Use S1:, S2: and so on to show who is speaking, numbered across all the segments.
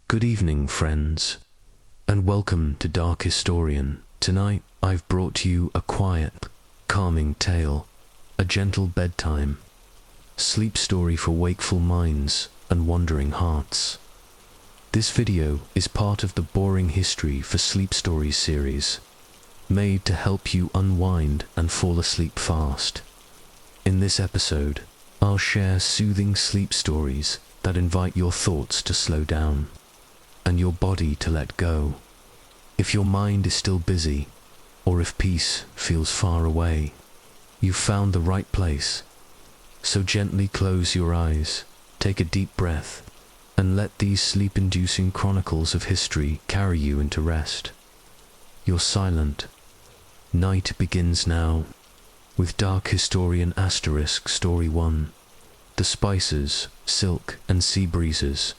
S1: Good evening, friends, and welcome to Dark Historian. Tonight, I've brought you a quiet, calming tale, a gentle bedtime, sleep story for wakeful minds and wandering hearts. This video is part of the Boring History for Sleep Stories series, made to help you unwind and fall asleep fast. In this episode, I'll share soothing sleep stories that invite your thoughts to slow down and your body to let go. If your mind is still busy, or if peace feels far away, you've found the right place. So gently close your eyes, take a deep breath, and let these sleep-inducing chronicles of history carry you into rest. You're silent. Night begins now, with Dark Historian Asterisk Story 1. The Spices, Silk and Sea Breezes,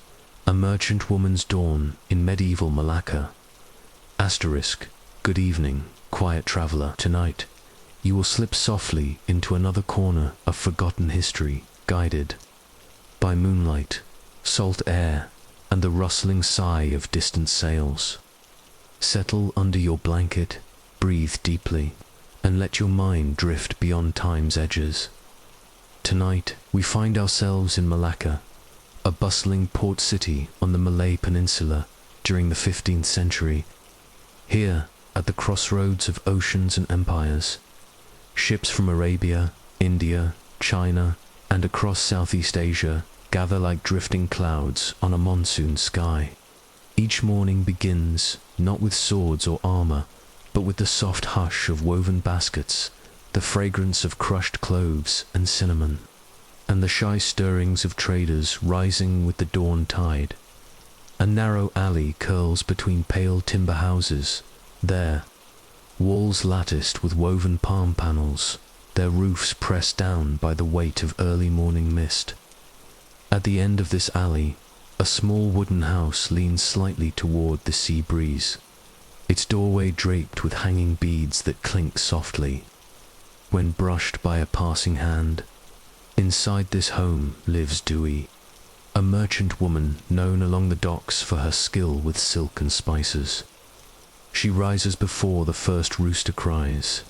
S1: a merchant woman's dawn in medieval Malacca. Asterisk, good evening, quiet traveler. Tonight, you will slip softly into another corner of forgotten history, guided by moonlight, salt air, and the rustling sigh of distant sails. Settle under your blanket, breathe deeply, and let your mind drift beyond time's edges. Tonight, we find ourselves in Malacca, a bustling port city on the Malay Peninsula during the 15th century. Here, at the crossroads of oceans and empires, ships from Arabia, India, China, and across Southeast Asia gather like drifting clouds on a monsoon sky. Each morning begins not with swords or armor, but with the soft hush of woven baskets, the fragrance of crushed cloves and cinnamon, and the shy stirrings of traders rising with the dawn tide. A narrow alley curls between pale timber houses, there, walls latticed with woven palm panels, their roofs pressed down by the weight of early morning mist. At the end of this alley, a small wooden house leans slightly toward the sea breeze, its doorway draped with hanging beads that clink softly when brushed by a passing hand. Inside this home lives Dewey, a merchant woman known along the docks for her skill with silk and spices. She rises before the first rooster cries,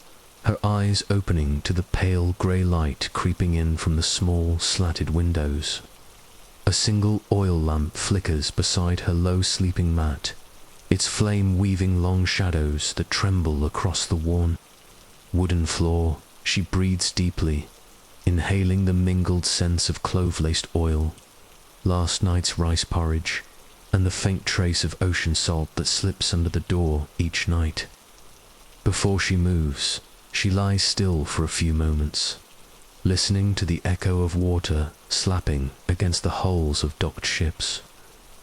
S1: her eyes opening to the pale grey light creeping in from the small, slatted windows. A single oil lamp flickers beside her low sleeping mat, its flame weaving long shadows that tremble across the worn wooden floor. She breathes deeply, inhaling the mingled scents of clove-laced oil, last night's rice porridge, and the faint trace of ocean salt that slips under the door each night. Before she moves, she lies still for a few moments, listening to the echo of water slapping against the hulls of docked ships,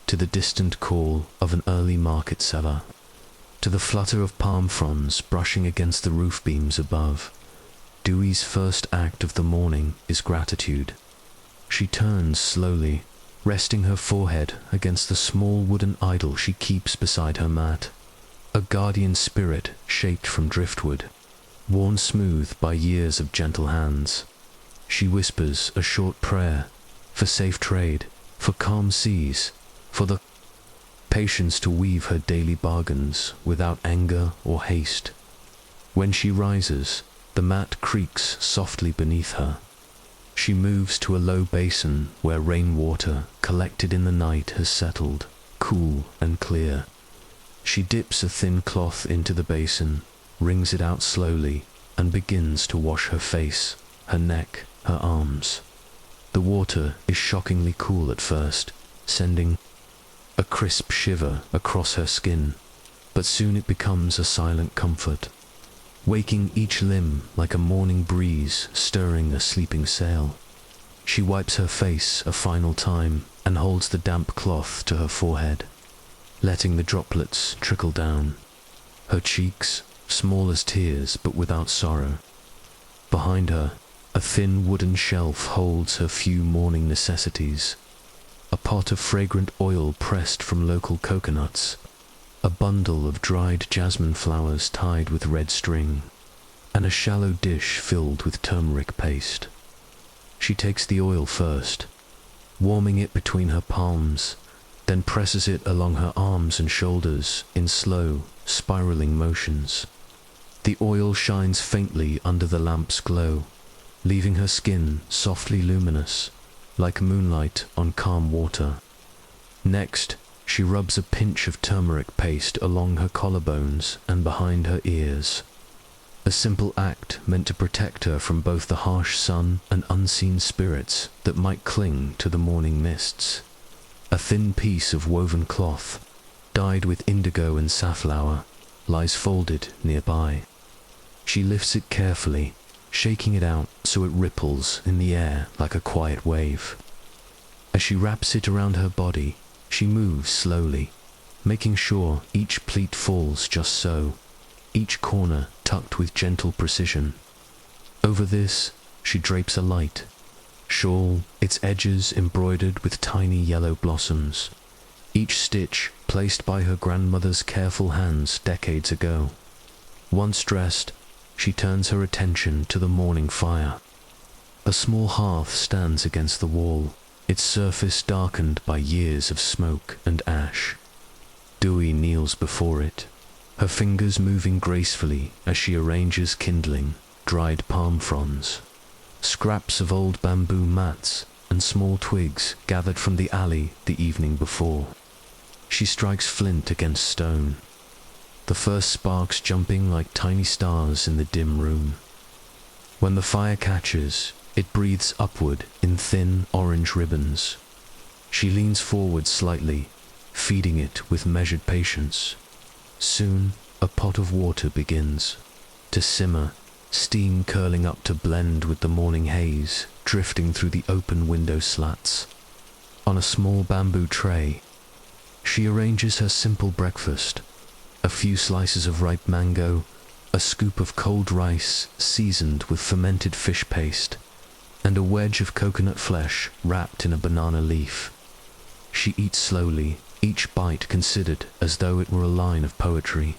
S1: to the distant call of an early market seller, to the flutter of palm fronds brushing against the roof beams above. Dewey's first act of the morning is gratitude. She turns slowly, resting her forehead against the small wooden idol she keeps beside her mat, a guardian spirit shaped from driftwood, worn smooth by years of gentle hands. She whispers a short prayer for safe trade, for calm seas, for the patience to weave her daily bargains without anger or haste. When she rises, the mat creaks softly beneath her. She moves to a low basin where rainwater collected in the night has settled, cool and clear. She dips a thin cloth into the basin, wrings it out slowly, and begins to wash her face, her neck, her arms. The water is shockingly cool at first, sending a crisp shiver across her skin, but soon it becomes a silent comfort, waking each limb like a morning breeze stirring a sleeping sail. She wipes her face a final time and holds the damp cloth to her forehead, letting the droplets trickle down. Her cheeks, small as tears but without sorrow. Behind her, a thin wooden shelf holds her few morning necessities, a pot of fragrant oil pressed from local coconuts, a bundle of dried jasmine flowers tied with red string, and a shallow dish filled with turmeric paste. She takes the oil first, warming it between her palms, then presses it along her arms and shoulders in slow, spiraling motions. The oil shines faintly under the lamp's glow, leaving her skin softly luminous, like moonlight on calm water. Next, she rubs a pinch of turmeric paste along her collarbones and behind her ears. A simple act meant to protect her from both the harsh sun and unseen spirits that might cling to the morning mists. A thin piece of woven cloth, dyed with indigo and safflower, lies folded nearby. She lifts it carefully, shaking it out so it ripples in the air like a quiet wave. As she wraps it around her body, she moves slowly, making sure each pleat falls just so, each corner tucked with gentle precision. Over this, she drapes a light shawl, its edges embroidered with tiny yellow blossoms, each stitch placed by her grandmother's careful hands decades ago. Once dressed, she turns her attention to the morning fire. A small hearth stands against the wall, its surface darkened by years of smoke and ash. Dewey kneels before it, her fingers moving gracefully as she arranges kindling, dried palm fronds, scraps of old bamboo mats, and small twigs gathered from the alley the evening before. She strikes flint against stone, the first sparks jumping like tiny stars in the dim room. When the fire catches, it breathes upward in thin orange ribbons. She leans forward slightly, feeding it with measured patience. Soon, a pot of water begins to simmer, steam curling up to blend with the morning haze drifting through the open window slats. On a small bamboo tray, she arranges her simple breakfast: a few slices of ripe mango, a scoop of cold rice seasoned with fermented fish paste, and a wedge of coconut flesh wrapped in a banana leaf. She eats slowly, each bite considered as though it were a line of poetry.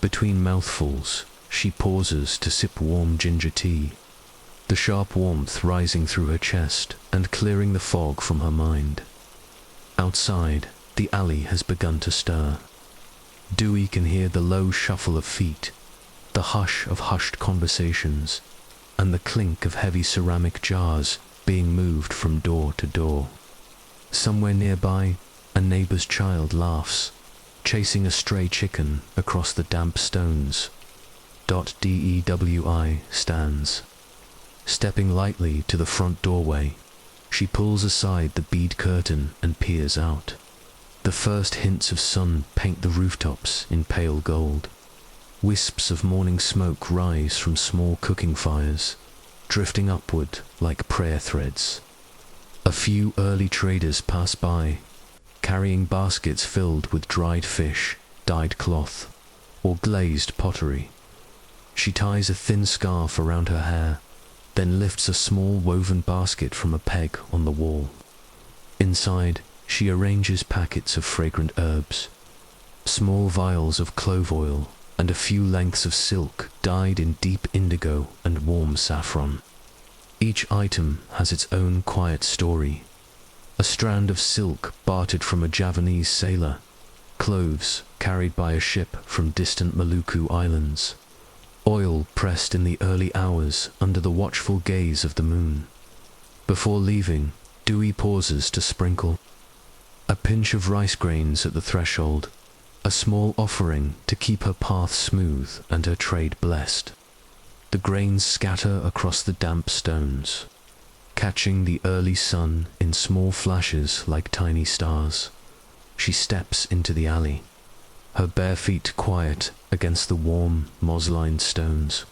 S1: Between mouthfuls, she pauses to sip warm ginger tea, the sharp warmth rising through her chest and clearing the fog from her mind. Outside, the alley has begun to stir. Dewey can hear the low shuffle of feet, the hush of hushed conversations, and the clink of heavy ceramic jars being moved from door to door. Somewhere nearby, a neighbor's child laughs, chasing a stray chicken across the damp stones. Dewey stands. Stepping lightly to the front doorway, she pulls aside the bead curtain and peers out. The first hints of sun paint the rooftops in pale gold. Wisps of morning smoke rise from small cooking fires, drifting upward like prayer threads. A few early traders pass by, carrying baskets filled with dried fish, dyed cloth, or glazed pottery. She ties a thin scarf around her hair, then lifts a small woven basket from a peg on the wall. Inside, she arranges packets of fragrant herbs, small vials of clove oil, and a few lengths of silk dyed in deep indigo and warm saffron. Each item has its own quiet story. A strand of silk bartered from a Javanese sailor, cloves carried by a ship from distant Maluku Islands, oil pressed in the early hours under the watchful gaze of the moon. Before leaving, Dewey pauses to sprinkle a pinch of rice grains at the threshold, a small offering to keep her path smooth and her trade blessed. The grains scatter across the damp stones, catching the early sun in small flashes like tiny stars. She steps into the alley, her bare feet quiet against the warm, moss-lined stones.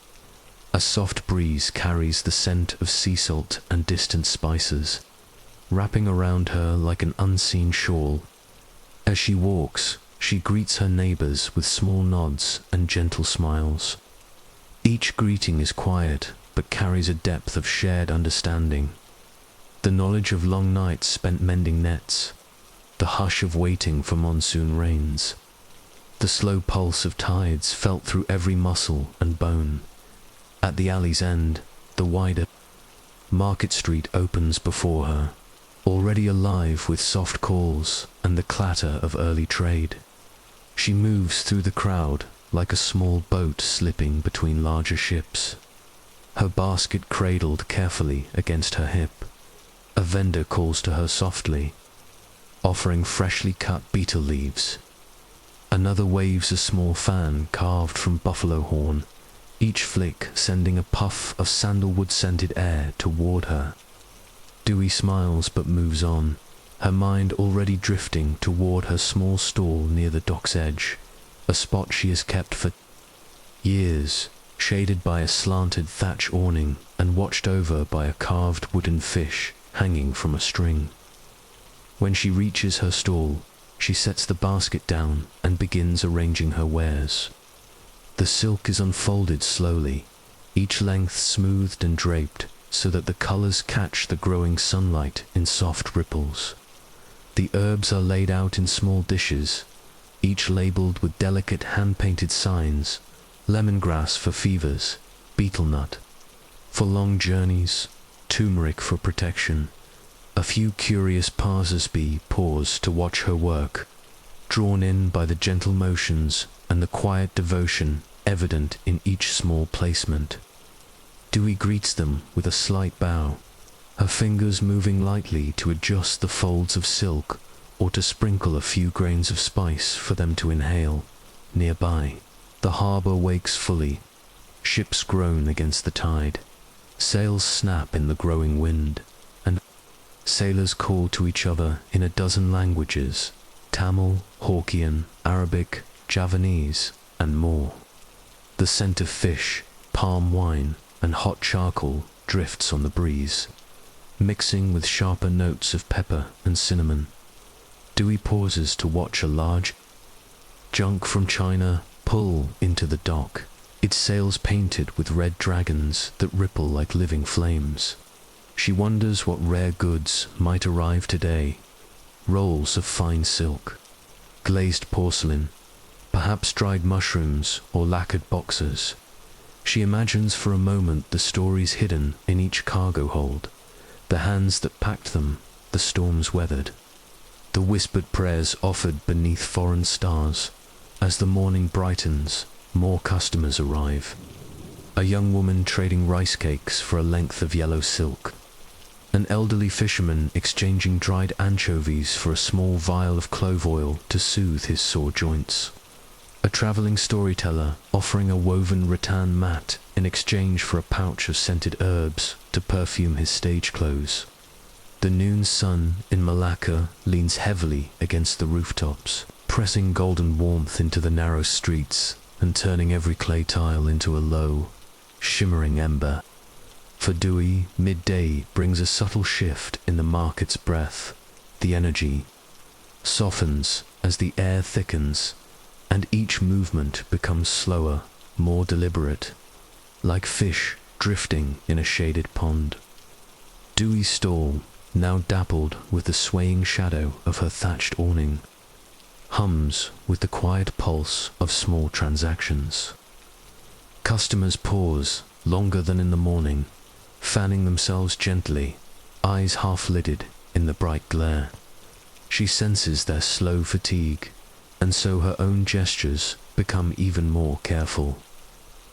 S1: A soft breeze carries the scent of sea salt and distant spices, wrapping around her like an unseen shawl. As she walks, she greets her neighbors with small nods and gentle smiles. Each greeting is quiet, but carries a depth of shared understanding. The knowledge of long nights spent mending nets, the hush of waiting for monsoon rains, the slow pulse of tides felt through every muscle and bone. At the alley's end, the wider Market Street opens before her, already alive with soft calls and the clatter of early trade. She moves through the crowd like a small boat slipping between larger ships, her basket cradled carefully against her hip. A vendor calls to her softly, offering freshly cut betel leaves. Another waves a small fan carved from buffalo horn, each flick sending a puff of sandalwood-scented air toward her. Dewey smiles but moves on, her mind already drifting toward her small stall near the dock's edge, a spot she has kept for years, shaded by a slanted thatch awning and watched over by a carved wooden fish hanging from a string. When she reaches her stall, she sets the basket down and begins arranging her wares. The silk is unfolded slowly, each length smoothed and draped so that the colors catch the growing sunlight in soft ripples. The herbs are laid out in small dishes, each labeled with delicate hand-painted signs: lemongrass for fevers, betel nut for long journeys, turmeric for protection. A few curious passers-by pause to watch her work, drawn in by the gentle motions and the quiet devotion evident in each small placement. Dewey greets them with a slight bow, her fingers moving lightly to adjust the folds of silk or to sprinkle a few grains of spice for them to inhale. Nearby, the harbor wakes fully. Ships groan against the tide. Sails snap in the growing wind, and sailors call to each other in a dozen languages: Tamil, Hokkien, Arabic, Javanese, and more. The scent of fish, palm wine, and hot charcoal drifts on the breeze, mixing with sharper notes of pepper and cinnamon. Dewey pauses to watch a large junk from China pull into the dock, its sails painted with red dragons that ripple like living flames. She wonders what rare goods might arrive today: rolls of fine silk, glazed porcelain, perhaps dried mushrooms or lacquered boxes. She imagines for a moment the stories hidden in each cargo hold, the hands that packed them, the storms weathered, the whispered prayers offered beneath foreign stars. As the morning brightens, more customers arrive. A young woman trading rice cakes for a length of yellow silk, an elderly fisherman exchanging dried anchovies for a small vial of clove oil to soothe his sore joints, a traveling storyteller offering a woven rattan mat in exchange for a pouch of scented herbs to perfume his stage clothes. The noon sun in Malacca leans heavily against the rooftops, pressing golden warmth into the narrow streets and turning every clay tile into a low, shimmering ember. For Dewey, midday brings a subtle shift in the market's breath. The energy softens as the air thickens, and each movement becomes slower, more deliberate, like fish drifting in a shaded pond. Dewey's stall, now dappled with the swaying shadow of her thatched awning, hums with the quiet pulse of small transactions. Customers pause longer than in the morning, fanning themselves gently, eyes half-lidded in the bright glare. She senses their slow fatigue, and so her own gestures become even more careful.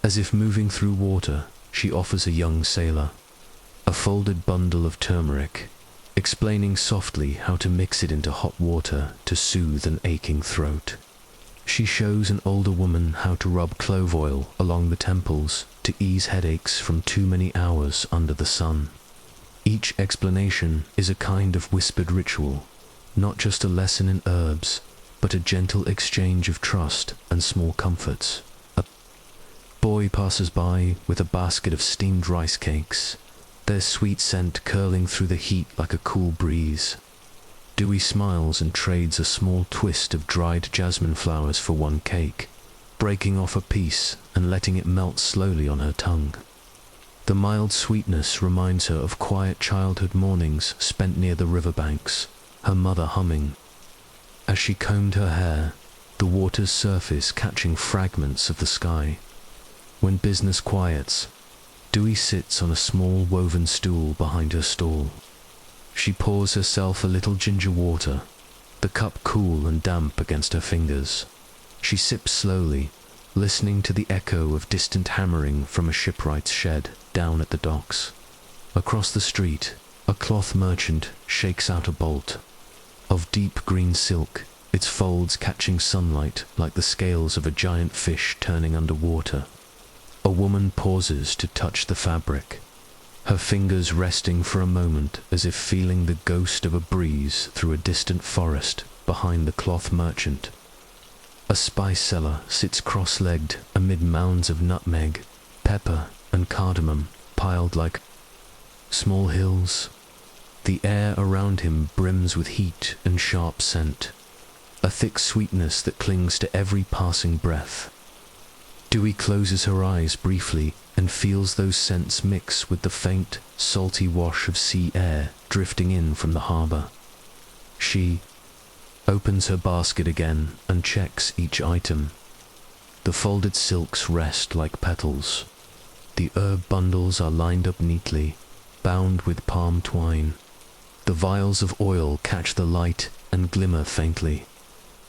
S1: As if moving through water, she offers a young sailor a folded bundle of turmeric, explaining softly how to mix it into hot water to soothe an aching throat. She shows an older woman how to rub clove oil along the temples to ease headaches from too many hours under the sun. Each explanation is a kind of whispered ritual, not just a lesson in herbs, but a gentle exchange of trust and small comforts. A boy passes by with a basket of steamed rice cakes, their sweet scent curling through the heat like a cool breeze. Dewey smiles and trades a small twist of dried jasmine flowers for one cake, breaking off a piece and letting it melt slowly on her tongue. The mild sweetness reminds her of quiet childhood mornings spent near the riverbanks, her mother humming. As she combed her hair, the water's surface catching fragments of the sky. When business quiets, Dewey sits on a small woven stool behind her stall. She pours herself a little ginger water, the cup cool and damp against her fingers. She sips slowly, listening to the echo of distant hammering from a shipwright's shed down at the docks. Across the street, a cloth merchant shakes out a bolt of deep green silk, its folds catching sunlight like the scales of a giant fish turning underwater. A woman pauses to touch the fabric, her fingers resting for a moment as if feeling the ghost of a breeze through a distant forest behind the cloth merchant. A spice seller sits cross-legged amid mounds of nutmeg, pepper, and cardamom piled like small hills. The air around him brims with heat and sharp scent, a thick sweetness that clings to every passing breath. Dewey closes her eyes briefly and feels those scents mix with the faint, salty wash of sea air drifting in from the harbour. She opens her basket again and checks each item. The folded silks rest like petals. The herb bundles are lined up neatly, bound with palm twine. The vials of oil catch the light and glimmer faintly.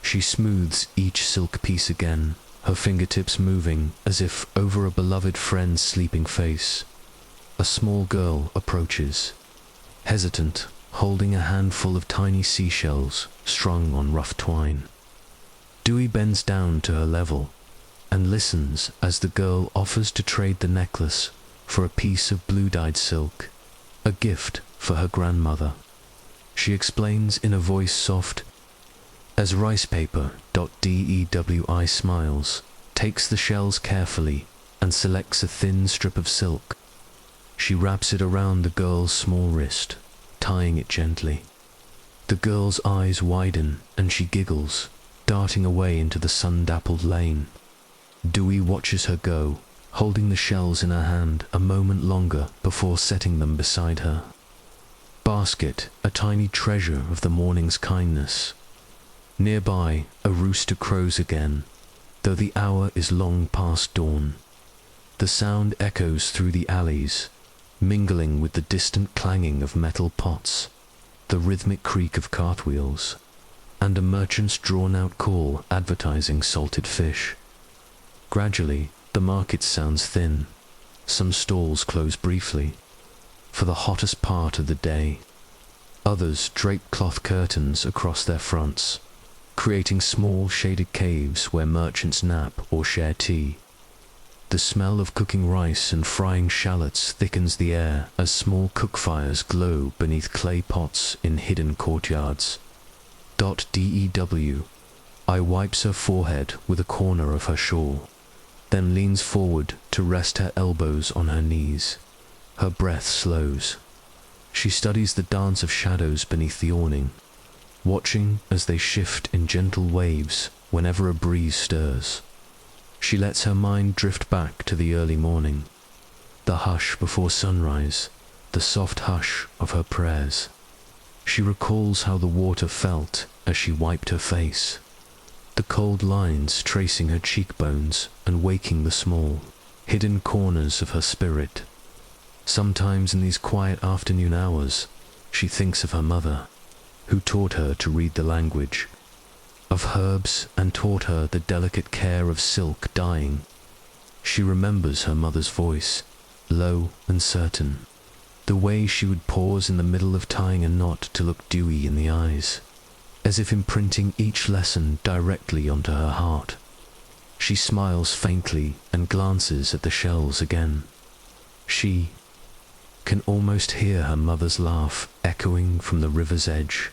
S1: She smooths each silk piece again, her fingertips moving as if over a beloved friend's sleeping face. A small girl approaches, hesitant, holding a handful of tiny seashells strung on rough twine. Dewey bends down to her level and listens as the girl offers to trade the necklace for a piece of blue-dyed silk, a gift for her grandmother. She explains in a voice soft as rice paper. Dewi smiles, takes the shells carefully, and selects a thin strip of silk. She wraps it around the girl's small wrist, tying it gently. The girl's eyes widen and she giggles, darting away into the sun-dappled lane. Dewey watches her go, holding the shells in her hand a moment longer before setting them beside her. Basket, a tiny treasure of the morning's kindness. Nearby, a rooster crows again, though the hour is long past dawn. The sound echoes through the alleys, mingling with the distant clanging of metal pots, the rhythmic creak of cartwheels, and a merchant's drawn-out call advertising salted fish. Gradually, the market sounds thin. Some stalls close briefly, for the hottest part of the day. Others drape cloth curtains across their fronts, creating small shaded caves where merchants nap or share tea. The smell of cooking rice and frying shallots thickens the air as small cook fires glow beneath clay pots in hidden courtyards. Dewi wipes her forehead with a corner of her shawl, then leans forward to rest her elbows on her knees. Her breath slows. She studies the dance of shadows beneath the awning, watching as they shift in gentle waves whenever a breeze stirs. She lets her mind drift back to the early morning, the hush before sunrise, the soft hush of her prayers. She recalls how the water felt as she wiped her face, the cold lines tracing her cheekbones and waking the small, hidden corners of her spirit. Sometimes in these quiet afternoon hours, she thinks of her mother, who taught her to read the language, of herbs and taught her the delicate care of silk dyeing. She remembers her mother's voice, low and certain, the way she would pause in the middle of tying a knot to look Dewey in the eyes, as if imprinting each lesson directly onto her heart. She smiles faintly and glances at the shells again. She can almost hear her mother's laugh echoing from the river's edge,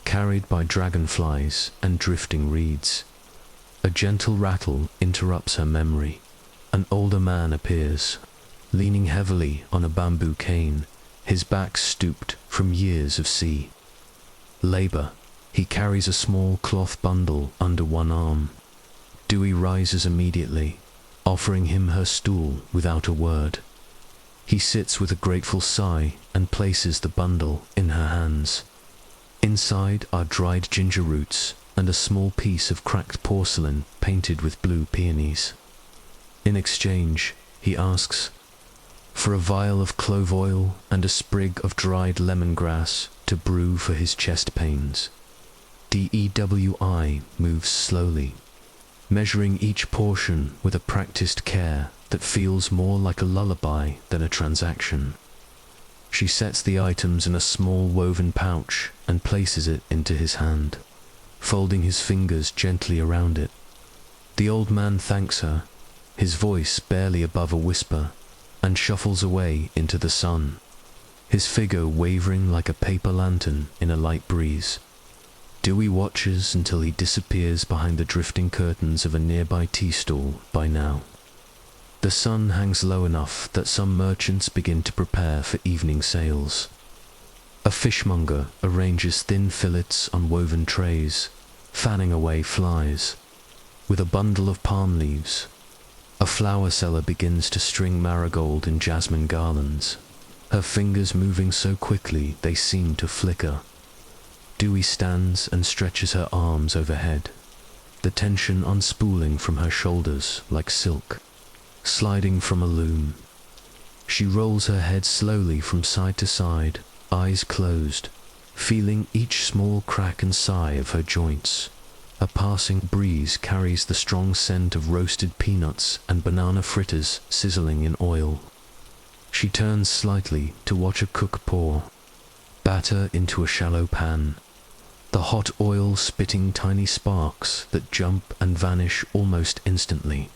S1: carried by dragonflies and drifting reeds. A gentle rattle interrupts her memory. An older man appears, leaning heavily on a bamboo cane, his back stooped from years of sea. Labor. He carries a small cloth bundle under one arm. Dewey rises immediately, offering him her stool without a word. He sits with a grateful sigh and places the bundle in her hands. Inside are dried ginger roots and a small piece of cracked porcelain painted with blue peonies. In exchange, he asks for a vial of clove oil and a sprig of dried lemongrass. to brew for his chest pains. DEWI moves slowly, measuring each portion with a practiced care that feels more like a lullaby than a transaction. She sets the items in a small woven pouch and places it into his hand, folding his fingers gently around it. The old man thanks her, his voice barely above a whisper, and shuffles away into the sun, his figure wavering like a paper lantern in a light breeze. Dewey watches until he disappears behind the drifting curtains of a nearby tea stall by now. The sun hangs low enough that some merchants begin to prepare for evening sales. A fishmonger arranges thin fillets on woven trays, fanning away flies. With a bundle of palm leaves, a flower seller begins to string marigold and jasmine garlands, her fingers moving so quickly they seem to flicker. Dewey stands and stretches her arms overhead, the tension unspooling from her shoulders like silk, sliding from a loom. She rolls her head slowly from side to side, eyes closed, feeling each small crack and sigh of her joints. A passing breeze carries the strong scent of roasted peanuts and banana fritters sizzling in oil. She turns slightly to watch a cook pour batter into a shallow pan, the hot oil spitting tiny sparks that jump and vanish almost instantly.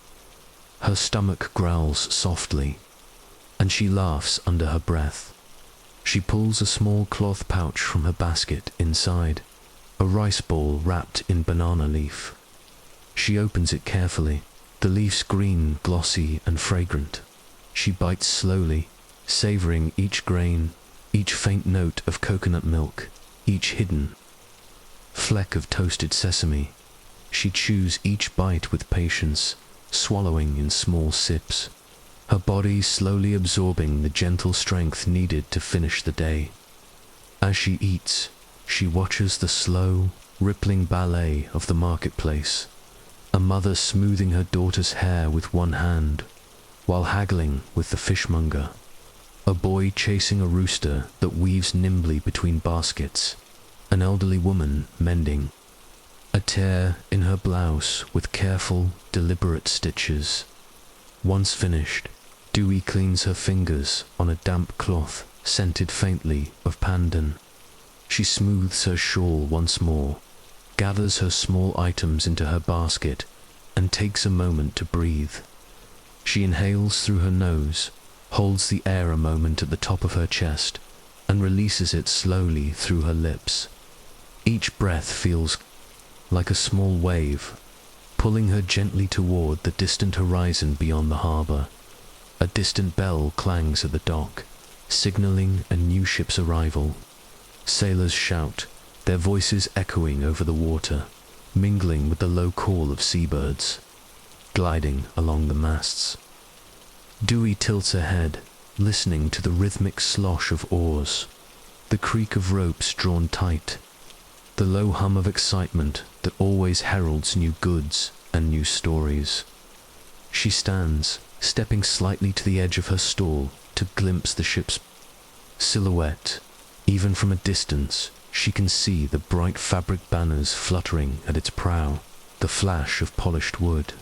S1: Her stomach growls softly, and she laughs under her breath. She pulls a small cloth pouch from her basket inside, a rice ball wrapped in banana leaf. She opens it carefully, the leaves green, glossy, and fragrant. She bites slowly, savoring each grain, each faint note of coconut milk, each hidden fleck of toasted sesame. She chews each bite with patience, swallowing in small sips, her body slowly absorbing the gentle strength needed to finish the day. As she eats, she watches the slow, rippling ballet of the marketplace, a mother smoothing her daughter's hair with one hand, while haggling with the fishmonger, a boy chasing a rooster that weaves nimbly between baskets, an elderly woman mending a tear in her blouse with careful, deliberate stitches. Once finished, Dewey cleans her fingers on a damp cloth scented faintly of pandan. She smooths her shawl once more, gathers her small items into her basket, and takes a moment to breathe. She inhales through her nose, holds the air a moment at the top of her chest, and releases it slowly through her lips. Each breath feels like a small wave, pulling her gently toward the distant horizon beyond the harbor. A distant bell clangs at the dock, signaling a new ship's arrival. Sailors shout, their voices echoing over the water, mingling with the low call of seabirds, gliding along the masts. Dewey tilts her head, listening to the rhythmic slosh of oars, the creak of ropes drawn tight, the low hum of excitement that always heralds new goods and new stories. She stands, stepping slightly to the edge of her stall to glimpse the ship's silhouette. Even from a distance, she can see the bright fabric banners fluttering at its prow, the flash of polished wood,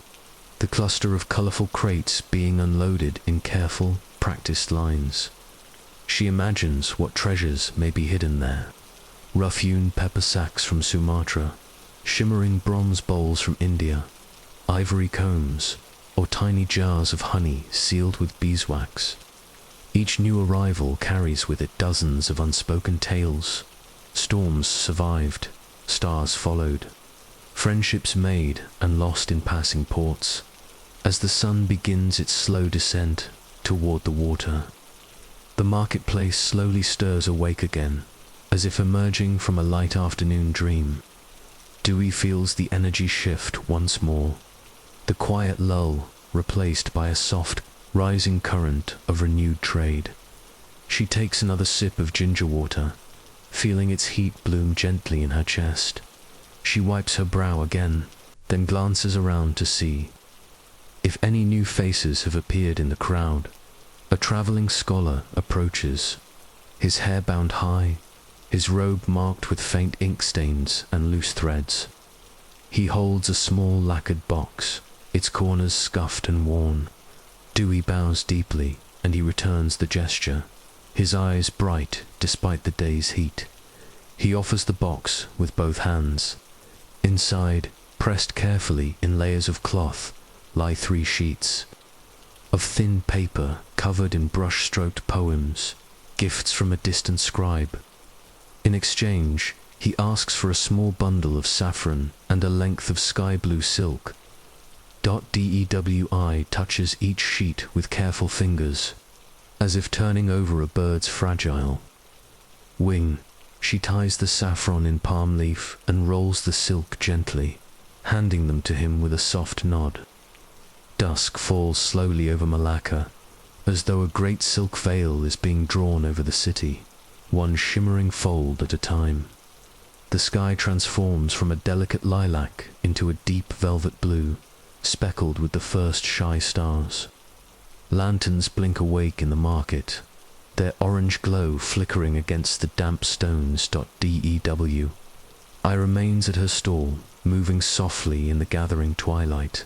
S1: the cluster of colorful crates being unloaded in careful, practiced lines. She imagines what treasures may be hidden there. Rough-hewn pepper sacks from Sumatra, shimmering bronze bowls from India, ivory combs, or tiny jars of honey sealed with beeswax. Each new arrival carries with it dozens of unspoken tales. Storms survived, stars followed, friendships made and lost in passing ports, as the sun begins its slow descent toward the water. The marketplace slowly stirs awake again, as if emerging from a light afternoon dream. Dewey feels the energy shift once more, the quiet lull replaced by a soft, rising current of renewed trade. She takes another sip of ginger water, feeling its heat bloom gently in her chest. She wipes her brow again, then glances around to see if any new faces have appeared in the crowd. A traveling scholar approaches, his hair bound high, his robe marked with faint ink stains and loose threads. He holds a small lacquered box, its corners scuffed and worn. Dewey bows deeply, and he returns the gesture, his eyes bright despite the day's heat. He offers the box with both hands. Inside, pressed carefully in layers of cloth, lie 3 sheets of thin paper covered in brush-stroked poems, gifts from a distant scribe. In exchange, he asks for a small bundle of saffron and a length of sky-blue silk. Dewi touches each sheet with careful fingers, as if turning over a bird's fragile wing. She ties the saffron in palm leaf and rolls the silk gently, handing them to him with a soft nod. Dusk falls slowly over Malacca, as though a great silk veil is being drawn over the city, one shimmering fold at a time. The sky transforms from a delicate lilac into a deep velvet blue, speckled with the first shy stars. Lanterns blink awake in the market, their orange glow flickering against the damp stones. Dewi remains at her stall, moving softly in the gathering twilight.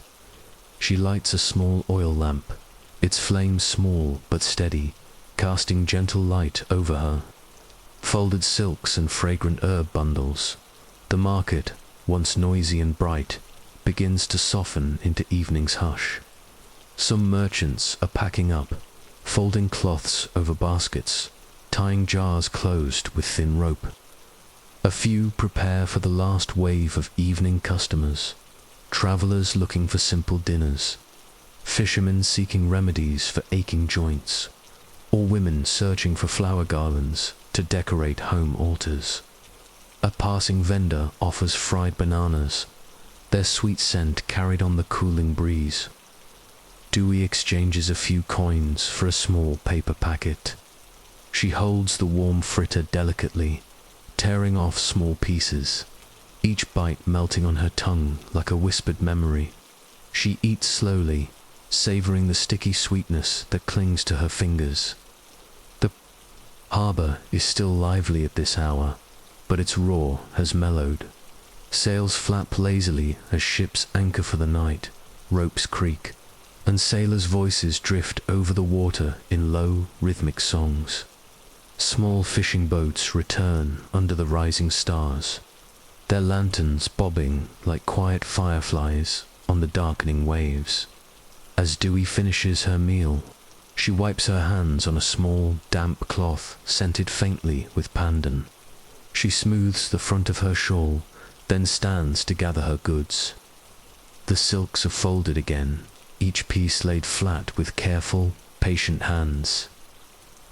S1: She lights a small oil lamp, its flame small but steady, casting gentle light over her. Folded silks and fragrant herb bundles. The market, once noisy and bright, begins to soften into evening's hush. Some merchants are packing up, folding cloths over baskets, tying jars closed with thin rope. A few prepare for the last wave of evening customers, travelers looking for simple dinners, fishermen seeking remedies for aching joints, or women searching for flower garlands to decorate home altars. A passing vendor offers fried bananas, their sweet scent carried on the cooling breeze. Dewey exchanges a few coins for a small paper packet. She holds the warm fritter delicately, tearing off small pieces, each bite melting on her tongue like a whispered memory. She eats slowly, savoring the sticky sweetness that clings to her fingers. The harbor is still lively at this hour, but its roar has mellowed. Sails flap lazily as ships anchor for the night, ropes creak, and sailors' voices drift over the water in low, rhythmic songs. Small fishing boats return under the rising stars, their lanterns bobbing like quiet fireflies on the darkening waves. As Dewey finishes her meal, she wipes her hands on a small, damp cloth scented faintly with pandan. She smooths the front of her shawl, then stands to gather her goods. The silks are folded again, each piece laid flat with careful, patient hands.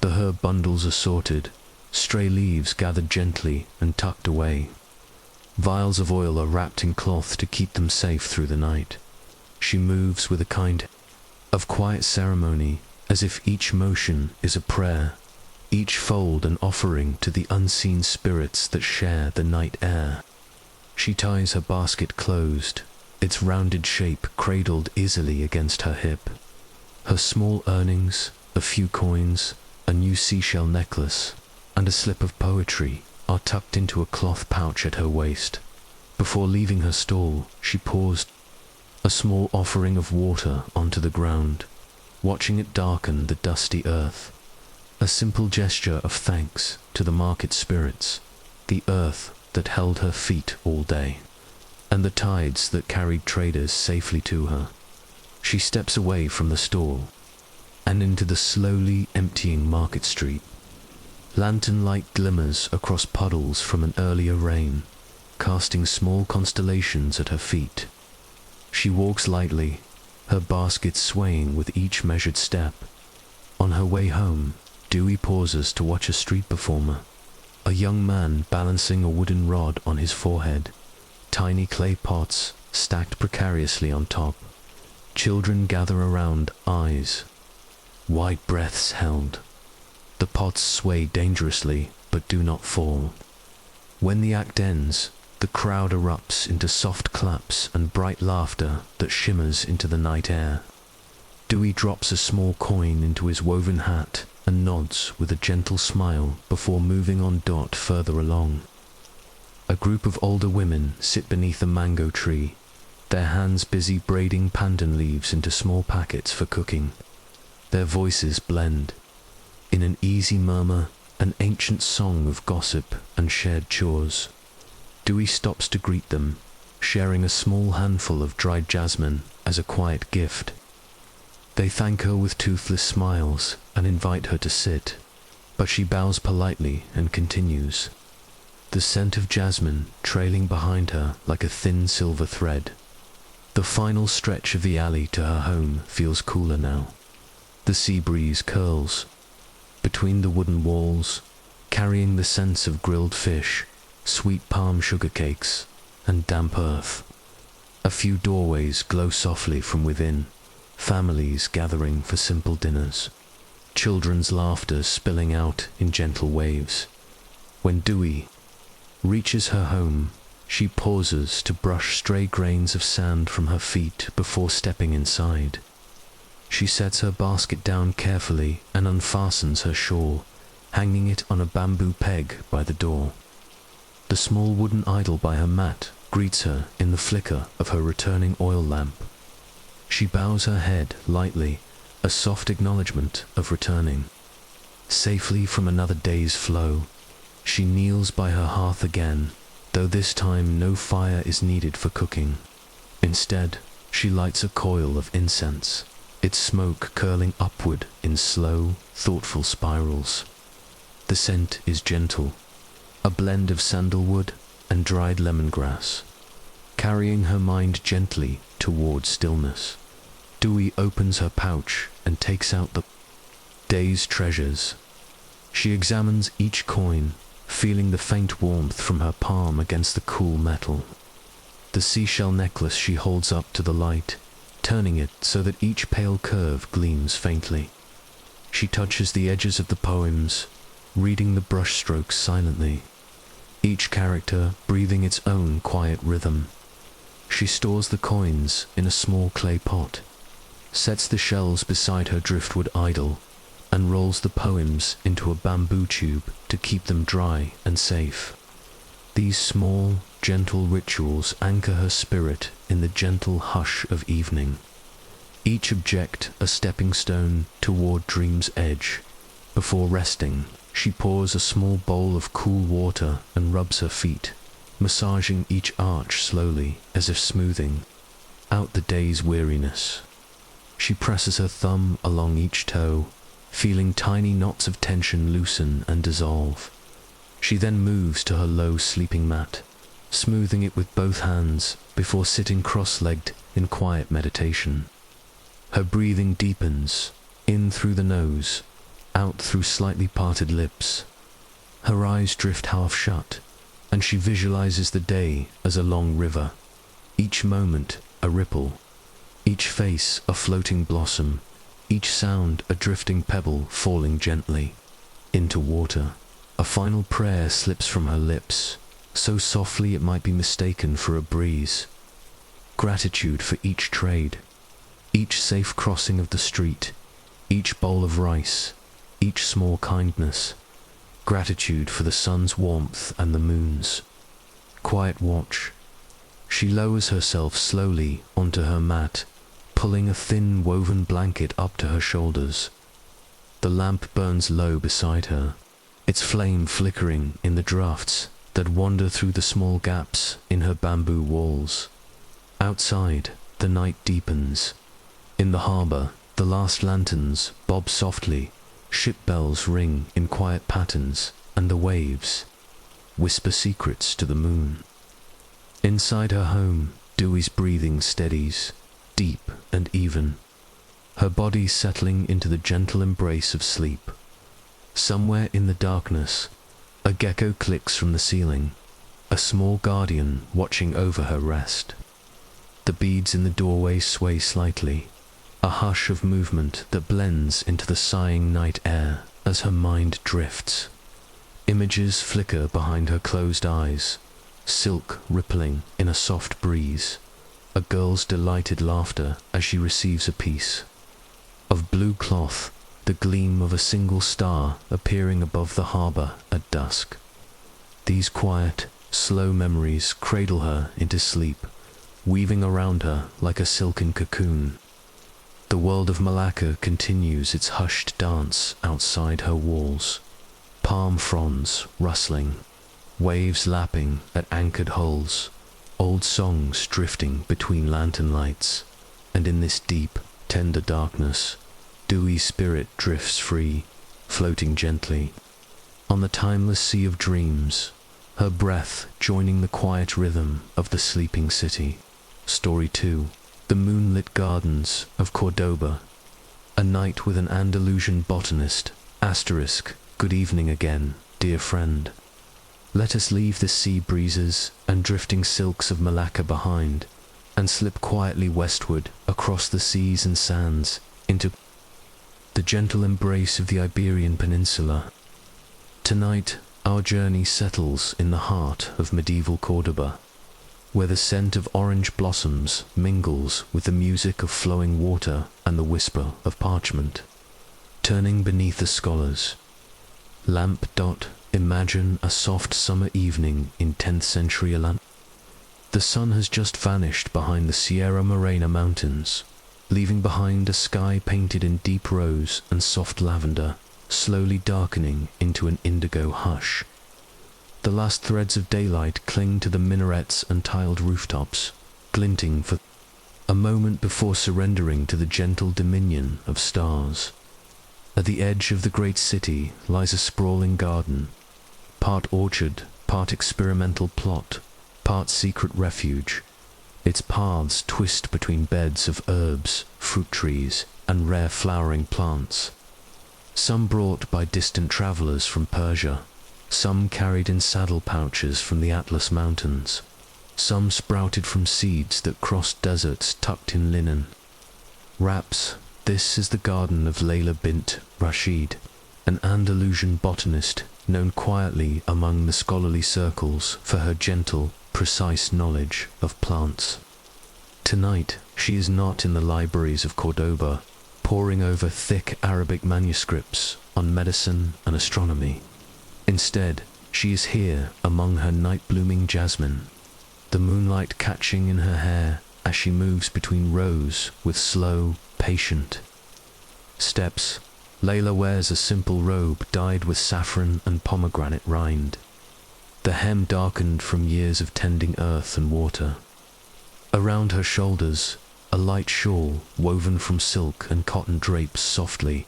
S1: The herb bundles are sorted, stray leaves gathered gently and tucked away. Vials of oil are wrapped in cloth to keep them safe through the night. She moves with a kind of quiet ceremony, as if each motion is a prayer, each fold an offering to the unseen spirits that share the night air. She ties her basket closed, its rounded shape cradled easily against her hip. Her small earnings, a few coins, a new seashell necklace, and a slip of poetry are tucked into a cloth pouch at her waist. Before leaving her stall, she pours a small offering of water onto the ground, watching it darken the dusty earth. A simple gesture of thanks to the market spirits, the earth that held her feet all day, and the tides that carried traders safely to her. She steps away from the stall and into the slowly emptying market street. Lantern light glimmers across puddles from an earlier rain, casting small constellations at her feet. She walks lightly, her basket swaying with each measured step. On her way home, Dewey pauses to watch a street performer, a young man balancing a wooden rod on his forehead, tiny clay pots stacked precariously on top. Children gather around, eyes wide, breaths held. The pots sway dangerously, but do not fall. When the act ends, the crowd erupts into soft claps and bright laughter that shimmers into the night air. Dewey drops a small coin into his woven hat and nods with a gentle smile before moving on. Further along, a group of older women sit beneath a mango tree, their hands busy braiding pandan leaves into small packets for cooking. Their voices blend in an easy murmur, an ancient song of gossip and shared chores. Dewey stops to greet them, sharing a small handful of dried jasmine as a quiet gift. They thank her with toothless smiles and invite her to sit, but she bows politely and continues, the scent of jasmine trailing behind her like a thin silver thread. The final stretch of the alley to her home feels cooler now. The sea breeze curls between the wooden walls, carrying the scents of grilled fish, sweet palm sugar cakes, and damp earth. A few doorways glow softly from within, families gathering for simple dinners, children's laughter spilling out in gentle waves. When Dewey reaches her home, she pauses to brush stray grains of sand from her feet before stepping inside. She sets her basket down carefully and unfastens her shawl, hanging it on a bamboo peg by the door. The small wooden idol by her mat greets her in the flicker of her returning oil lamp. She bows her head lightly, a soft acknowledgement of returning. Safely from another day's flow, she kneels by her hearth again, though this time no fire is needed for cooking. Instead, she lights a coil of incense, its smoke curling upward in slow, thoughtful spirals. The scent is gentle, a blend of sandalwood and dried lemongrass, carrying her mind gently toward stillness. Dewey opens her pouch and takes out the day's treasures. She examines each coin, feeling the faint warmth from her palm against the cool metal. The seashell necklace she holds up to the light, turning it so that each pale curve gleams faintly. She touches the edges of the poems, reading the brushstrokes silently, each character breathing its own quiet rhythm. She stores the coins in a small clay pot, sets the shells beside her driftwood idol, and rolls the poems into a bamboo tube to keep them dry and safe. These small, gentle rituals anchor her spirit in the gentle hush of evening, each object a stepping stone toward dream's edge. Before resting, she pours a small bowl of cool water and rubs her feet, massaging each arch slowly as if smoothing out the day's weariness. She presses her thumb along each toe, feeling tiny knots of tension loosen and dissolve. She then moves to her low sleeping mat, smoothing it with both hands before sitting cross-legged in quiet meditation. Her breathing deepens, in through the nose, out through slightly parted lips. Her eyes drift half shut, and she visualizes the day as a long river, each moment a ripple, each face a floating blossom, each sound a drifting pebble falling gently into water. A final prayer slips from her lips, so softly it might be mistaken for a breeze. Gratitude for each trade, each safe crossing of the street, each bowl of rice, each small kindness. Gratitude for the sun's warmth and the moon's quiet watch. She lowers herself slowly onto her mat, pulling a thin woven blanket up to her shoulders. The lamp burns low beside her, its flame flickering in the drafts that wander through the small gaps in her bamboo walls. Outside, the night deepens. In the harbor, the last lanterns bob softly, ship bells ring in quiet patterns, and the waves whisper secrets to the moon. Inside her home, Dewey's breathing steadies, deep and even, her body settling into the gentle embrace of sleep. Somewhere in the darkness, a gecko clicks from the ceiling, a small guardian watching over her rest. The beads in the doorway sway slightly, a hush of movement that blends into the sighing night air as her mind drifts. Images flicker behind her closed eyes, silk rippling in a soft breeze, a girl's delighted laughter as she receives a piece of blue cloth the gleam of a single star appearing above the harbor at dusk. These quiet, slow memories cradle her into sleep, weaving around her like a silken cocoon. The world of Malacca continues its hushed dance outside her walls, palm fronds rustling, waves lapping at anchored hulls, old songs drifting between lantern lights, and in this deep, tender darkness, dewy spirit drifts free, floating gently on the timeless sea of dreams, her breath joining the quiet rhythm of the sleeping city. Story 2. The Moonlit Gardens of Cordoba. A night with an Andalusian botanist. Asterisk. Good evening again, dear friend. Let us leave the sea breezes and drifting silks of Malacca behind, and slip quietly westward across the seas and sands into the gentle embrace of the Iberian Peninsula. Tonight, our journey settles in the heart of medieval Cordoba, where the scent of orange blossoms mingles with the music of flowing water and the whisper of parchment. Turning beneath the scholars. Lamp dot, imagine a soft summer evening in 10th century Atlanta. The sun has just vanished behind the Sierra Morena mountains, leaving behind a sky painted in deep rose and soft lavender, slowly darkening into an indigo hush. The last threads of daylight cling to the minarets and tiled rooftops, glinting for a moment before surrendering to the gentle dominion of stars. At the edge of the great city lies a sprawling garden, part orchard, part experimental plot, part secret refuge. Its paths twist between beds of herbs, fruit trees, and rare flowering plants. Some brought by distant travelers from Persia, some carried in saddle pouches from the Atlas Mountains, some sprouted from seeds that crossed deserts tucked in linen. Raps, this is the garden of Layla bint Rashid, an Andalusian botanist known quietly among the scholarly circles for her gentle, precise knowledge of plants. Tonight, she is not in the libraries of Cordoba, poring over thick Arabic manuscripts on medicine and astronomy. Instead, she is here among her night-blooming jasmine, the moonlight catching in her hair as she moves between rows with slow, patient steps. Layla wears a simple robe dyed with saffron and pomegranate rind, the hem darkened from years of tending earth and water. Around her shoulders, a light shawl woven from silk and cotton drapes softly,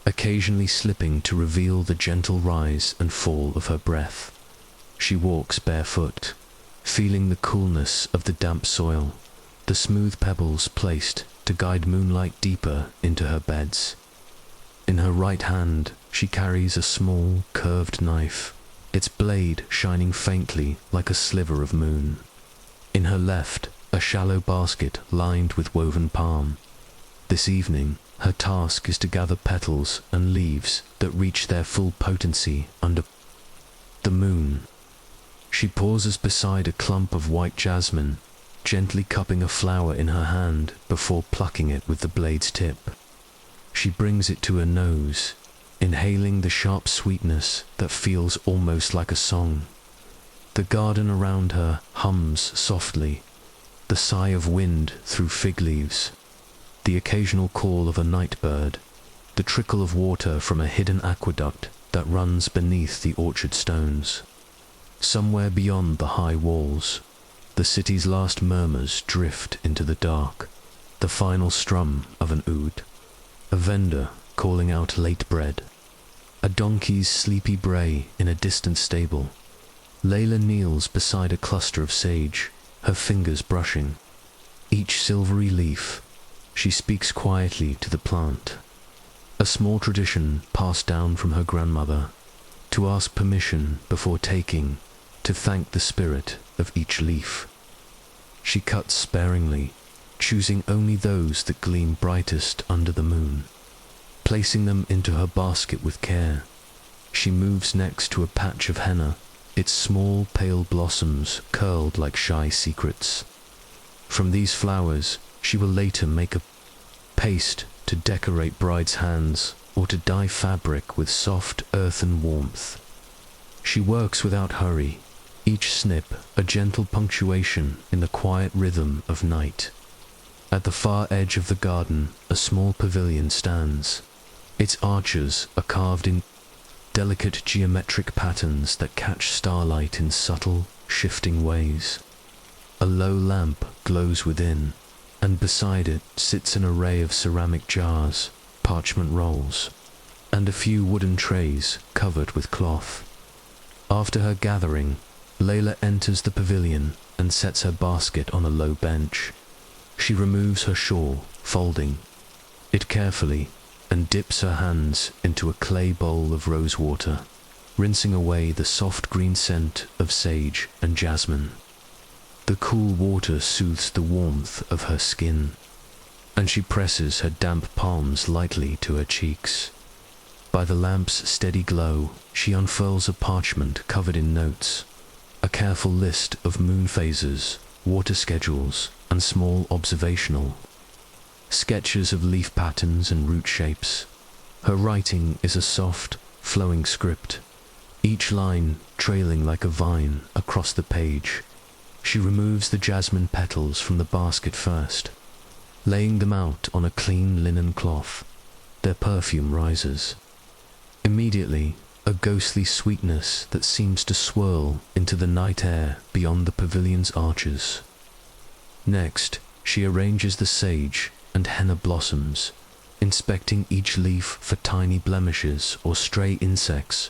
S1: occasionally slipping to reveal the gentle rise and fall of her breath. She walks barefoot, feeling the coolness of the damp soil, the smooth pebbles placed to guide moonlight deeper into her beds. In her right hand, she carries a small, curved knife, its blade shining faintly like a sliver of moon. In her left, a shallow basket lined with woven palm. This evening, her task is to gather petals and leaves that reach their full potency under the moon. She pauses beside a clump of white jasmine, gently cupping a flower in her hand before plucking it with the blade's tip. She brings it to her nose, inhaling the sharp sweetness that feels almost like a song. The garden around her hums softly, the sigh of wind through fig leaves, the occasional call of a night bird, the trickle of water from a hidden aqueduct that runs beneath the orchard stones. Somewhere beyond the high walls, the city's last murmurs drift into the dark, the final strum of an oud, a vendor calling out late bread, a donkey's sleepy bray in a distant stable. Layla kneels beside a cluster of sage, her fingers brushing each silvery leaf. She speaks quietly to the plant, a small tradition passed down from her grandmother, to ask permission before taking, to thank the spirit of each leaf. She cuts sparingly, choosing only those that gleam brightest under the moon, placing them into her basket with care. She moves next to a patch of henna, its small pale blossoms curled like shy secrets. From these flowers, she will later make a paste to decorate brides' hands or to dye fabric with soft earthen warmth. She works without hurry, each snip a gentle punctuation in the quiet rhythm of night. At the far edge of the garden, a small pavilion stands. Its arches are carved in delicate geometric patterns that catch starlight in subtle, shifting ways. A low lamp glows within, and beside it sits an array of ceramic jars, parchment rolls, and a few wooden trays covered with cloth. After her gathering, Layla enters the pavilion and sets her basket on a low bench. She removes her shawl, folding it carefully, and dips her hands into a clay bowl of rose water, rinsing away the soft green scent of sage and jasmine. The cool water soothes the warmth of her skin, and she presses her damp palms lightly to her cheeks. By the lamp's steady glow, she unfurls a parchment covered in notes, a careful list of moon phases, water schedules, and small observational sketches of leaf patterns and root shapes. Her writing is a soft, flowing script, each line trailing like a vine across the page. She removes the jasmine petals from the basket first, laying them out on a clean linen cloth. Their perfume rises. Immediately, a ghostly sweetness that seems to swirl into the night air beyond the pavilion's arches. Next, she arranges the sage and henna blossoms, inspecting each leaf for tiny blemishes or stray insects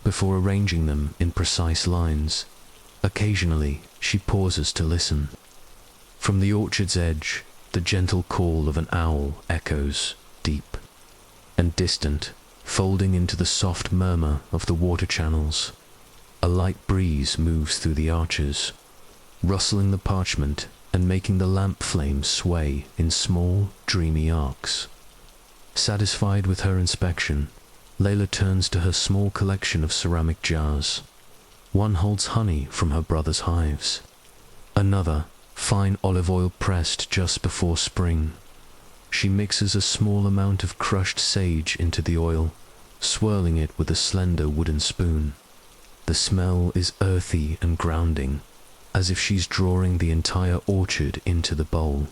S1: before arranging them in precise lines. Occasionally, she pauses to listen. From the orchard's edge, the gentle call of an owl echoes, deep and distant, folding into the soft murmur of the water channels. A light breeze moves through the arches, rustling the parchment and making the lamp flame sway in small, dreamy arcs. Satisfied with her inspection, Layla turns to her small collection of ceramic jars. One holds honey from her brother's hives. Another, fine olive oil pressed just before spring. She mixes a small amount of crushed sage into the oil, swirling it with a slender wooden spoon. The smell is earthy and grounding, as if she's drawing the entire orchard into the bowl.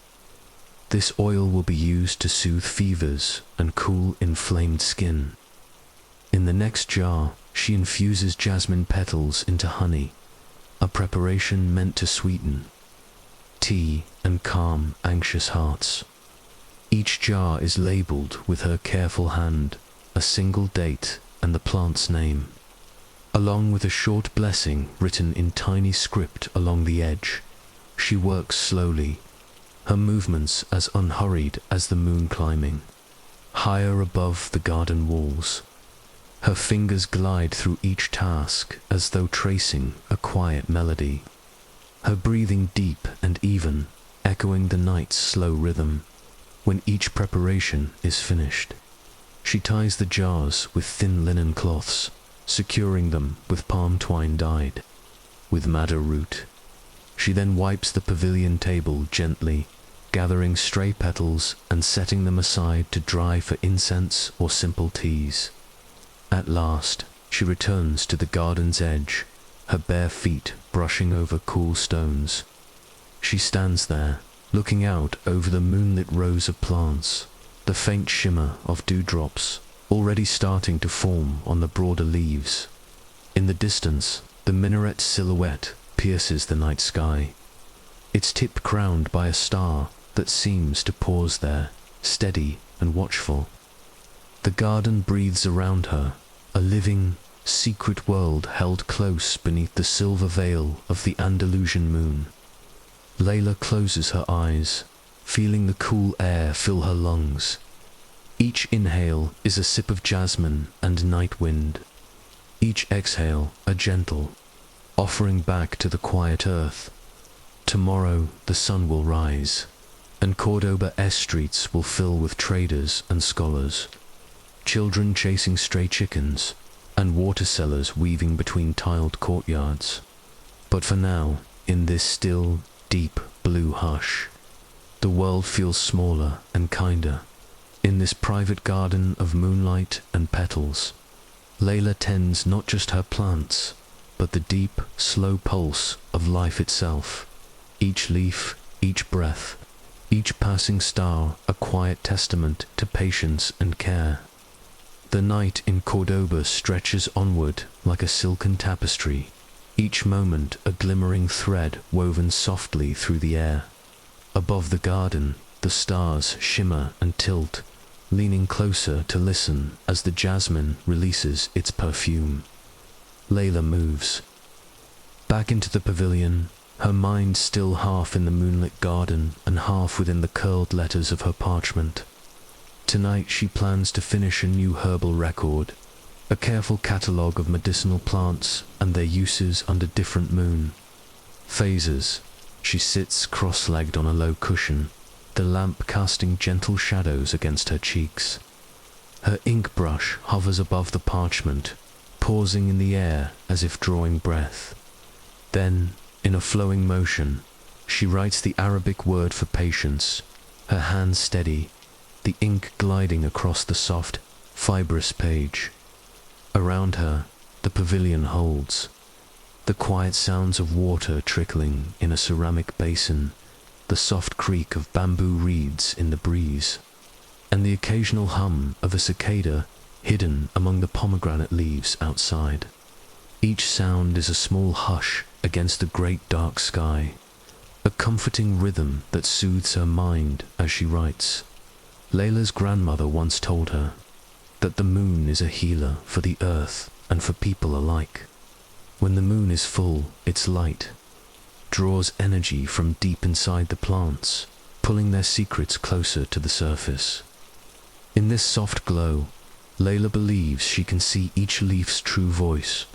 S1: This oil will be used to soothe fevers and cool inflamed skin. In the next jar, she infuses jasmine petals into honey, a preparation meant to sweeten tea and calm anxious hearts. Each jar is labeled with her careful hand, a single date and the plant's name, along with a short blessing written in tiny script along the edge. She works slowly, her movements as unhurried as the moon climbing, higher above the garden walls. Her fingers glide through each task as though tracing a quiet melody, her breathing deep and even, echoing the night's slow rhythm. When each preparation is finished, she ties the jars with thin linen cloths, securing them with palm twine dyed with madder root. She then wipes the pavilion table gently, gathering stray petals and setting them aside to dry for incense or simple teas. At last, she returns to the garden's edge, her bare feet brushing over cool stones. She stands there, looking out over the moonlit rows of plants, the faint shimmer of dewdrops already starting to form on the broader leaves. In the distance, the minaret's silhouette pierces the night sky, its tip crowned by a star that seems to pause there, steady and watchful. The garden breathes around her, a living, secret world held close beneath the silver veil of the Andalusian moon. Layla closes her eyes, feeling the cool air fill her lungs. Each inhale is a sip of jasmine and night wind. Each exhale a gentle offering back to the quiet earth. Tomorrow the sun will rise, and Cordoba's streets will fill with traders and scholars, children chasing stray chickens, and water sellers weaving between tiled courtyards. But for now, in this still, deep blue hush, the world feels smaller and kinder. In this private garden of moonlight and petals, Layla tends not just her plants, but the deep, slow pulse of life itself. Each leaf, each breath, each passing star a quiet testament to patience and care. The night in Cordoba stretches onward like a silken tapestry, each moment a glimmering thread woven softly through the air. Above the garden, the stars shimmer and tilt, leaning closer to listen as the jasmine releases its perfume. Layla moves back into the pavilion, her mind still half in the moonlit garden and half within the curled letters of her parchment. Tonight she plans to finish a new herbal record, a careful catalogue of medicinal plants and their uses under different moon phases. She sits cross-legged on a low cushion, the lamp casting gentle shadows against her cheeks. Her ink brush hovers above the parchment, pausing in the air as if drawing breath. Then, in a flowing motion, she writes the Arabic word for patience, her hands steady, the ink gliding across the soft, fibrous page. Around her, the pavilion holds. The quiet sounds of water trickling in a ceramic basin, the soft creak of bamboo reeds in the breeze, and the occasional hum of a cicada hidden among the pomegranate leaves outside. Each sound is a small hush against the great dark sky, a comforting rhythm that soothes her mind as she writes. Layla's grandmother once told her that the moon is a healer for the earth and for people alike. When the moon is full, its light draws energy from deep inside the plants, pulling their secrets closer to the surface. In this soft glow, Layla believes she can see each leaf's true voice,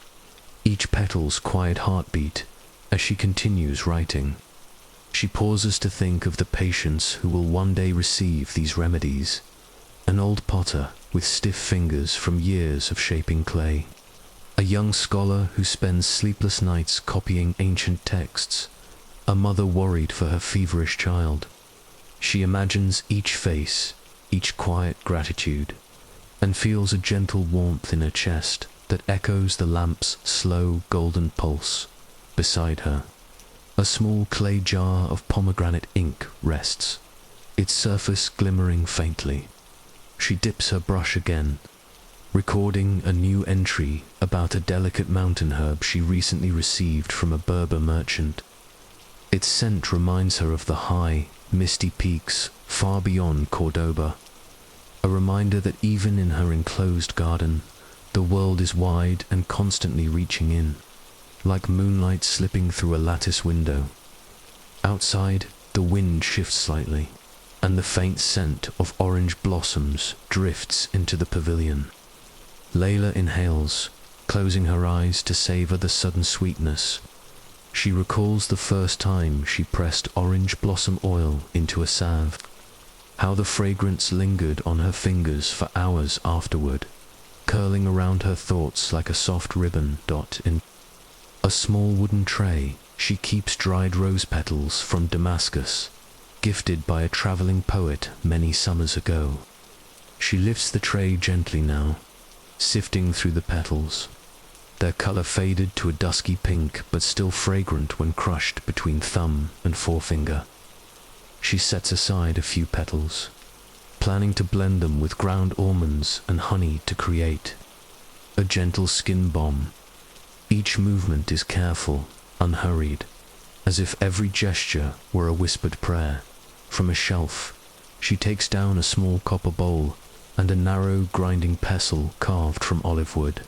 S1: each petal's quiet heartbeat as she continues writing. She pauses to think of the patients who will one day receive these remedies, an old potter with stiff fingers from years of shaping clay, a young scholar who spends sleepless nights copying ancient texts, a mother worried for her feverish child. She imagines each face, each quiet gratitude, and feels a gentle warmth in her chest that echoes the lamp's slow golden pulse. Beside her, a small clay jar of pomegranate ink rests, its surface glimmering faintly. She dips her brush again, recording a new entry about a delicate mountain herb she recently received from a Berber merchant. Its scent reminds her of the high, misty peaks far beyond Cordoba, a reminder that even in her enclosed garden, the world is wide and constantly reaching in, like moonlight slipping through a lattice window. Outside, the wind shifts slightly, and the faint scent of orange blossoms drifts into the pavilion. Layla inhales, closing her eyes to savor the sudden sweetness. She recalls the first time she pressed orange blossom oil into a salve, how the fragrance lingered on her fingers for hours afterward, curling around her thoughts like a soft ribbon. In a small wooden tray, she keeps dried rose petals from Damascus, gifted by a traveling poet many summers ago. She lifts the tray gently now, sifting through the petals, their color faded to a dusky pink but still fragrant when crushed between thumb and forefinger. She sets aside a few petals, planning to blend them with ground almonds and honey to create a gentle skin balm. Each movement is careful, unhurried, as if every gesture were a whispered prayer. From a shelf, she takes down a small copper bowl and a narrow grinding pestle carved from olive wood.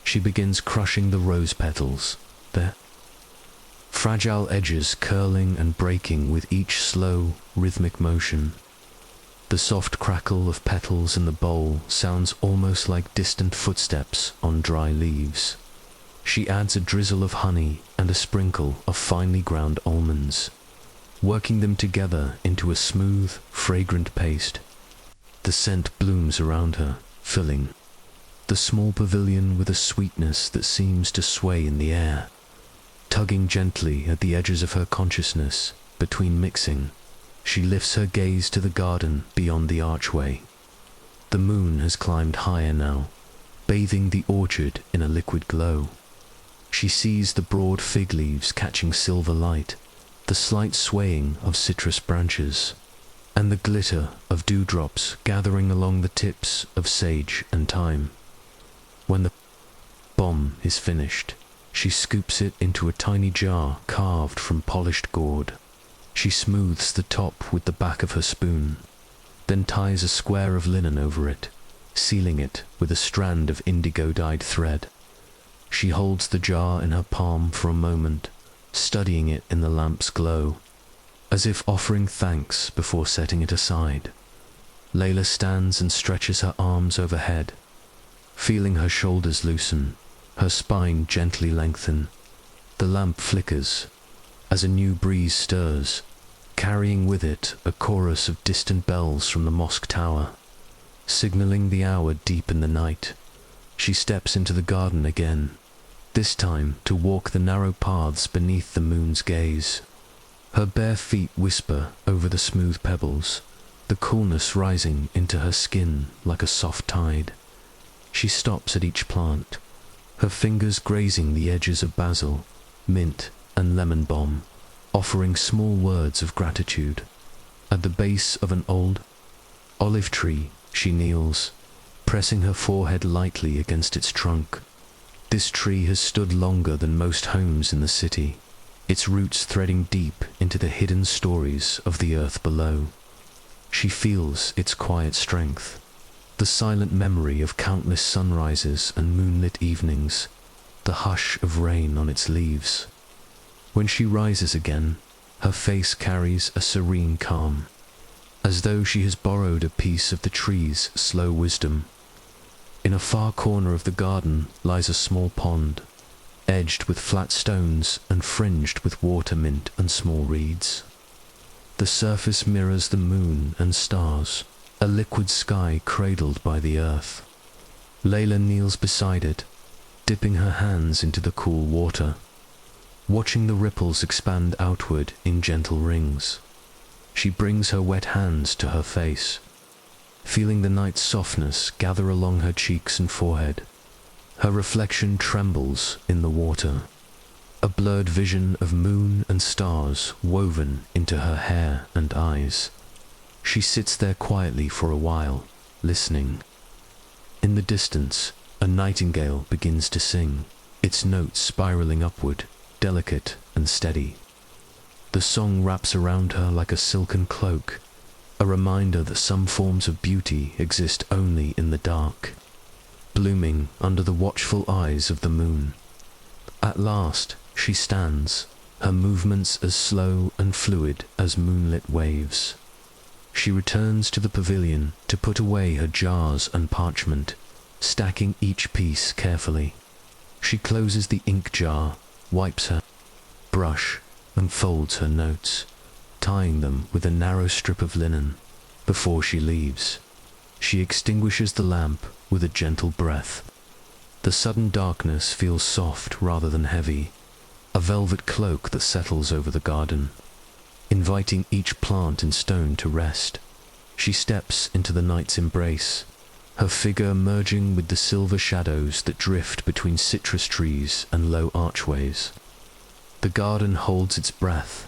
S1: She begins crushing the rose petals, their fragile edges curling and breaking with each slow, rhythmic motion. The soft crackle of petals in the bowl sounds almost like distant footsteps on dry leaves. She adds a drizzle of honey and a sprinkle of finely ground almonds, working them together into a smooth, fragrant paste. The scent blooms around her, filling the small pavilion with a sweetness that seems to sway in the air, tugging gently at the edges of her consciousness. Between mixing, she lifts her gaze to the garden beyond the archway, The moon has climbed higher now, bathing the orchard in a liquid glow. She sees the broad fig leaves catching silver light, the slight swaying of citrus branches, and the glitter of dewdrops gathering along the tips of sage and thyme. When the bomb is finished, she scoops it into a tiny jar carved from polished gourd. She smooths the top with the back of her spoon, then ties a square of linen over it, sealing it with a strand of indigo-dyed thread. She holds the jar in her palm for a moment, studying it in the lamp's glow, as if offering thanks before setting it aside. Layla stands and stretches her arms overhead, feeling her shoulders loosen, her spine gently lengthen. The lamp flickers as a new breeze stirs, carrying with it a chorus of distant bells from the mosque tower, signaling the hour deep in the night. She steps into the garden again, this time to walk the narrow paths beneath the moon's gaze. Her bare feet whisper over the smooth pebbles, the coolness rising into her skin like a soft tide. She stops at each plant, her fingers grazing the edges of basil, mint, and lemon balm, offering small words of gratitude. At the base of an old olive tree, she kneels, pressing her forehead lightly against its trunk. This tree has stood longer than most homes in the city, its roots threading deep into the hidden stories of the earth below. She feels its quiet strength, the silent memory of countless sunrises and moonlit evenings, the hush of rain on its leaves. When she rises again, her face carries a serene calm, as though she has borrowed a piece of the tree's slow wisdom. In a far corner of the garden lies a small pond, edged with flat stones and fringed with water mint and small reeds. The surface mirrors the moon and stars, a liquid sky cradled by the earth. Layla kneels beside it, dipping her hands into the cool water, watching the ripples expand outward in gentle rings. She brings her wet hands to her face, feeling the night's softness gather along her cheeks and forehead. Her reflection trembles in the water, a blurred vision of moon and stars woven into her hair and eyes. She sits there quietly for a while, listening. In the distance, a nightingale begins to sing, its notes spiraling upward, delicate and steady. The song wraps around her like a silken cloak, a reminder that some forms of beauty exist only in the dark, blooming under the watchful eyes of the moon. At last, she stands, her movements as slow and fluid as moonlit waves. She returns to the pavilion to put away her jars and parchment, stacking each piece carefully. She closes the ink jar, wipes her brush, and folds her notes, tying them with a narrow strip of linen. Before she leaves, she extinguishes the lamp with a gentle breath. The sudden darkness feels soft rather than heavy, a velvet cloak that settles over the garden, inviting each plant and stone to rest. She steps into the night's embrace, her figure merging with the silver shadows that drift between citrus trees and low archways. The garden holds its breath,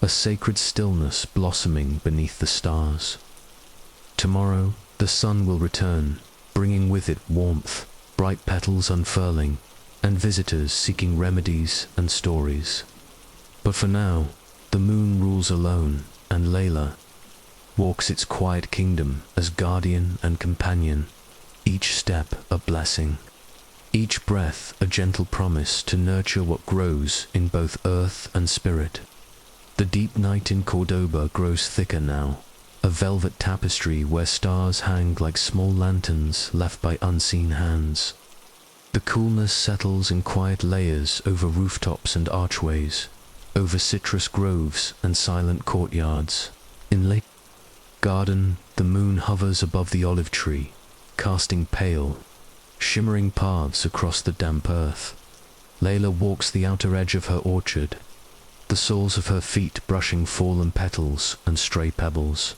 S1: a sacred stillness blossoming beneath the stars. Tomorrow, the sun will return, bringing with it warmth, bright petals unfurling, and visitors seeking remedies and stories. But for now, the moon rules alone, and Layla walks its quiet kingdom as guardian and companion, each step a blessing, each breath a gentle promise to nurture what grows in both earth and spirit. The deep night in Cordoba grows thicker now, a velvet tapestry where stars hang like small lanterns left by unseen hands. The coolness settles in quiet layers over rooftops and archways, over citrus groves and silent courtyards. In late garden, the moon hovers above the olive tree, casting pale, shimmering paths across the damp earth. Layla walks the outer edge of her orchard, the soles of her feet brushing fallen petals and stray pebbles.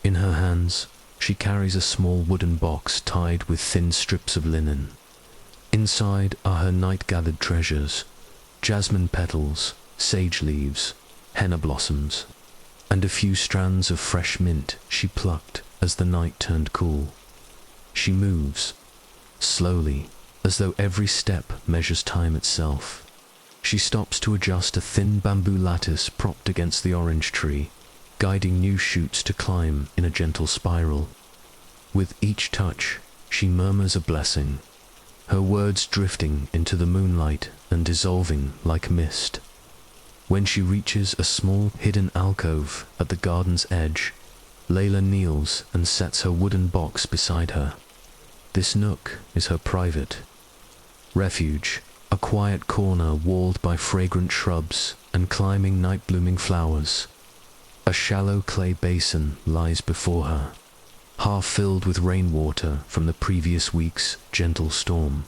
S1: In her hands, She carries a small wooden box tied with thin strips of linen. Inside are her night-gathered treasures: jasmine petals, sage leaves, henna blossoms, and a few strands of fresh mint she plucked as the night turned cool. She moves, slowly, as though every step measures time itself. She stops to adjust a thin bamboo lattice propped against the orange tree, guiding new shoots to climb in a gentle spiral. With each touch, she murmurs a blessing, her words drifting into the moonlight and dissolving like mist. When she reaches a small hidden alcove at the garden's edge, Layla kneels and sets her wooden box beside her. This nook is her private refuge, a quiet corner walled by fragrant shrubs and climbing night-blooming flowers. A shallow clay basin lies before her, half filled with rainwater from the previous week's gentle storm.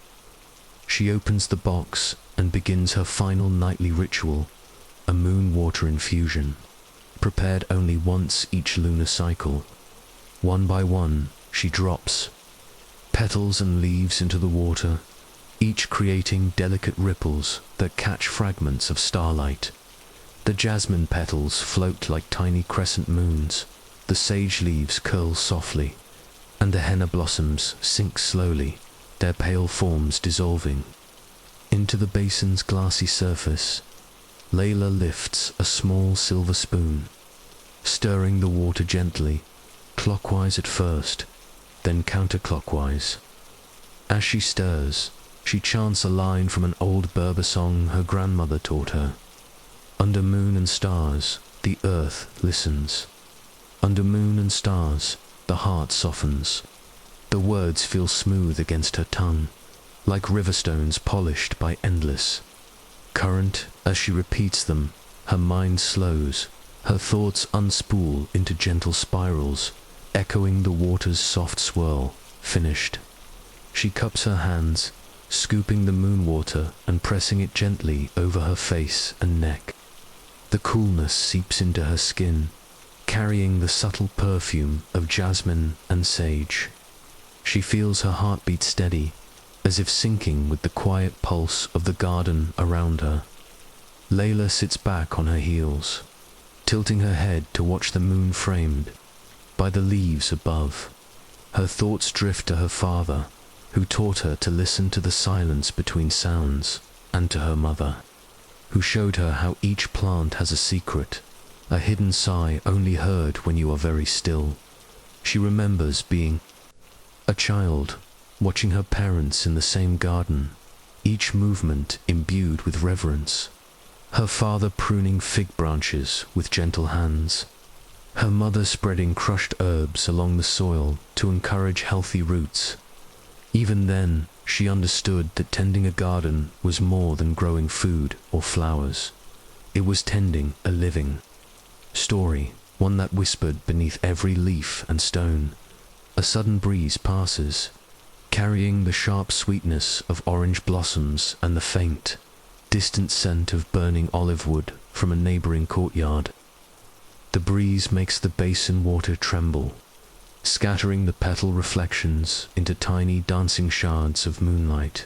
S1: She opens the box and begins her final nightly ritual, a moon water infusion, prepared only once each lunar cycle. One by one, she drops petals and leaves into the water, each creating delicate ripples that catch fragments of starlight. The jasmine petals float like tiny crescent moons, the sage leaves curl softly, and the henna blossoms sink slowly, their pale forms dissolving. Into the basin's glassy surface, Layla lifts a small silver spoon, stirring the water gently, clockwise at first, then counterclockwise. As she stirs, she chants a line from an old Berber song her grandmother taught her. Under moon and stars, the earth listens. Under moon and stars, the heart softens. The words feel smooth against her tongue, like river stones polished by endless current. As she repeats them, her mind slows, her thoughts unspool into gentle spirals, echoing the water's soft swirl. Finished. She cups her hands, scooping the moon water and pressing it gently over her face and neck. The coolness seeps into her skin, carrying the subtle perfume of jasmine and sage. She feels her heartbeat steady, as if syncing with the quiet pulse of the garden around her. Layla sits back on her heels, tilting her head to watch the moon framed by the leaves above. Her thoughts drift to her father, who taught her to listen to the silence between sounds, and to her mother, who showed her how each plant has a secret, a hidden sigh only heard when you are very still. She remembers being a child, watching her parents in the same garden, each movement imbued with reverence. Her father pruning fig branches with gentle hands, her mother spreading crushed herbs along the soil to encourage healthy roots. Even then, she understood that tending a garden was more than growing food or flowers. It was tending a living story, one that whispered beneath every leaf and stone. A sudden breeze passes, carrying the sharp sweetness of orange blossoms and the faint, distant scent of burning olive wood from a neighboring courtyard. The breeze makes the basin water tremble, scattering the petal reflections into tiny dancing shards of moonlight.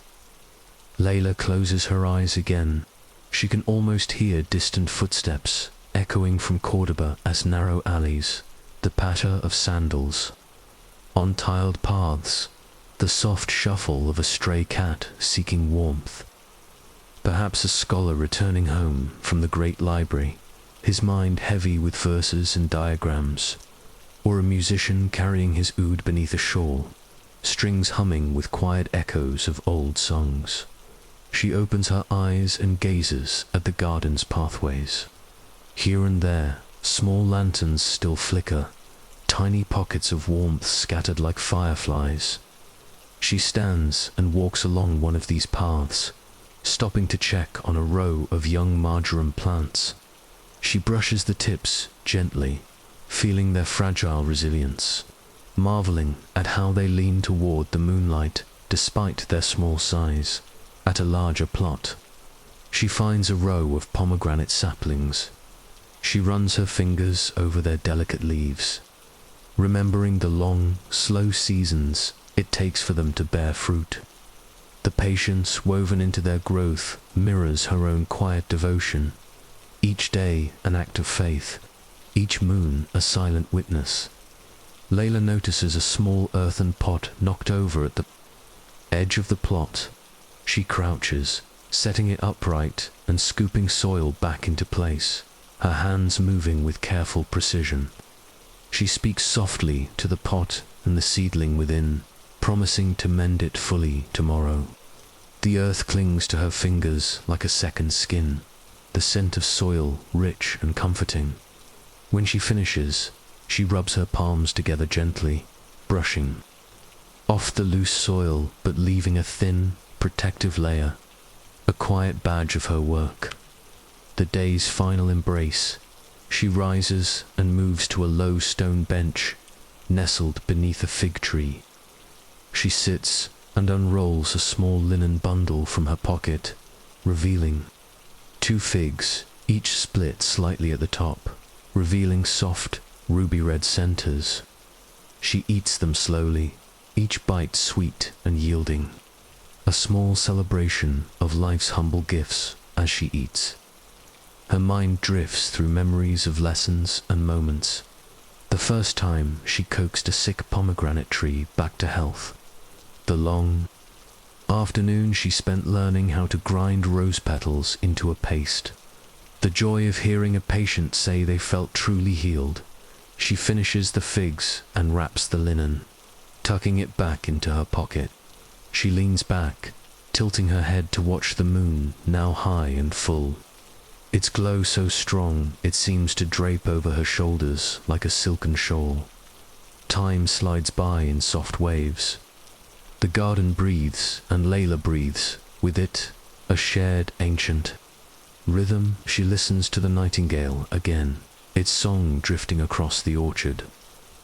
S1: Layla closes her eyes again. She can almost hear distant footsteps echoing from Cordoba as narrow alleys, the patter of sandals on tiled paths, the soft shuffle of a stray cat seeking warmth. Perhaps a scholar returning home from the great library, his mind heavy with verses and diagrams, or a musician carrying his oud beneath a shawl, strings humming with quiet echoes of old songs. She opens her eyes and gazes at the garden's pathways. Here and there, small lanterns still flicker, tiny pockets of warmth scattered like fireflies. She stands and walks along one of these paths, stopping to check on a row of young marjoram plants. She brushes the tips gently, feeling their fragile resilience, marveling at how they lean toward the moonlight despite their small size. At a larger plot, she finds a row of pomegranate saplings. She runs her fingers over their delicate leaves. remembering the long, slow seasons it takes for them to bear fruit. The patience woven into their growth mirrors her own quiet devotion. Each day an act of faith, each moon a silent witness. Layla notices a small earthen pot knocked over at the edge of the plot. She crouches, setting it upright and scooping soil back into place, her hands moving with careful precision. She speaks softly to the pot and the seedling within, promising to mend it fully tomorrow. The earth clings to her fingers like a second skin, the scent of soil rich and comforting. When she finishes, she rubs her palms together gently, brushing off the loose soil but leaving a thin, protective layer, a quiet badge of her work. The day's final embrace, she rises and moves to a low stone bench, nestled beneath a fig tree. She sits and unrolls a small linen bundle from her pocket, revealing 2 figs, each split slightly at the top, revealing soft, ruby-red centers. She eats them slowly, each bite sweet and yielding, a small celebration of life's humble gifts as she eats. Her mind drifts through memories of lessons and moments. The first time she coaxed a sick pomegranate tree back to health. The long afternoon she spent learning how to grind rose petals into a paste. The joy of hearing a patient say they felt truly healed. She finishes the figs and wraps the linen, tucking it back into her pocket. She leans back, tilting her head to watch the moon, now high and full. Its glow so strong it seems to drape over her shoulders like a silken shawl. Time slides by in soft waves. The garden breathes, and Layla breathes, with it a shared ancient rhythm. She listens to the nightingale again, its song drifting across the orchard.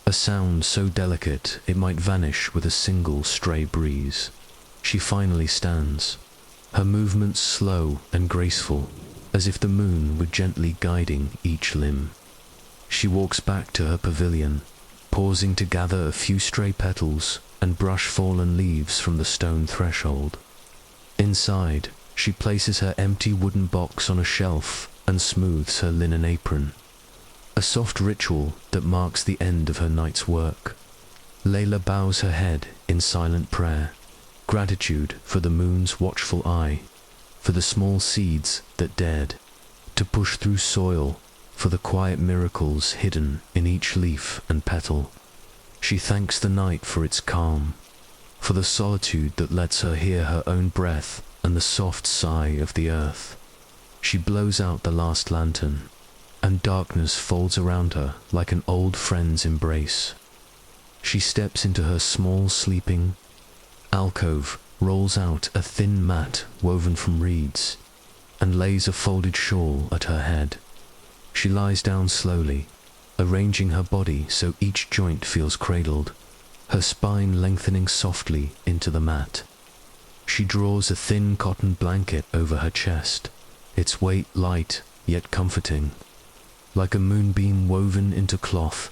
S1: A sound so delicate it might vanish with a single stray breeze. She finally stands, her movements slow and graceful, as if the moon were gently guiding each limb. She walks back to her pavilion, pausing to gather a few stray petals and brush fallen leaves from the stone threshold. Inside, she places her empty wooden box on a shelf and smooths her linen apron, a soft ritual that marks the end of her night's work. Layla bows her head in silent prayer, gratitude for the moon's watchful eye, for the small seeds that dared to push through soil, for the quiet miracles hidden in each leaf and petal. She thanks the night for its calm, for the solitude that lets her hear her own breath and the soft sigh of the earth. She blows out the last lantern, and darkness folds around her like an old friend's embrace. She steps into her small sleeping alcove, rolls out a thin mat woven from reeds, and lays a folded shawl at her head. She lies down slowly, arranging her body so each joint feels cradled, her spine lengthening softly into the mat. She draws a thin cotton blanket over her chest, its weight light yet comforting. Like a moonbeam woven into cloth,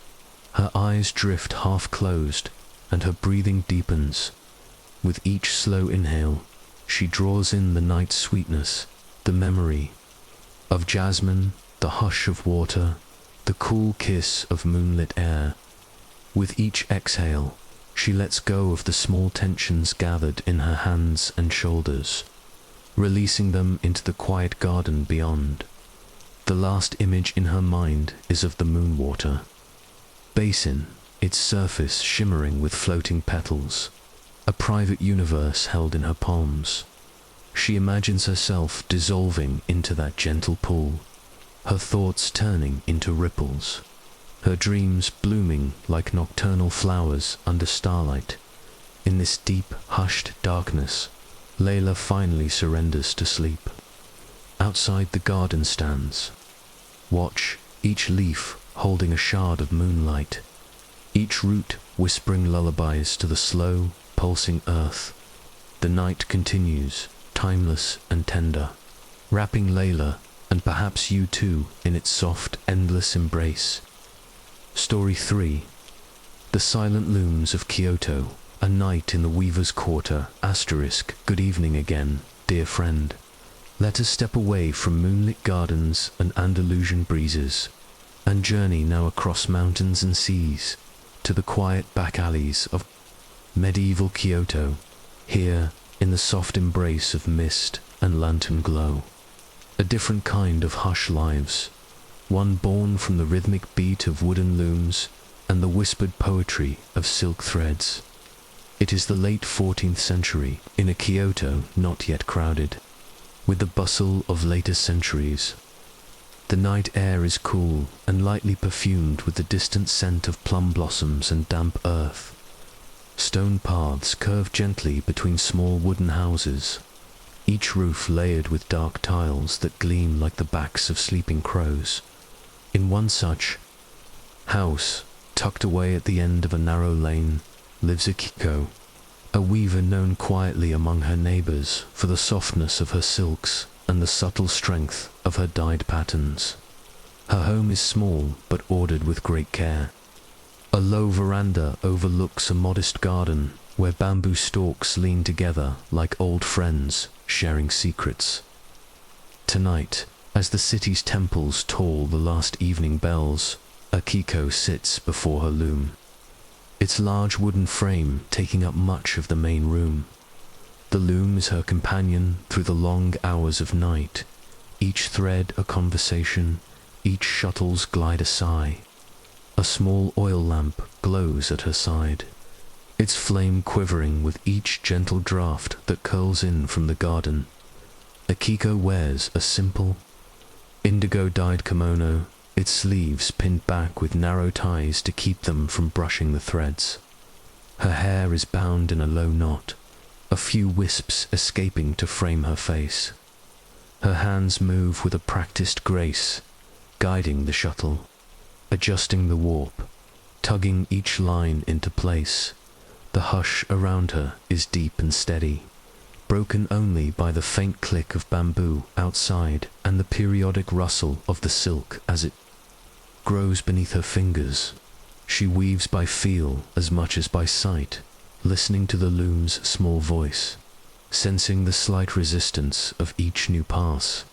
S1: her eyes drift half closed and her breathing deepens. With each slow inhale, she draws in the night's sweetness, the memory of jasmine, the hush of water, the cool kiss of moonlit air. With each exhale, she lets go of the small tensions gathered in her hands and shoulders, releasing them into the quiet garden beyond. The last image in her mind is of the moonwater basin, its surface shimmering with floating petals, a private universe held in her palms. She imagines herself dissolving into that gentle pool, her thoughts turning into ripples, her dreams blooming like nocturnal flowers under starlight. In this deep, hushed darkness, Layla finally surrenders to sleep. Outside the garden stands. Watch, each leaf holding a shard of moonlight, each root whispering lullabies to the slow, pulsing earth. The night continues, timeless and tender, wrapping Layla, and perhaps you too, in its soft, endless embrace. Story 3. The silent looms of Kyoto, a night in the weaver's quarter, asterisk, good evening again, dear friend. Let us step away from moonlit gardens and Andalusian breezes, and journey now across mountains and seas, to the quiet back alleys of medieval Kyoto, here in the soft embrace of mist and lantern glow. A different kind of hush lives, one born from the rhythmic beat of wooden looms and the whispered poetry of silk threads. It is the late 14th century, in a Kyoto not yet crowded with the bustle of later centuries. The night air is cool and lightly perfumed with the distant scent of plum blossoms and damp earth. Stone paths curve gently between small wooden houses, each roof layered with dark tiles that gleam like the backs of sleeping crows. In one such house, tucked away at the end of a narrow lane, lives Akiko, a weaver known quietly among her neighbors for the softness of her silks and the subtle strength of her dyed patterns. Her home is small but ordered with great care. A low veranda overlooks a modest garden where bamboo stalks lean together like old friends sharing secrets. Tonight, as the city's temples toll the last evening bells, Akiko sits before her loom, its large wooden frame taking up much of the main room. The loom is her companion through the long hours of night, each thread a conversation, each shuttle's glide a sigh. A small oil lamp glows at her side, its flame quivering with each gentle draught that curls in from the garden. Akiko wears a simple, indigo-dyed kimono, its sleeves pinned back with narrow ties to keep them from brushing the threads. Her hair is bound in a low knot, a few wisps escaping to frame her face. Her hands move with a practiced grace, guiding the shuttle, adjusting the warp, tugging each line into place. The hush around her is deep and steady, broken only by the faint click of bamboo outside and the periodic rustle of the silk as it grows beneath her fingers. She weaves by feel as much as by sight, listening to the loom's small voice, sensing the slight resistance of each new pass,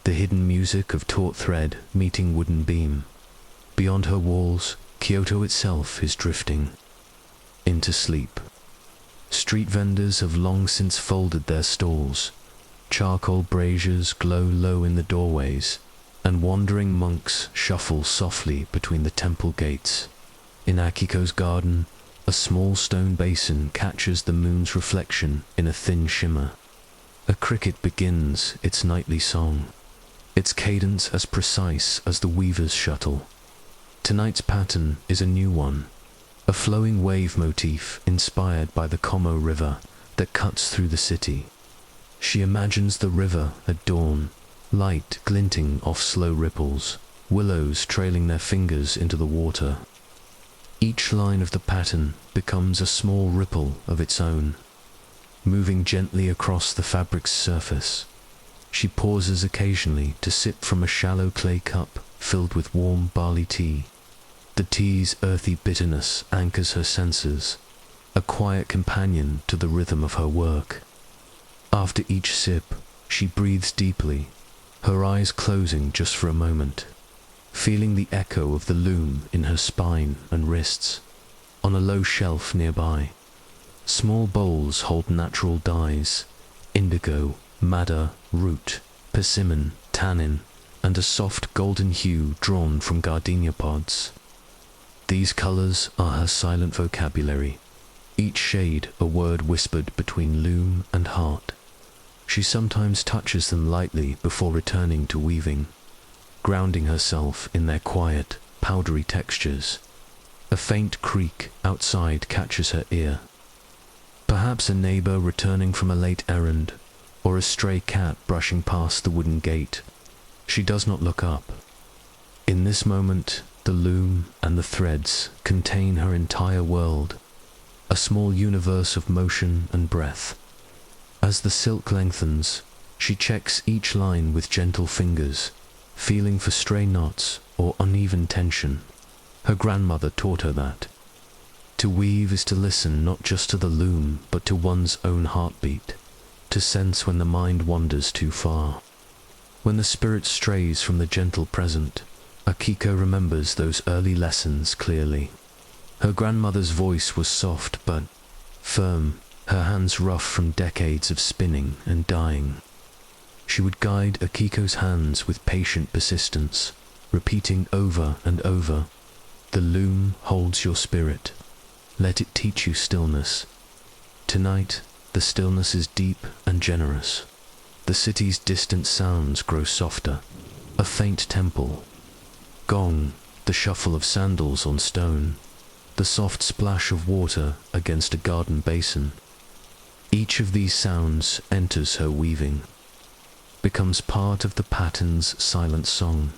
S1: the hidden music of taut thread meeting wooden beam. Beyond her walls, Kyoto itself is drifting into sleep. Street vendors have long since folded their stalls, charcoal braziers glow low in the doorways, and wandering monks shuffle softly between the temple gates. In Akiko's garden, a small stone basin catches the moon's reflection in a thin shimmer. A cricket begins its nightly song, its cadence as precise as the weaver's shuttle. Tonight's pattern is a new one, a flowing wave motif inspired by the Como River that cuts through the city. She imagines the river at dawn, light glinting off slow ripples, willows trailing their fingers into the water. Each line of the pattern becomes a small ripple of its own, moving gently across the fabric's surface. She pauses occasionally to sip from a shallow clay cup filled with warm barley tea. The tea's earthy bitterness anchors her senses, a quiet companion to the rhythm of her work. After each sip, she breathes deeply, her eyes closing just for a moment, feeling the echo of the loom in her spine and wrists. On a low shelf nearby, small bowls hold natural dyes, indigo, madder, root, persimmon, tannin, and a soft golden hue drawn from gardenia pods. These colors are her silent vocabulary, each shade a word whispered between loom and heart. She sometimes touches them lightly before returning to weaving, grounding herself in their quiet, powdery textures. A faint creak outside catches her ear. Perhaps a neighbor returning from a late errand, or a stray cat brushing past the wooden gate. She does not look up. In this moment, the loom and the threads contain her entire world, a small universe of motion and breath. As the silk lengthens, she checks each line with gentle fingers, feeling for stray knots or uneven tension. Her grandmother taught her that. To weave is to listen not just to the loom, but to one's own heartbeat, to sense when the mind wanders too far. When the spirit strays from the gentle present, Akiko remembers those early lessons clearly. Her grandmother's voice was soft but firm, her hands rough from decades of spinning and dyeing. She would guide Akiko's hands with patient persistence, repeating over and over, "The loom holds your spirit. Let it teach you stillness." Tonight, the stillness is deep and generous. The city's distant sounds grow softer. A faint temple, gong, the shuffle of sandals on stone, the soft splash of water against a garden basin. Each of these sounds enters her weaving, becomes part of the pattern's silent song.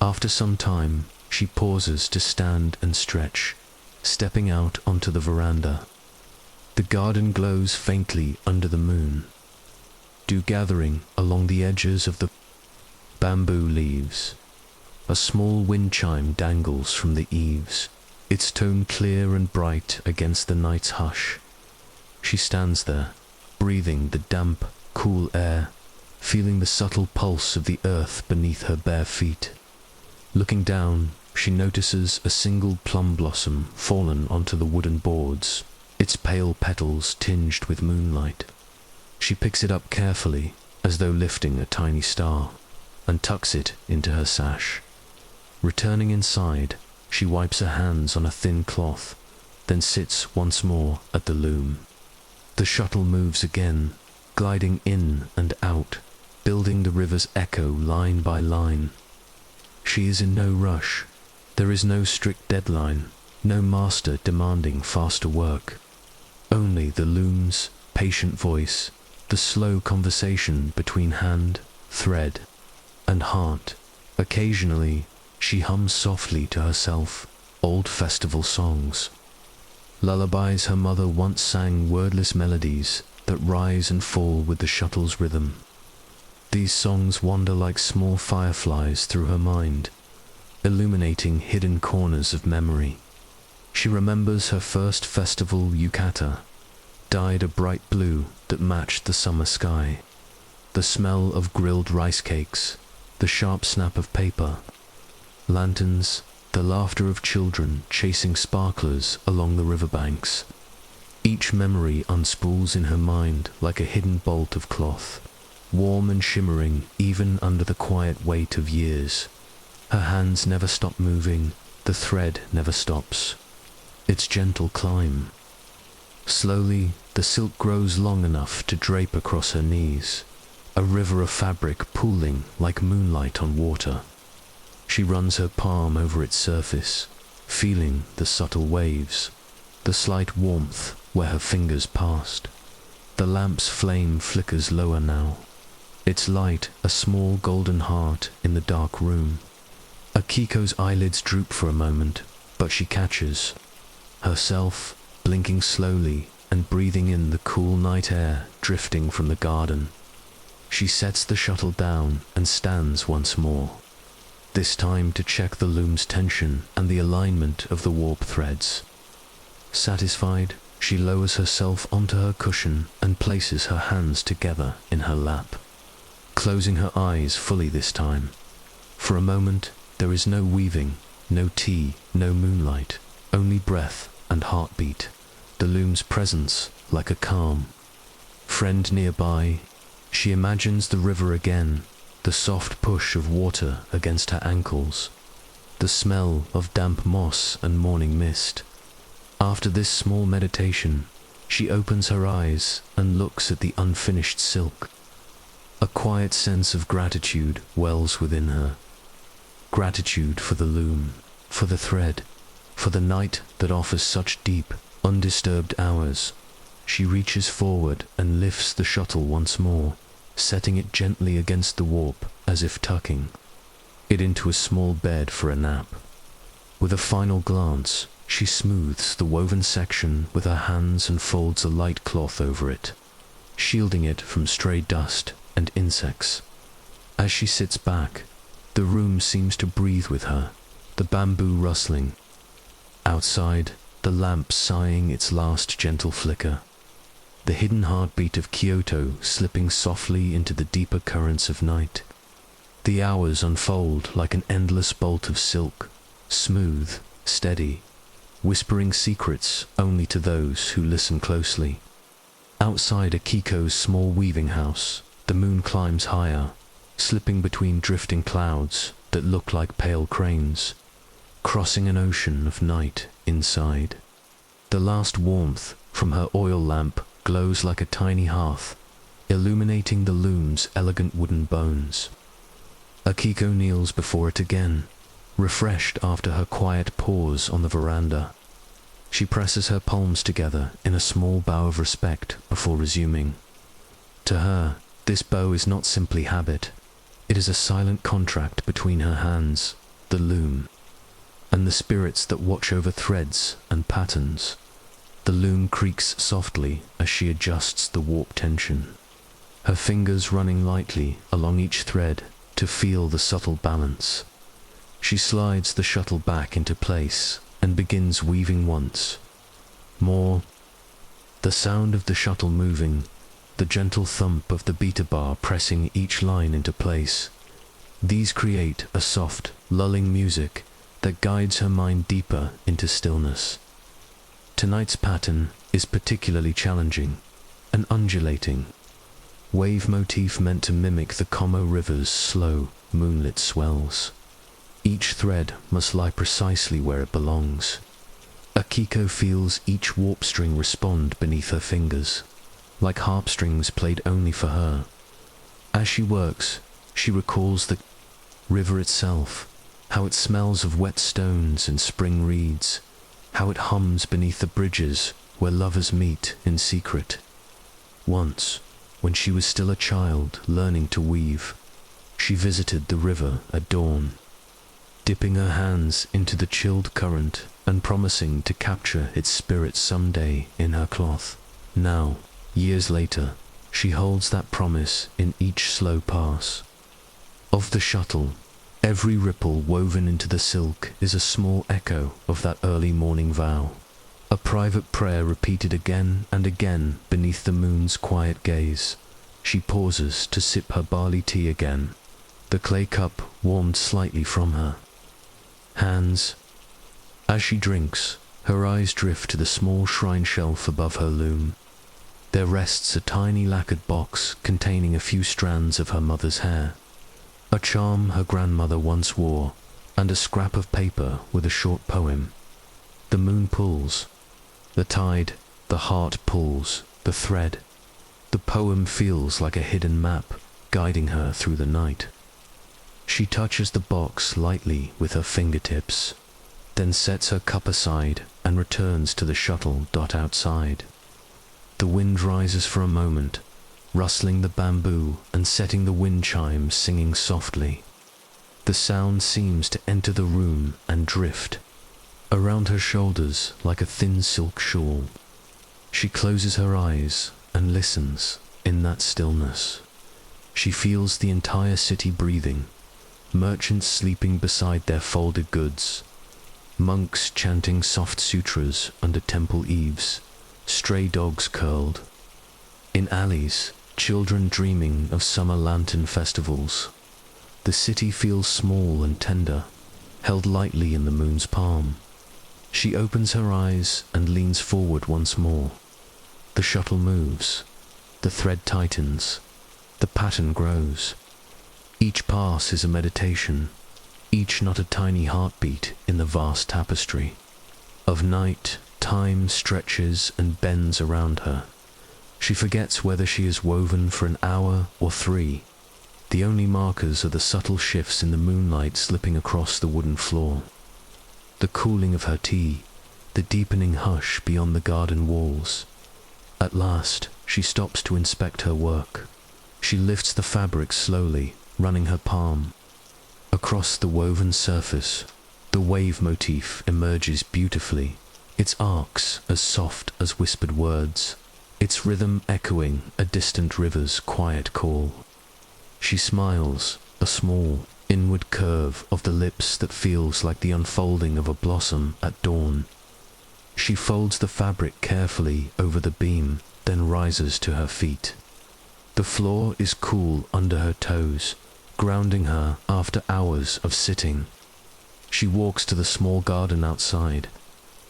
S1: After some time, she pauses to stand and stretch, stepping out onto the veranda. The garden glows faintly under the moon, dew gathering along the edges of the bamboo leaves. A small wind chime dangles from the eaves, its tone clear and bright against the night's hush. She stands there, breathing the damp, cool air, feeling the subtle pulse of the earth beneath her bare feet. Looking down, she notices a single plum blossom fallen onto the wooden boards, its pale petals tinged with moonlight. She picks it up carefully, as though lifting a tiny star, and tucks it into her sash. Returning inside, she wipes her hands on a thin cloth, then sits once more at the loom. The shuttle moves again, gliding in and out, building the river's echo line by line. She is in no rush. There is no strict deadline, no master demanding faster work. Only the loom's patient voice, the slow conversation between hand, thread, and heart. Occasionally, she hums softly to herself old festival songs, lullabies her mother once sang, wordless melodies that rise and fall with the shuttle's rhythm. These songs wander like small fireflies through her mind, illuminating hidden corners of memory. She remembers her first festival yukata, dyed a bright blue that matched the summer sky. The smell of grilled rice cakes, the sharp snap of paper, lanterns, the laughter of children chasing sparklers along the riverbanks. Each memory unspools in her mind like a hidden bolt of cloth, warm and shimmering even under the quiet weight of years. Her hands never stop moving, the thread never stops. Its gentle climb. Slowly, the silk grows long enough to drape across her knees, a river of fabric pooling like moonlight on water. She runs her palm over its surface, feeling the subtle waves, the slight warmth where her fingers passed. The lamp's flame flickers lower now, its light a small golden heart in the dark room. Akiko's eyelids droop for a moment, but she catches herself, blinking slowly and breathing in the cool night air drifting from the garden. She sets the shuttle down and stands once more, this time to check the loom's tension and the alignment of the warp threads. Satisfied, she lowers herself onto her cushion and places her hands together in her lap, closing her eyes fully this time. For a moment, there is no weaving, no tea, no moonlight, only breath and heartbeat, the loom's presence like a calm friend nearby. She imagines the river again, the soft push of water against her ankles, the smell of damp moss and morning mist. After this small meditation, she opens her eyes and looks at the unfinished silk. A quiet sense of gratitude wells within her. Gratitude for the loom, for the thread, for the night that offers such deep, undisturbed hours. She reaches forward and lifts the shuttle once more, setting it gently against the warp as if tucking it into a small bed for a nap. With a final glance, she smooths the woven section with her hands and folds a light cloth over it, shielding it from stray dust and insects. As she sits back, the room seems to breathe with her, the bamboo rustling. Outside, the lamp sighing its last gentle flicker, the hidden heartbeat of Kyoto slipping softly into the deeper currents of night. The hours unfold like an endless bolt of silk, smooth, steady, whispering secrets only to those who listen closely. Outside Akiko's small weaving house, the moon climbs higher, slipping between drifting clouds that look like pale cranes, crossing an ocean of night inside. The last warmth from her oil lamp glows like a tiny hearth, illuminating the loom's elegant wooden bones. Akiko kneels before it again, refreshed after her quiet pause on the veranda. She presses her palms together in a small bow of respect before resuming. To her, this bow is not simply habit. It is a silent contract between her hands, the loom, and the spirits that watch over threads and patterns. The loom creaks softly as she adjusts the warp tension, her fingers running lightly along each thread to feel the subtle balance. She slides the shuttle back into place and begins weaving once more. The sound of the shuttle moving, the gentle thump of the beater bar pressing each line into place, these create a soft, lulling music that guides her mind deeper into stillness. Tonight's pattern is particularly challenging, an undulating wave motif meant to mimic the Como River's slow, moonlit swells. Each thread must lie precisely where it belongs. Akiko feels each warp string respond beneath her fingers, like harp strings played only for her. As she works, she recalls the river itself, how it smells of wet stones and spring reeds, how it hums beneath the bridges where lovers meet in secret. Once, when she was still a child learning to weave, she visited the river at dawn, dipping her hands into the chilled current and promising to capture its spirit someday in her cloth. Now, years later, she holds that promise in each slow pass. Of the shuttle, every ripple woven into the silk is a small echo of that early morning vow, a private prayer repeated again and again beneath the moon's quiet gaze. She pauses to sip her barley tea again, the clay cup warmed slightly from her hands. As she drinks, her eyes drift to the small shrine shelf above her loom. There rests a tiny lacquered box containing a few strands of her mother's hair, a charm her grandmother once wore, and a scrap of paper with a short poem. The moon pulls, the tide, the heart pulls, the thread. The poem feels like a hidden map, guiding her through the night. She touches the box lightly with her fingertips, then sets her cup aside and returns to the shuttle outside. The wind rises for a moment, rustling the bamboo and setting the wind chimes singing softly. The sound seems to enter the room and drift around her shoulders like a thin silk shawl. She closes her eyes and listens in that stillness. She feels the entire city breathing, merchants sleeping beside their folded goods, monks chanting soft sutras under temple eaves, stray dogs curled. In alleys, children dreaming of summer lantern festivals. The city feels small and tender, held lightly in the moon's palm. She opens her eyes and leans forward once more. The shuttle moves, the thread tightens, the pattern grows. Each pass is a meditation, each knot a tiny heartbeat in the vast tapestry. Of night, time stretches and bends around her. She forgets whether she is woven for an hour or 3. The only markers are the subtle shifts in the moonlight slipping across the wooden floor, the cooling of her tea, the deepening hush beyond the garden walls. At last, she stops to inspect her work. She lifts the fabric slowly, running her palm. Across the woven surface, the wave motif emerges beautifully, its arcs as soft as whispered words, its rhythm echoing a distant river's quiet call. She smiles, a small, inward curve of the lips that feels like the unfolding of a blossom at dawn. She folds the fabric carefully over the beam, then rises to her feet. The floor is cool under her toes, grounding her after hours of sitting. She walks to the small garden outside,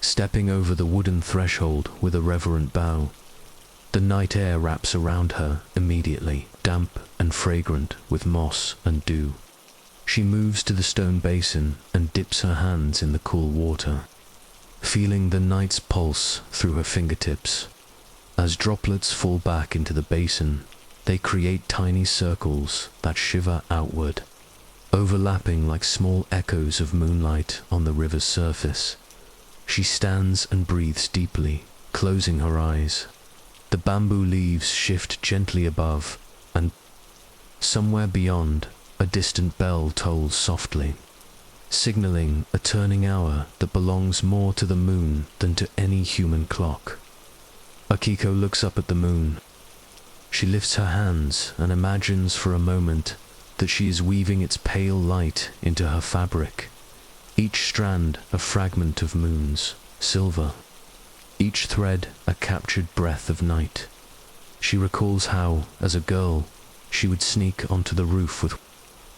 S1: stepping over the wooden threshold with a reverent bow. The night air wraps around her immediately, damp and fragrant with moss and dew. She moves to the stone basin and dips her hands in the cool water, feeling the night's pulse through her fingertips. As droplets fall back into the basin, they create tiny circles that shiver outward, overlapping like small echoes of moonlight on the river's surface. She stands and breathes deeply, closing her eyes. The bamboo leaves shift gently above, and somewhere beyond, a distant bell tolls softly, signaling a turning hour that belongs more to the moon than to any human clock. Akiko looks up at the moon. She lifts her hands and imagines for a moment that she is weaving its pale light into her fabric, each strand a fragment of moon's silver, each thread a captured breath of night. She recalls how, as a girl, she would sneak onto the roof with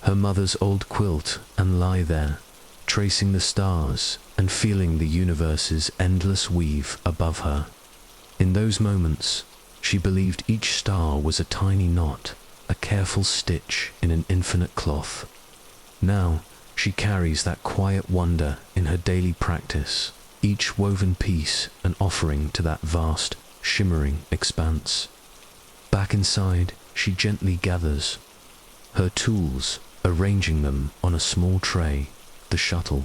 S1: her mother's old quilt and lie there, tracing the stars and feeling the universe's endless weave above her. In those moments, she believed each star was a tiny knot, a careful stitch in an infinite cloth. Now, she carries that quiet wonder in her daily practice, each woven piece an offering to that vast, shimmering expanse. Back inside, she gently gathers her tools, arranging them on a small tray: the shuttle,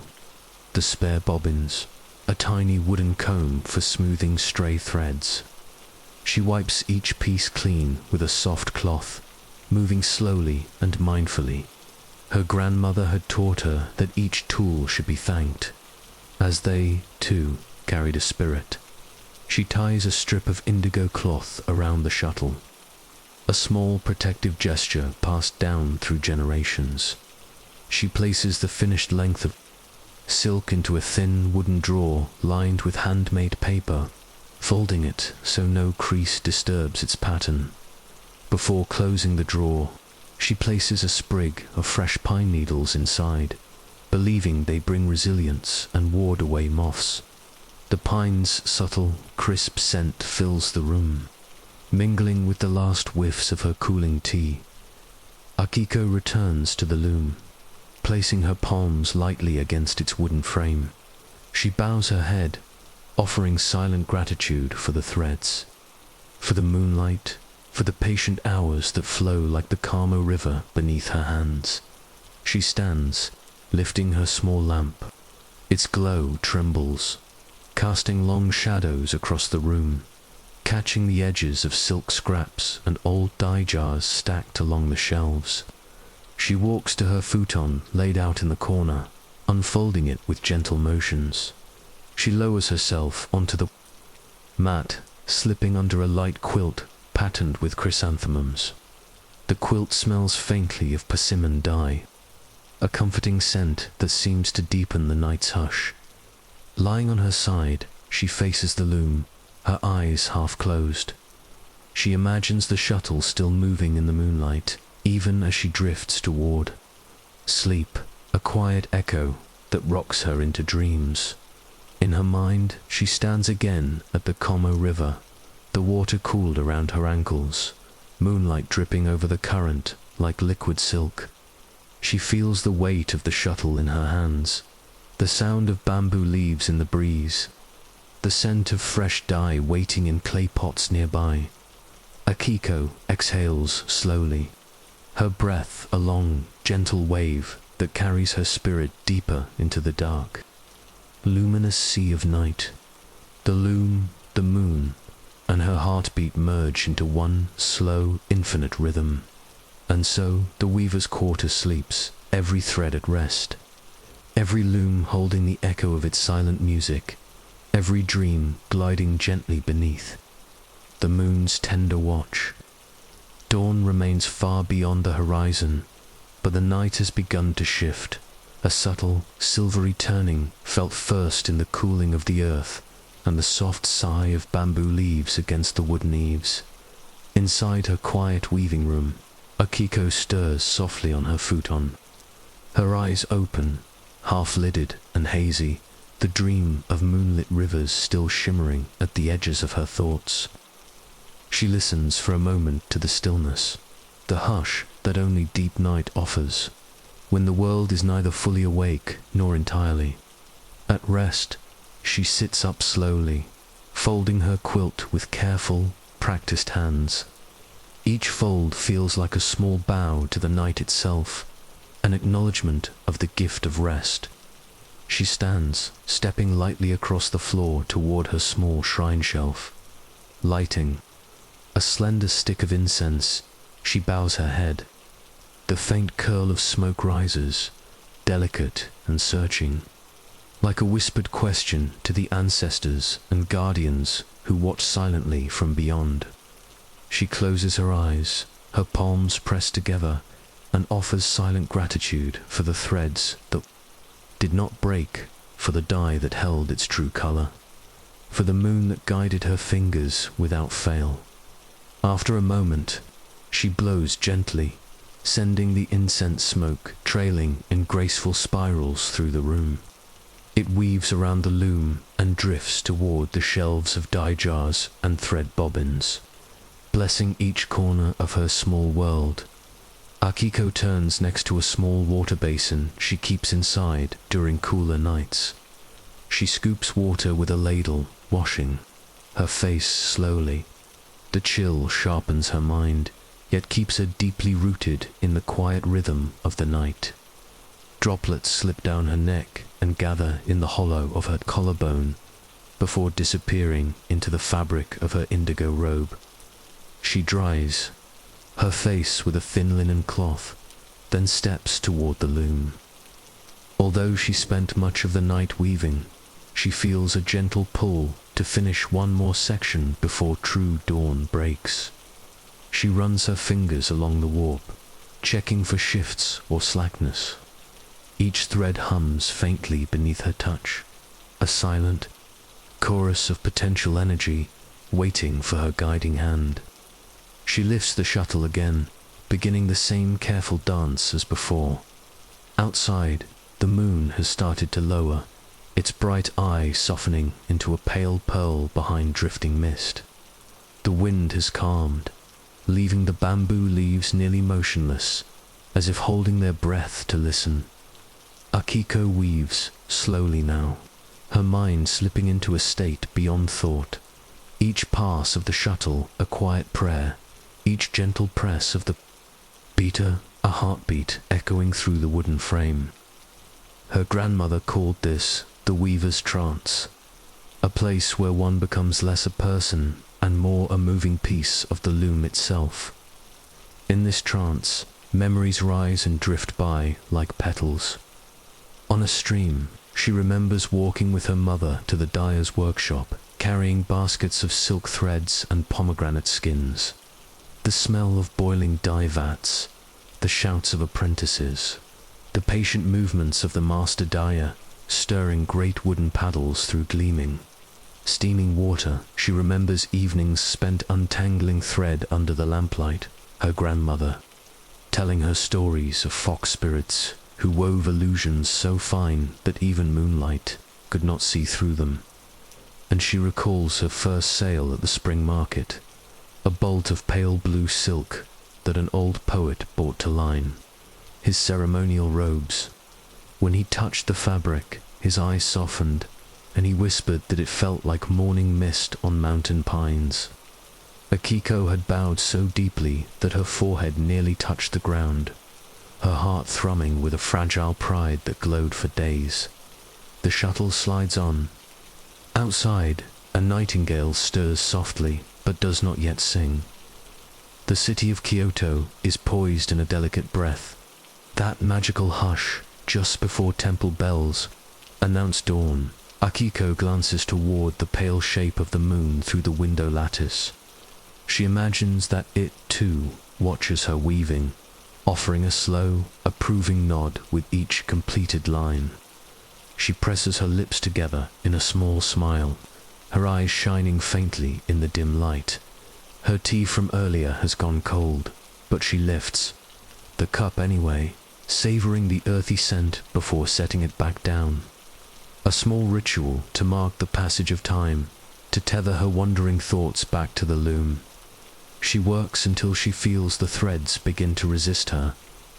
S1: the spare bobbins, a tiny wooden comb for smoothing stray threads. She wipes each piece clean with a soft cloth, moving slowly and mindfully. Her grandmother had taught her that each tool should be thanked, as they, too, carried a spirit. She ties a strip of indigo cloth around the shuttle, a small protective gesture passed down through generations. She places the finished length of silk into a thin wooden drawer lined with handmade paper, folding it so no crease disturbs its pattern. Before closing the drawer, she places a sprig of fresh pine needles inside, believing they bring resilience and ward away moths. The pine's subtle, crisp scent fills the room, mingling with the last whiffs of her cooling tea. Akiko returns to the loom, placing her palms lightly against its wooden frame. She bows her head, offering silent gratitude for the threads, for the moonlight, for the patient hours that flow like the Kamo River beneath her hands. She stands, lifting her small lamp. Its glow trembles, casting long shadows across the room, catching the edges of silk scraps and old dye jars stacked along the shelves. She walks to her futon laid out in the corner, unfolding it with gentle motions. She lowers herself onto the mat, slipping under a light quilt patterned with chrysanthemums. The quilt smells faintly of persimmon dye, a comforting scent that seems to deepen the night's hush. Lying on her side, she faces the loom, her eyes half closed. She imagines the shuttle still moving in the moonlight, even as she drifts toward sleep, a quiet echo that rocks her into dreams. In her mind, she stands again at the Como River, the water cooled around her ankles, moonlight dripping over the current like liquid silk. She feels the weight of the shuttle in her hands, the sound of bamboo leaves in the breeze, the scent of fresh dye waiting in clay pots nearby. Akiko exhales slowly, her breath a long, gentle wave that carries her spirit deeper into the dark, luminous sea of night. The loom, the moon, and her heartbeat merge into one slow, infinite rhythm. And so the weaver's quarter sleeps, every thread at rest, every loom holding the echo of its silent music, every dream gliding gently beneath the moon's tender watch. Dawn remains far beyond the horizon, but the night has begun to shift, a subtle, silvery turning felt first in the cooling of the earth, and the soft sigh of bamboo leaves against the wooden eaves. Inside her quiet weaving room, Akiko stirs softly on her futon. Her eyes open, half-lidded and hazy, the dream of moonlit rivers still shimmering at the edges of her thoughts. She listens for a moment to the stillness, the hush that only deep night offers, when the world is neither fully awake nor entirely. At rest, she sits up slowly, folding her quilt with careful, practiced hands. Each fold feels like a small bow to the night itself, an acknowledgement of the gift of rest. She stands, stepping lightly across the floor toward her small shrine shelf. Lighting a slender stick of incense, she bows her head. The faint curl of smoke rises, delicate and searching, like a whispered question to the ancestors and guardians who watch silently from beyond. She closes her eyes, her palms pressed together, and offers silent gratitude for the threads that did not break, for the dye that held its true color, for the moon that guided her fingers without fail. After a moment, she blows gently, sending the incense smoke trailing in graceful spirals through the room. It weaves around the loom and drifts toward the shelves of dye jars and thread bobbins, blessing each corner of her small world. Akiko turns next to a small water basin she keeps inside during cooler nights. She scoops water with a ladle, washing her face slowly. The chill sharpens her mind, yet keeps her deeply rooted in the quiet rhythm of the night. Droplets slip down her neck and gather in the hollow of her collarbone before disappearing into the fabric of her indigo robe. She dries her face with a thin linen cloth, then steps toward the loom. Although she spent much of the night weaving, she feels a gentle pull to finish one more section before true dawn breaks. She runs her fingers along the warp, checking for shifts or slackness. Each thread hums faintly beneath her touch, a silent chorus of potential energy waiting for her guiding hand. She lifts the shuttle again, beginning the same careful dance as before. Outside, the moon has started to lower, its bright eye softening into a pale pearl behind drifting mist. The wind has calmed, leaving the bamboo leaves nearly motionless, as if holding their breath to listen. Akiko weaves, slowly now, her mind slipping into a state beyond thought. Each pass of the shuttle a quiet prayer, each gentle press of the beater a heartbeat echoing through the wooden frame. Her grandmother called this the weaver's trance, a place where one becomes less a person and more a moving piece of the loom itself. In this trance, memories rise and drift by like petals. On a stream, she remembers walking with her mother to the dyer's workshop, carrying baskets of silk threads and pomegranate skins. The smell of boiling dye vats, the shouts of apprentices, the patient movements of the master dyer, stirring great wooden paddles through gleaming, steaming water. She remembers evenings spent untangling thread under the lamplight, her grandmother telling her stories of fox spirits who wove illusions so fine that even moonlight could not see through them. And she recalls her first sale at the spring market, a bolt of pale blue silk that an old poet bought to line his ceremonial robes. When he touched the fabric, his eyes softened, and he whispered that it felt like morning mist on mountain pines. Akiko had bowed so deeply that her forehead nearly touched the ground, her heart thrumming with a fragile pride that glowed for days. The shuttle slides on. Outside, a nightingale stirs softly, but does not yet sing. The city of Kyoto is poised in a delicate breath. That magical hush, just before temple bells, announce dawn. Akiko glances toward the pale shape of the moon through the window lattice. She imagines that it, too, watches her weaving, offering a slow, approving nod with each completed line. She presses her lips together in a small smile, her eyes shining faintly in the dim light. Her tea from earlier has gone cold, but she lifts the cup anyway, savoring the earthy scent before setting it back down. A small ritual to mark the passage of time, to tether her wandering thoughts back to the loom. She works until she feels the threads begin to resist her,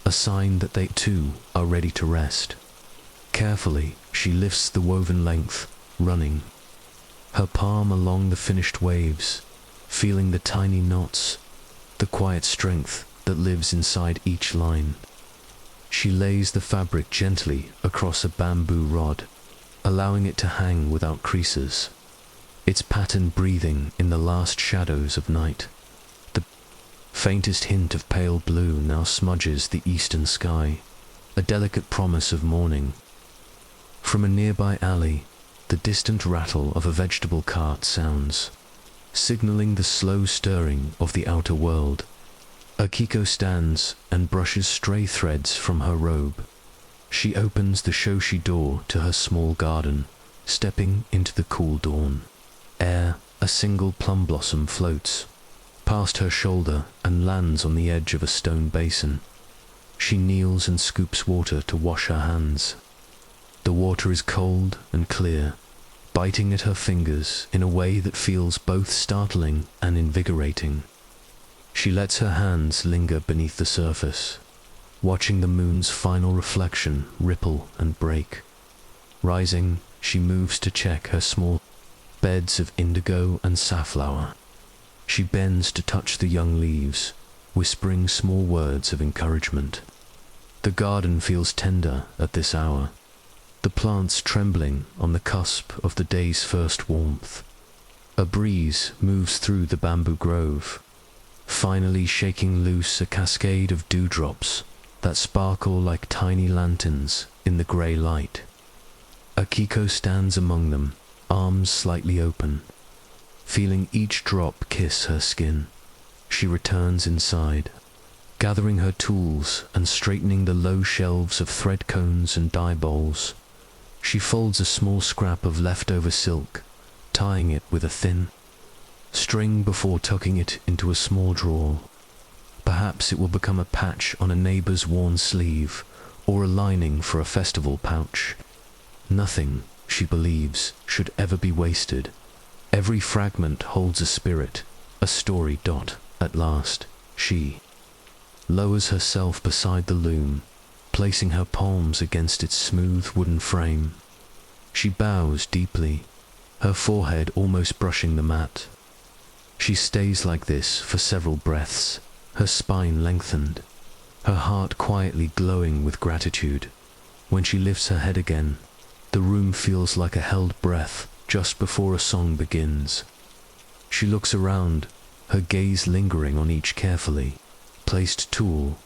S1: a sign that they too are ready to rest. Carefully, she lifts the woven length, running her palm along the finished waves, feeling the tiny knots, the quiet strength that lives inside each line. She lays the fabric gently across a bamboo rod, allowing it to hang without creases, its pattern breathing in the last shadows of night. The faintest hint of pale blue now smudges the eastern sky, a delicate promise of morning. From a nearby alley, the distant rattle of a vegetable cart sounds, signaling the slow stirring of the outer world. Akiko stands and brushes stray threads from her robe. She opens the shoshi door to her small garden, stepping into the cool dawn. Ere a single plum blossom floats past her shoulder and lands on the edge of a stone basin. She kneels and scoops water to wash her hands. The water is cold and clear, biting at her fingers in a way that feels both startling and invigorating. She lets her hands linger beneath the surface, watching the moon's final reflection ripple and break. Rising, she moves to check her small beds of indigo and safflower. She bends to touch the young leaves, whispering small words of encouragement. The garden feels tender at this hour, the plants trembling on the cusp of the day's first warmth. A breeze moves through the bamboo grove, finally shaking loose a cascade of dewdrops that sparkle like tiny lanterns in the grey light. Akiko stands among them, arms slightly open, feeling each drop kiss her skin. She returns inside, gathering her tools and straightening the low shelves of thread cones and dye bowls. She folds a small scrap of leftover silk, tying it with a thin string before tucking it into a small drawer. Perhaps it will become a patch on a neighbor's worn sleeve, or a lining for a festival pouch. Nothing, she believes, should ever be wasted. Every fragment holds a spirit, a story. At last, she lowers herself beside the loom, placing her palms against its smooth wooden frame. She bows deeply, her forehead almost brushing the mat. She stays like this for several breaths, her spine lengthened, her heart quietly glowing with gratitude. When she lifts her head again, the room feels like a held breath just before a song begins. She looks around, her gaze lingering on each carefully placed tool,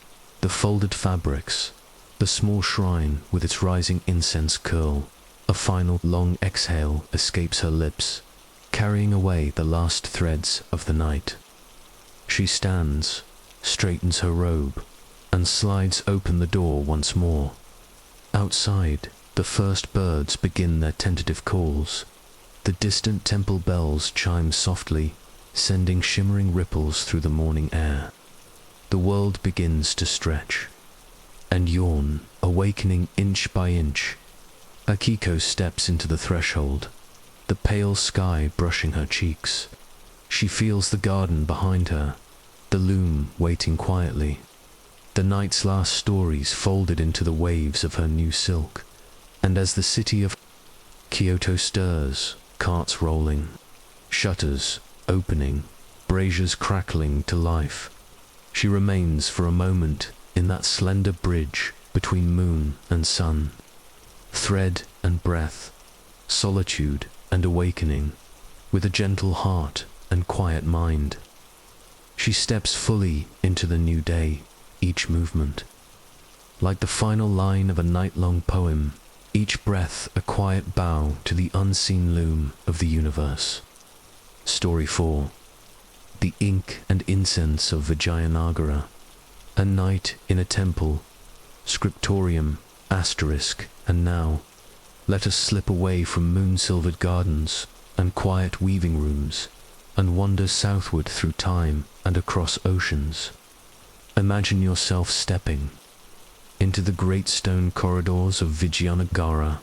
S1: the folded fabrics, the small shrine with its rising incense curl. A final long exhale escapes her lips, carrying away the last threads of the night. She stands, straightens her robe, and slides open the door once more. Outside, the first birds begin their tentative calls. The distant temple bells chime softly, sending shimmering ripples through the morning air. The world begins to stretch and yawn, awakening inch by inch. Akiko steps into the threshold, the pale sky brushing her cheeks. She feels the garden behind her, the loom waiting quietly. The night's last stories folded into the waves of her new silk, and as the city of Kyoto stirs, carts rolling, shutters opening, braziers crackling to life, she remains for a moment in that slender bridge between moon and sun. Thread and breath, solitude and awakening, with a gentle heart and quiet mind. She steps fully into the new day, each movement like the final line of a night-long poem, each breath a quiet bow to the unseen loom of the universe. Story 4. The ink and incense of Vijayanagara. A night in a temple, scriptorium, asterisk, and now, let us slip away from moon-silvered gardens and quiet weaving rooms, and wander southward through time and across oceans. Imagine yourself stepping into the great stone corridors of Vijayanagara,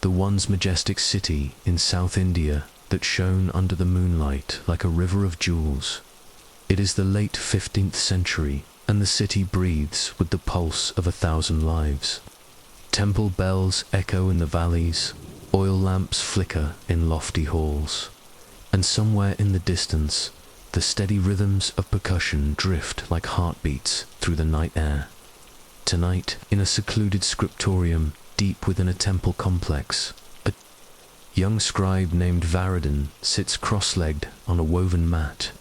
S1: the once majestic city in South India that shone under the moonlight like a river of jewels. It is the late 15th century, and the city breathes with the pulse of 1,000 lives. Temple bells echo in the valleys, oil lamps flicker in lofty halls, and somewhere in the distance, the steady rhythms of percussion drift like heartbeats through the night air. Tonight, in a secluded scriptorium deep within a temple complex, a young scribe named Varadin sits cross-legged on a woven mat.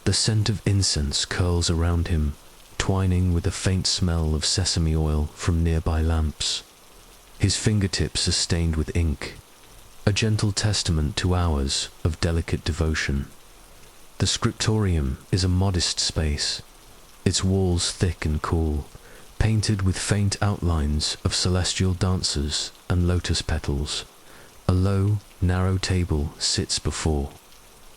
S1: The scent of incense curls around him, twining with the faint smell of sesame oil from nearby lamps. His fingertips are stained with ink, a gentle testament to hours of delicate devotion. The scriptorium is a modest space, its walls thick and cool, painted with faint outlines of celestial dancers and lotus petals. A low, narrow table sits before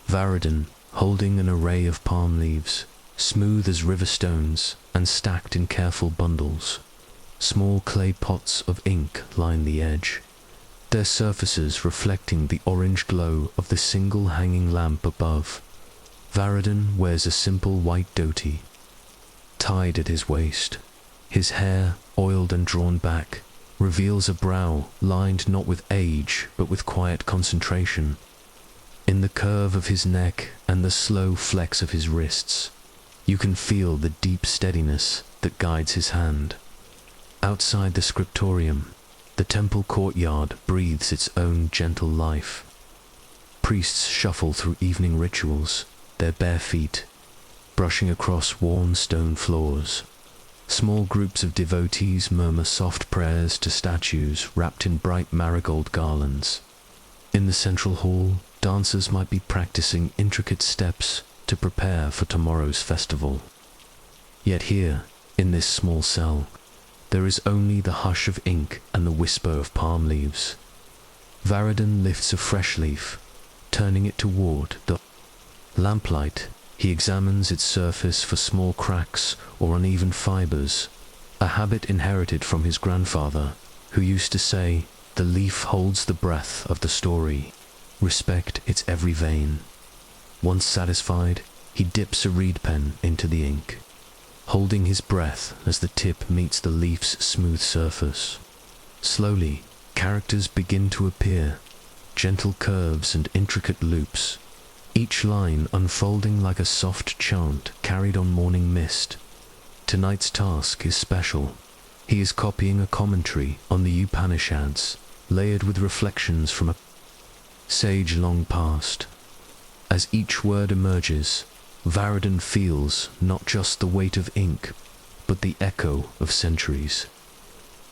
S1: Varadin, holding an array of palm leaves, smooth as river stones and stacked in careful bundles. Small clay pots of ink line the edge, their surfaces reflecting the orange glow of the single hanging lamp above. Varadin wears a simple white dhoti, tied at his waist. His hair, oiled and drawn back, reveals a brow lined not with age but with quiet concentration. In the curve of his neck and the slow flex of his wrists, you can feel the deep steadiness that guides his hand. Outside the scriptorium, the temple courtyard breathes its own gentle life. Priests shuffle through evening rituals, their bare feet brushing across worn stone floors. Small groups of devotees murmur soft prayers to statues wrapped in bright marigold garlands. In the central hall, dancers might be practicing intricate steps to prepare for tomorrow's festival. Yet here, in this small cell, there is only the hush of ink and the whisper of palm leaves. Varadin lifts a fresh leaf, turning it toward the lamplight. He examines its surface for small cracks or uneven fibers, a habit inherited from his grandfather, who used to say, "The leaf holds the breath of the story. Respect its every vein." Once satisfied, he dips a reed pen into the ink, holding his breath as the tip meets the leaf's smooth surface. Slowly, characters begin to appear, gentle curves and intricate loops, each line unfolding like a soft chant carried on morning mist. Tonight's task is special. He is copying a commentary on the Upanishads, layered with reflections from a sage long past. As each word emerges, Varadin feels not just the weight of ink, but the echo of centuries.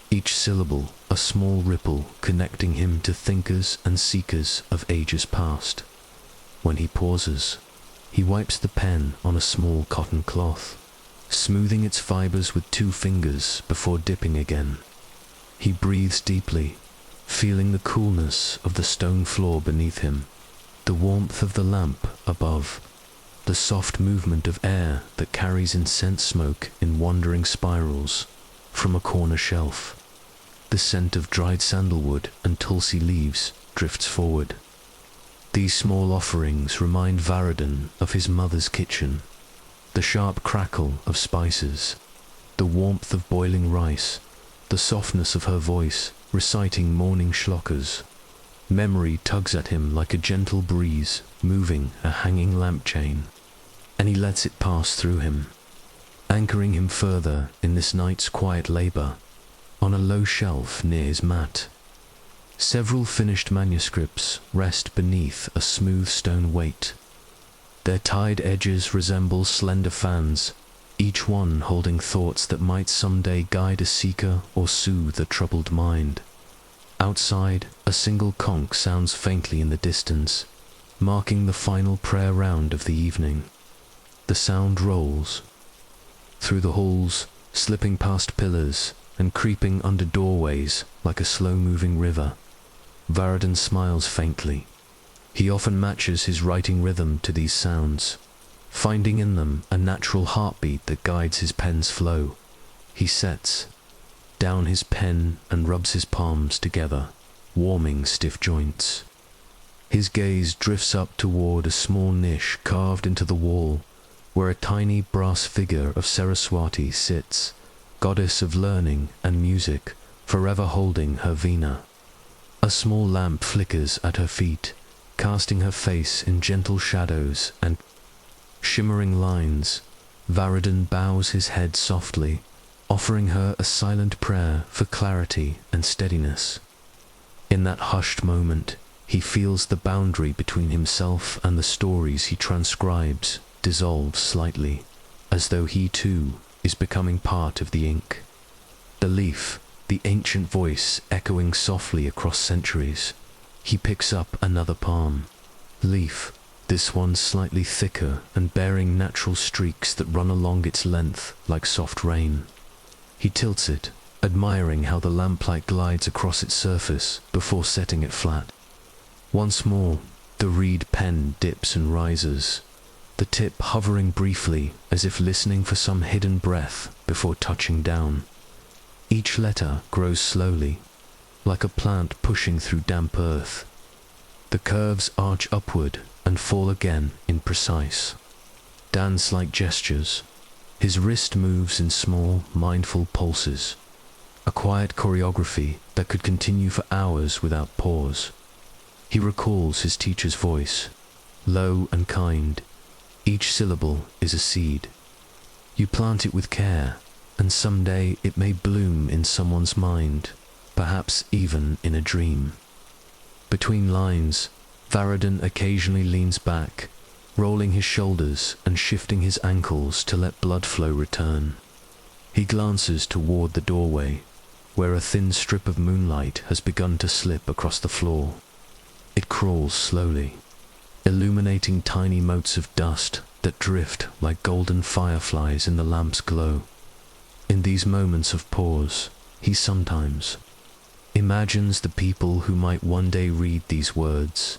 S1: Each syllable a small ripple connecting him to thinkers and seekers of ages past. When he pauses, he wipes the pen on a small cotton cloth, smoothing its fibers with 2 fingers before dipping again. He breathes deeply, feeling the coolness of the stone floor beneath him, the warmth of the lamp above, the soft movement of air that carries incense smoke in wandering spirals from a corner shelf. The scent of dried sandalwood and tulsi leaves drifts forward. These small offerings remind Varadin of his mother's kitchen, the sharp crackle of spices, the warmth of boiling rice, the softness of her voice reciting morning shlokas. Memory tugs at him like a gentle breeze moving a hanging lamp chain, and he lets it pass through him, anchoring him further in this night's quiet labor. On a low shelf near his mat, several finished manuscripts rest beneath a smooth stone weight. Their tied edges resemble slender fans, each one holding thoughts that might someday guide a seeker or soothe a troubled mind. Outside, a single conch sounds faintly in the distance, marking the final prayer round of the evening. The sound rolls through the halls, slipping past pillars and creeping under doorways like a slow-moving river. Varadin smiles faintly, He often matches his writing rhythm to these sounds, finding in them a natural heartbeat that guides his pen's flow. He sets down his pen and rubs his palms together, warming stiff joints. His gaze drifts up toward a small niche carved into the wall, where a tiny brass figure of Saraswati sits, goddess of learning and music, forever holding her veena. A small lamp flickers at her feet, casting her face in gentle shadows and shimmering lines. Varadin bows his head softly, offering her a silent prayer for clarity and steadiness. In that hushed moment, he feels the boundary between himself and the stories he transcribes dissolve slightly, as though he too is becoming part of the ink. The leaf, the ancient voice echoing softly across centuries. He picks up another palm. Leaf, this one slightly thicker and bearing natural streaks that run along its length like soft rain. He tilts it, admiring how the lamplight glides across its surface before setting it flat. Once more, the reed pen dips and rises, the tip hovering briefly as if listening for some hidden breath before touching down. Each letter grows slowly, like a plant pushing through damp earth. The curves arch upward and fall again in precise, dance-like gestures. His wrist moves in small, mindful pulses, a quiet choreography that could continue for hours without pause. He recalls his teacher's voice, low and kind. Each syllable is a seed. You plant it with care, and someday it may bloom in someone's mind, perhaps even in a dream. Between lines, Varadin occasionally leans back, rolling his shoulders and shifting his ankles to let blood flow return. He glances toward the doorway, where a thin strip of moonlight has begun to slip across the floor. It crawls slowly, illuminating tiny motes of dust that drift like golden fireflies in the lamp's glow. In these moments of pause, he sometimes imagines the people who might one day read these words: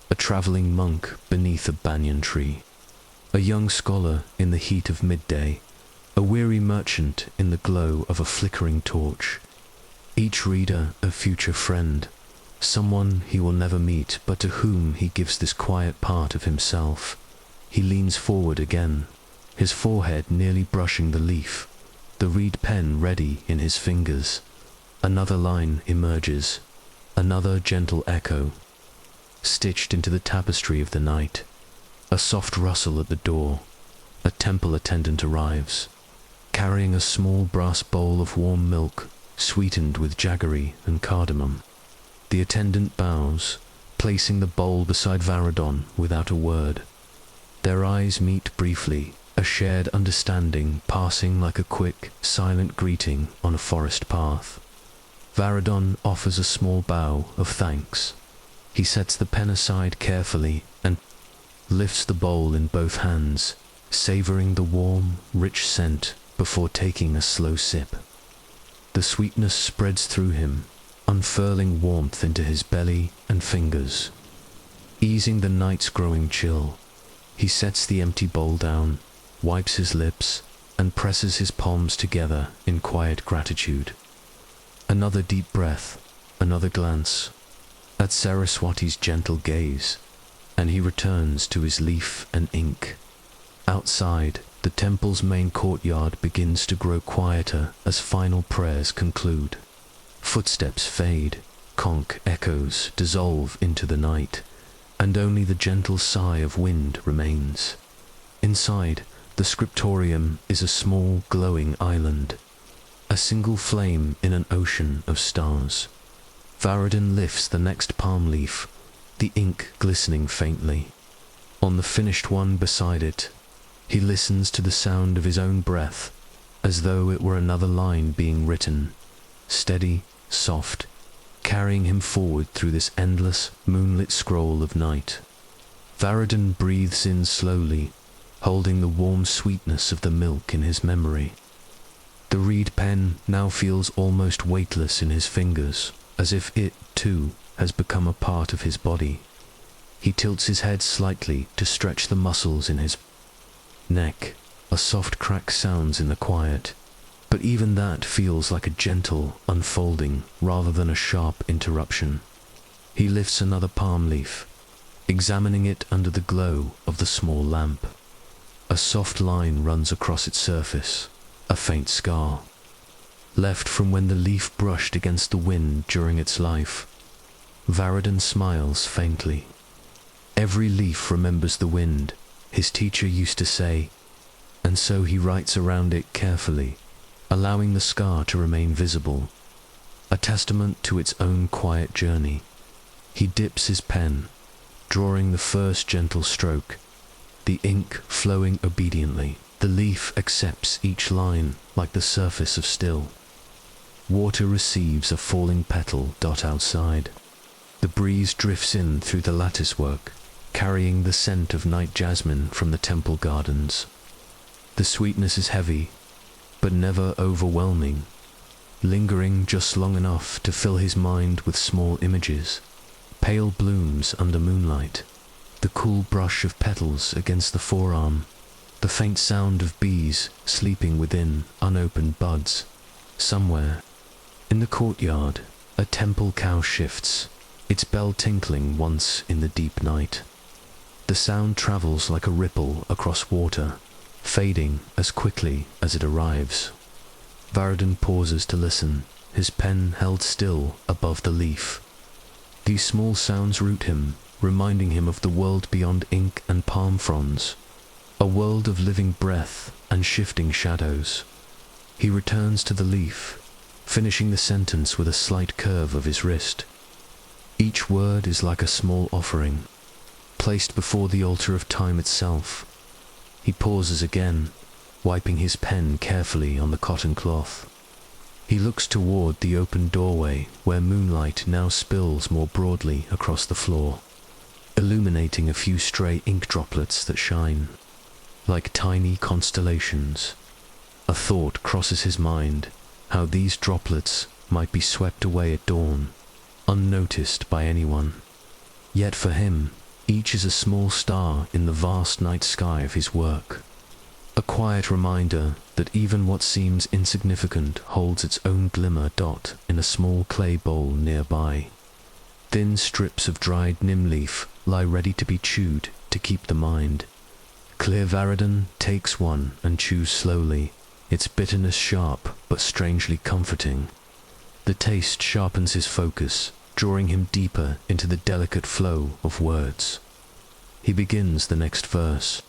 S1: a traveling monk beneath a banyan tree, a young scholar in the heat of midday, a weary merchant in the glow of a flickering torch. Each reader a future friend, someone he will never meet but to whom he gives this quiet part of himself. He leans forward again, his forehead nearly brushing the leaf, the reed pen ready in his fingers. Another line emerges, another gentle echo, stitched into the tapestry of the night. A soft rustle at the door. A temple attendant arrives, carrying a small brass bowl of warm milk, sweetened with jaggery and cardamom. The attendant bows, placing the bowl beside Varadon without a word. Their eyes meet briefly, a shared understanding passing like a quick, silent greeting on a forest path. Varadon offers a small bow of thanks. He sets the pen aside carefully and lifts the bowl in both hands, savoring the warm, rich scent before taking a slow sip. The sweetness spreads through him, unfurling warmth into his belly and fingers. Easing the night's growing chill, he sets the empty bowl down, wipes his lips, and presses his palms together in quiet gratitude. Another deep breath, another glance at Saraswati's gentle gaze, and he returns to his leaf and ink. Outside, the temple's main courtyard begins to grow quieter as final prayers conclude. Footsteps fade, conch echoes dissolve into the night, and only the gentle sigh of wind remains. Inside, the scriptorium is a small glowing island, a single flame in an ocean of stars. Varadin lifts the next palm leaf, the ink glistening faintly. On the finished one beside it, he listens to the sound of his own breath, as though it were another line being written, steady, soft, carrying him forward through this endless, moonlit scroll of night. Varadin breathes in slowly, holding the warm sweetness of the milk in his memory. The reed pen now feels almost weightless in his fingers, as if it, too, has become a part of his body. He tilts his head slightly to stretch the muscles in his neck. A soft crack sounds in the quiet, but even that feels like a gentle unfolding rather than a sharp interruption. He lifts another palm leaf, examining it under the glow of the small lamp. A soft line runs across its surface, a faint scar, left from when the leaf brushed against the wind during its life. Varadin smiles faintly. Every leaf remembers the wind, his teacher used to say, and so he writes around it carefully, allowing the scar to remain visible, a testament to its own quiet journey. He dips his pen, drawing the first gentle stroke, the ink flowing obediently. The leaf accepts each line like the surface of still. Water receives a falling petal dot outside. The breeze drifts in through the latticework, carrying the scent of night jasmine from the temple gardens. The sweetness is heavy, but never overwhelming, lingering just long enough to fill his mind with small images. Pale blooms under moonlight, the cool brush of petals against the forearm, the faint sound of bees sleeping within unopened buds. Somewhere, in the courtyard, a temple cow shifts, its bell tinkling once in the deep night. The sound travels like a ripple across water, fading as quickly as it arrives. Varadin pauses to listen, his pen held still above the leaf. These small sounds root him, reminding him of the world beyond ink and palm fronds, a world of living breath and shifting shadows. He returns to the leaf, finishing the sentence with a slight curve of his wrist. Each word is like a small offering, placed before the altar of time itself. He pauses again, wiping his pen carefully on the cotton cloth. He looks toward the open doorway where moonlight now spills more broadly across the floor, illuminating a few stray ink droplets that shine like tiny constellations. A thought crosses his mind, how these droplets might be swept away at dawn, unnoticed by anyone. Yet for him, each is a small star in the vast night sky of his work. A quiet reminder that even what seems insignificant holds its own glimmer dot in a small clay bowl nearby. Thin strips of dried neem leaf lie ready to be chewed to keep the mind. Clear Varadin takes one and chews slowly, its bitterness sharp but strangely comforting. The taste sharpens his focus, drawing him deeper into the delicate flow of words. He begins the next verse.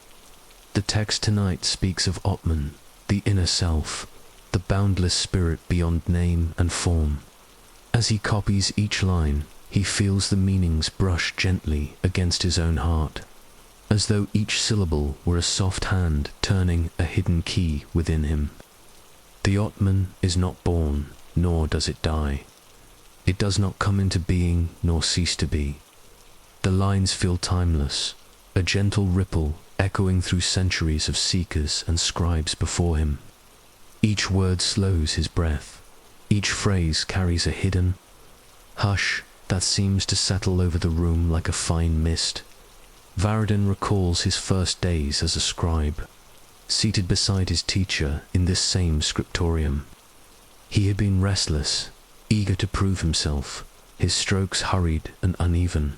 S1: The text tonight speaks of Atman, the inner self, the boundless spirit beyond name and form. As he copies each line, he feels the meanings brush gently against his own heart, as though each syllable were a soft hand turning a hidden key within him. The Atman is not born, nor does it die. It does not come into being nor cease to be. The lines feel timeless, a gentle ripple echoing through centuries of seekers and scribes before him. Each word slows his breath. Each phrase carries a hidden hush that seems to settle over the room like a fine mist. Varadin recalls his first days as a scribe, seated beside his teacher in this same scriptorium. He had been restless, eager to prove himself, his strokes hurried and uneven.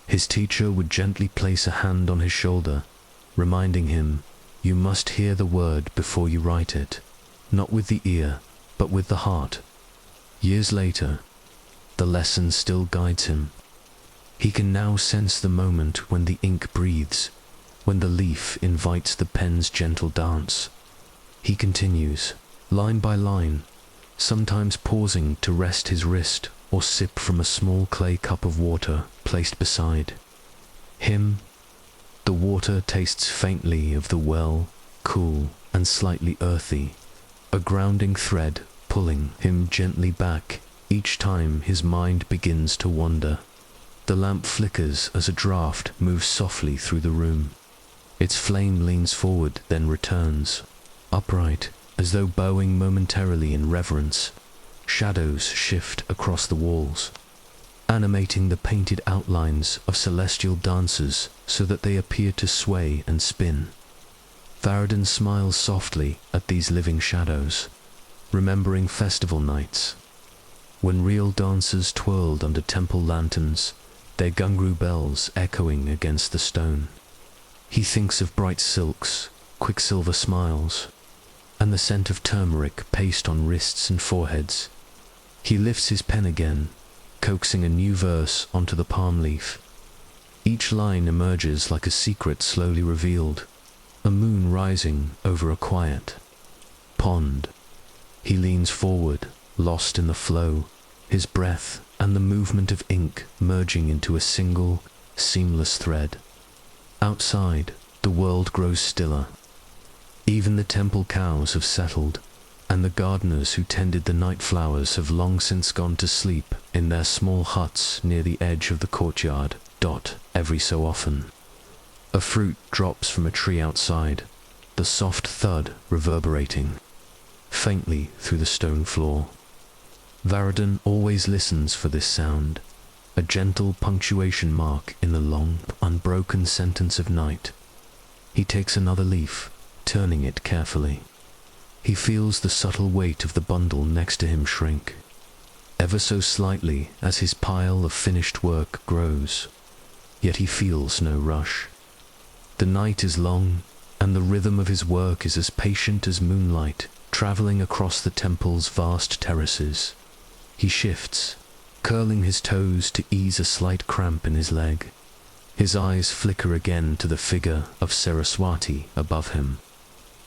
S1: His teacher would gently place a hand on his shoulder, reminding him, "You must hear the word before you write it, not with the ear, but with the heart." Years later, the lesson still guides him. He can now sense the moment when the ink breathes, when the leaf invites the pen's gentle dance. He continues, line by line, sometimes pausing to rest his wrist or sip from a small clay cup of water placed beside him. The water tastes faintly of the well, cool and slightly earthy, a grounding thread pulling him gently back each time his mind begins to wander. The lamp flickers as a draft moves softly through the room. Its flame leans forward, then returns, upright, as though bowing momentarily in reverence. Shadows shift across the walls. animating the painted outlines of celestial dancers so that they appear to sway and spin. Varadin smiles softly at these living shadows, remembering festival nights, when real dancers twirled under temple lanterns, their gungru bells echoing against the stone. He thinks of bright silks, quicksilver smiles, and the scent of turmeric paste on wrists and foreheads. He lifts his pen again, coaxing a new verse onto the palm leaf. Each line emerges like a secret slowly revealed, a moon rising over a quiet pond. He leans forward, lost in the flow, his breath and the movement of ink merging into a single, seamless thread. Outside, the world grows stiller. Even the temple cows have settled, and the gardeners who tended the night flowers have long since gone to sleep in their small huts near the edge of the courtyard. Every so often, a fruit drops from a tree outside, the soft thud reverberating faintly through the stone floor. Varadin always listens for this sound, a gentle punctuation mark in the long, unbroken sentence of night. He takes another leaf, turning it carefully. He feels the subtle weight of the bundle next to him shrink, ever so slightly as his pile of finished work grows. Yet he feels no rush. The night is long, and the rhythm of his work is as patient as moonlight traveling across the temple's vast terraces. He shifts, curling his toes to ease a slight cramp in his leg. His eyes flicker again to the figure of Saraswati above him.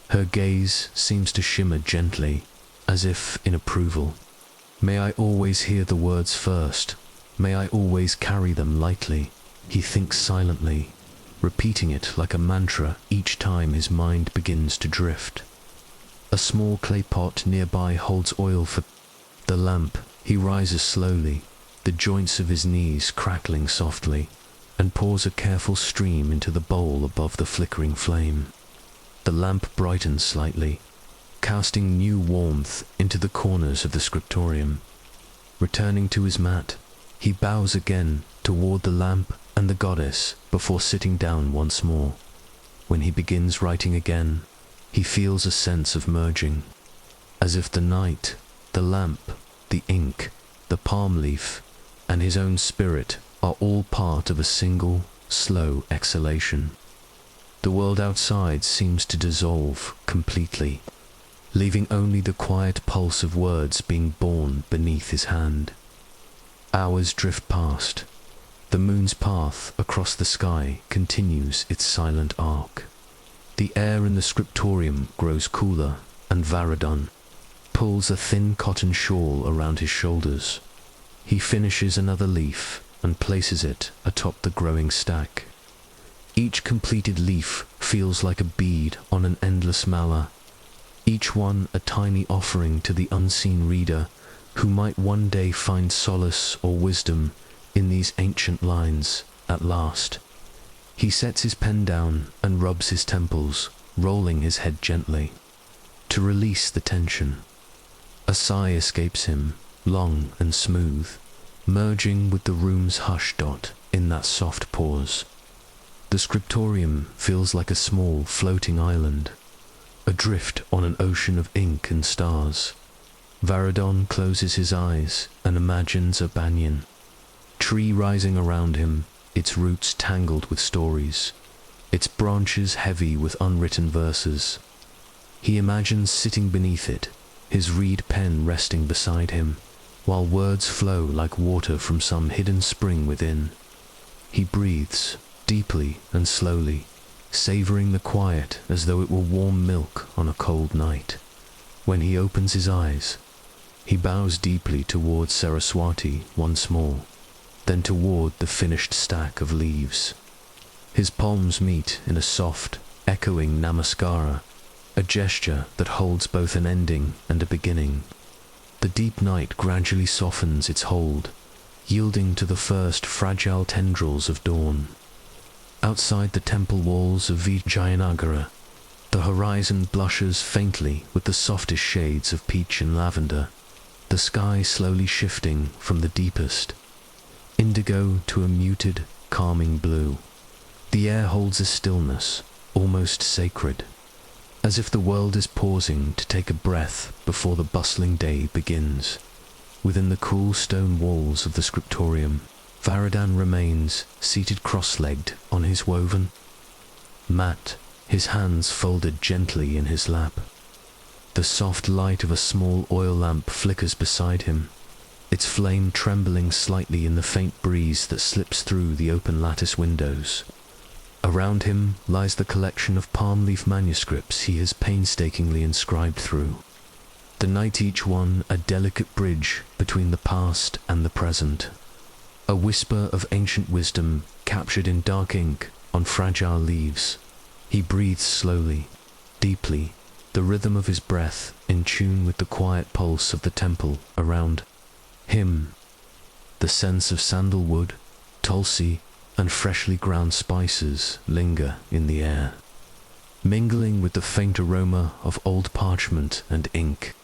S1: Her gaze seems to shimmer gently, as if in approval. May I always hear the words first. May I always carry them lightly. He thinks silently, repeating it like a mantra each time his mind begins to drift. A small clay pot nearby holds oil for the lamp. He rises slowly, the joints of his knees crackling softly, and pours a careful stream into the bowl above the flickering flame. The lamp brightens slightly, casting new warmth into the corners of the scriptorium. Returning to his mat, he bows again toward the lamp and the goddess before sitting down once more. When he begins writing again, he feels a sense of merging, as if the night, the lamp, the ink, the palm leaf, and his own spirit are all part of a single, slow exhalation. The world outside seems to dissolve completely, leaving only the quiet pulse of words being born beneath his hand. Hours drift past. The moon's path across the sky continues its silent arc. The air in the scriptorium grows cooler, and Varadin pulls a thin cotton shawl around his shoulders. He finishes another leaf and places it atop the growing stack. Each completed leaf feels like a bead on an endless mala, each one a tiny offering to the unseen reader who might one day find solace or wisdom in these ancient lines at last. He sets his pen down and rubs his temples, rolling his head gently, to release the tension. A sigh escapes him, long and smooth, merging with the room's hush. In that soft pause. The scriptorium feels like a small floating island, adrift on an ocean of ink and stars. Varadin closes his eyes and imagines a banyan tree rising around him, its roots tangled with stories, its branches heavy with unwritten verses. He imagines sitting beneath it, his reed pen resting beside him, while words flow like water from some hidden spring within. He breathes, deeply and slowly, savoring the quiet as though it were warm milk on a cold night. When he opens his eyes, he bows deeply towards Saraswati once more, then toward the finished stack of leaves. His palms meet in a soft, echoing namaskara, a gesture that holds both an ending and a beginning. The deep night gradually softens its hold, yielding to the first fragile tendrils of dawn. Outside the temple walls of Vijayanagara, the horizon blushes faintly with the softest shades of peach and lavender, the sky slowly shifting from the deepest indigo to a muted, calming blue. The air holds a stillness, almost sacred, as if the world is pausing to take a breath before the bustling day begins. Within the cool stone walls of the scriptorium, Varadin remains seated cross-legged on his woven mat, his hands folded gently in his lap. The soft light of a small oil lamp flickers beside him, its flame trembling slightly in the faint breeze that slips through the open lattice windows. Around him lies the collection of palm leaf manuscripts he has painstakingly inscribed through, the night each one a delicate bridge between the past and the present, a whisper of ancient wisdom captured in dark ink on fragile leaves. He breathes slowly, deeply, the rhythm of his breath in tune with the quiet pulse of the temple around him. The scents of sandalwood, tulsi, and freshly ground spices linger in the air, mingling with the faint aroma of old parchment and ink.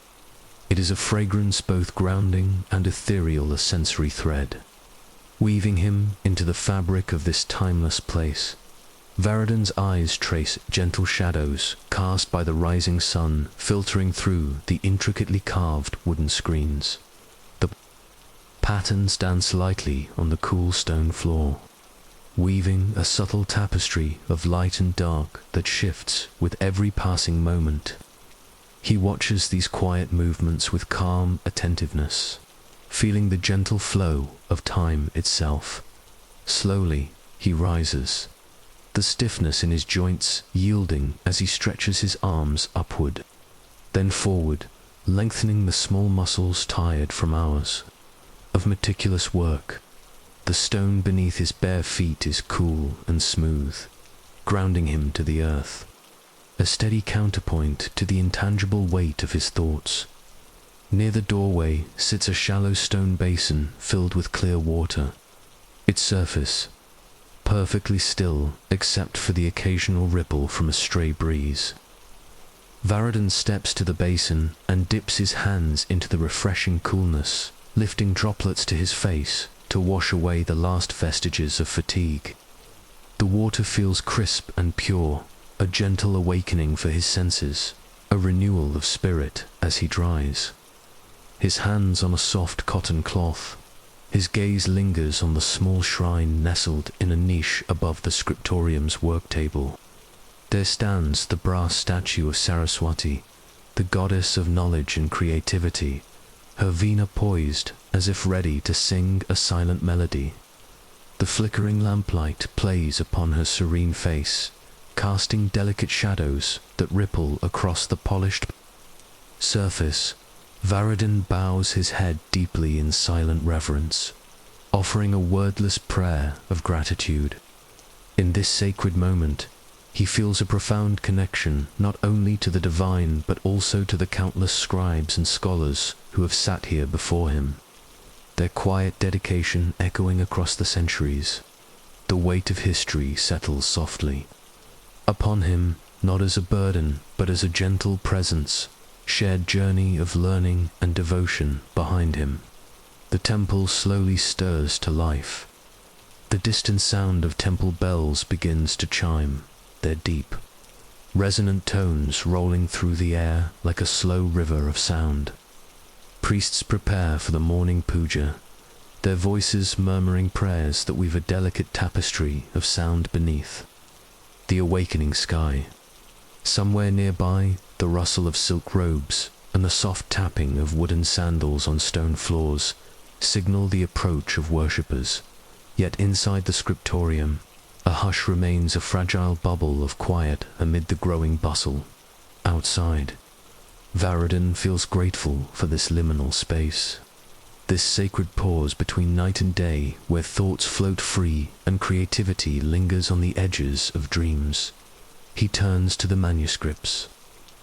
S1: It is a fragrance both grounding and ethereal, a sensory thread, weaving him into the fabric of this timeless place. Varadin's eyes trace gentle shadows cast by the rising sun filtering through the intricately carved wooden screens. The patterns dance lightly on the cool stone floor, weaving a subtle tapestry of light and dark that shifts with every passing moment. He watches these quiet movements with calm attentiveness, feeling the gentle flow of time itself. Slowly he rises, the stiffness in his joints yielding as he stretches his arms upward, then forward, lengthening the small muscles tired from hours of meticulous work. The stone beneath his bare feet is cool and smooth, grounding him to the earth, a steady counterpoint to the intangible weight of his thoughts. Near the doorway sits a shallow stone basin filled with clear water, its surface perfectly still except for the occasional ripple from a stray breeze. Varadin steps to the basin and dips his hands into the refreshing coolness, lifting droplets to his face to wash away the last vestiges of fatigue. The water feels crisp and pure, a gentle awakening for his senses, a renewal of spirit as he dries. His hands on a soft cotton cloth, his gaze lingers on the small shrine nestled in a niche above the scriptorium's work table. There stands the brass statue of Saraswati, the goddess of knowledge and creativity, her veena poised as if ready to sing a silent melody. The flickering lamplight plays upon her serene face, casting delicate shadows that ripple across the polished surface. Varadin bows his head deeply in silent reverence, offering a wordless prayer of gratitude. In this sacred moment, he feels a profound connection not only to the divine but also to the countless scribes and scholars who have sat here before him, their quiet dedication echoing across the centuries. The weight of history settles softly upon him, not as a burden but as a gentle presence, shared journey of learning and devotion behind him. The temple slowly stirs to life. The distant sound of temple bells begins to chime, their deep, resonant tones rolling through the air like a slow river of sound. Priests prepare for the morning puja, their voices murmuring prayers that weave a delicate tapestry of sound beneath. The awakening sky. Somewhere nearby, the rustle of silk robes and the soft tapping of wooden sandals on stone floors signal the approach of worshippers. Yet inside the scriptorium, a hush remains, a fragile bubble of quiet amid the growing bustle. Outside, Varadin feels grateful for this liminal space, this sacred pause between night and day where thoughts float free and creativity lingers on the edges of dreams. He turns to the manuscripts,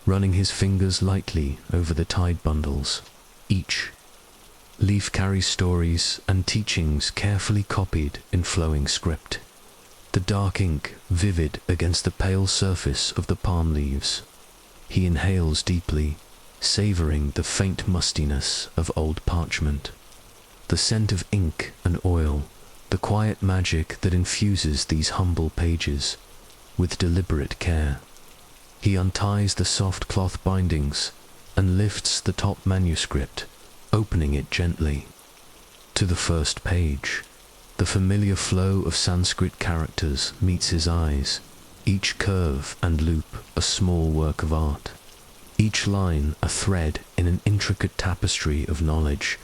S1: running his fingers lightly over the tied bundles. Each leaf carries stories and teachings carefully copied in flowing script, the dark ink vivid against the pale surface of the palm leaves. He inhales deeply, savoring the faint mustiness of old parchment. The scent of ink and oil, the quiet magic that infuses these humble pages with deliberate care. He unties the soft cloth bindings and lifts the top manuscript, opening it gently. To the first page, the familiar flow of Sanskrit characters meets his eyes, each curve and loop a small work of art, each line a thread in an intricate tapestry of knowledge.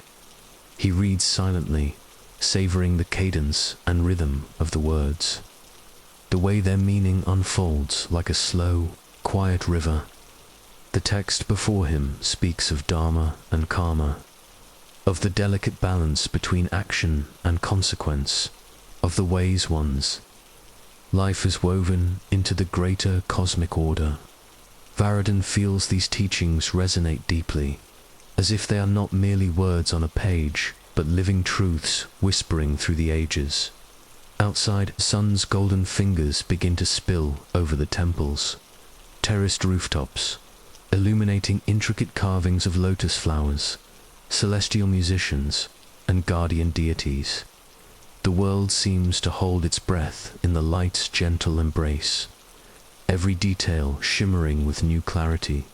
S1: He reads silently, savoring the cadence and rhythm of the words, the way their meaning unfolds like a slow, quiet river. The text before him speaks of dharma and karma, of the delicate balance between action and consequence, of the wise ones. Life is woven into the greater cosmic order. Varadin feels these teachings resonate deeply, as if they are not merely words on a page, but living truths whispering through the ages. Outside, sun's golden fingers begin to spill over the temples, terraced rooftops, illuminating intricate carvings of lotus flowers, celestial musicians, and guardian deities. The world seems to hold its breath in the light's gentle embrace, every detail shimmering with new clarity.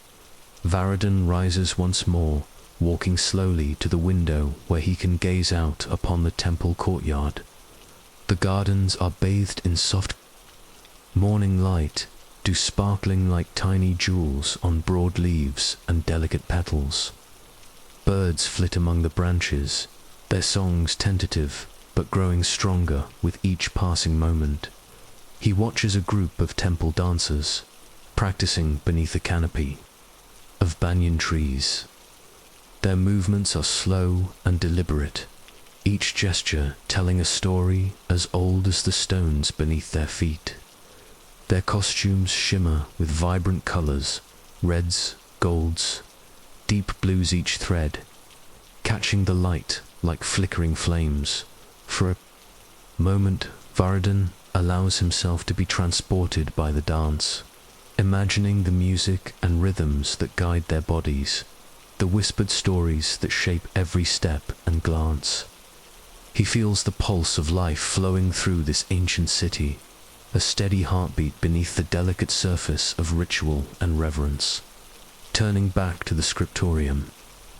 S1: Varadin rises once more, walking slowly to the window where he can gaze out upon the temple courtyard. The gardens are bathed in soft morning light, dew sparkling like tiny jewels on broad leaves and delicate petals. Birds flit among the branches, their songs tentative but growing stronger with each passing moment. He watches a group of temple dancers, practicing beneath a canopy of banyan trees. Their movements are slow and deliberate, each gesture telling a story as old as the stones beneath their feet. Their costumes shimmer with vibrant colors, reds, golds, deep blues each thread, catching the light like flickering flames. For a moment, Varadin allows himself to be transported by the dance, imagining the music and rhythms that guide their bodies, the whispered stories that shape every step and glance. He feels the pulse of life flowing through this ancient city, a steady heartbeat beneath the delicate surface of ritual and reverence. Turning back to the scriptorium,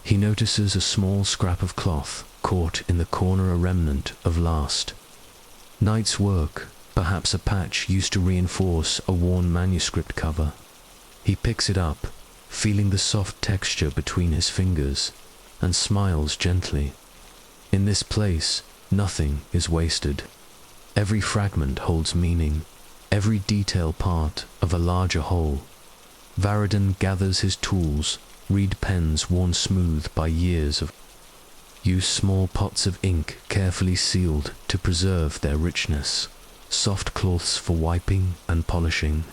S1: he notices a small scrap of cloth caught in the corner, a remnant of last night's work, perhaps a patch used to reinforce a worn manuscript cover. He picks it up, feeling the soft texture between his fingers, and smiles gently. In this place, nothing is wasted. Every fragment holds meaning, every detail part of a larger whole. Varadin gathers his tools, reed pens worn smooth by years of use, small pots of ink carefully sealed to preserve their richness, soft cloths for wiping and polishing.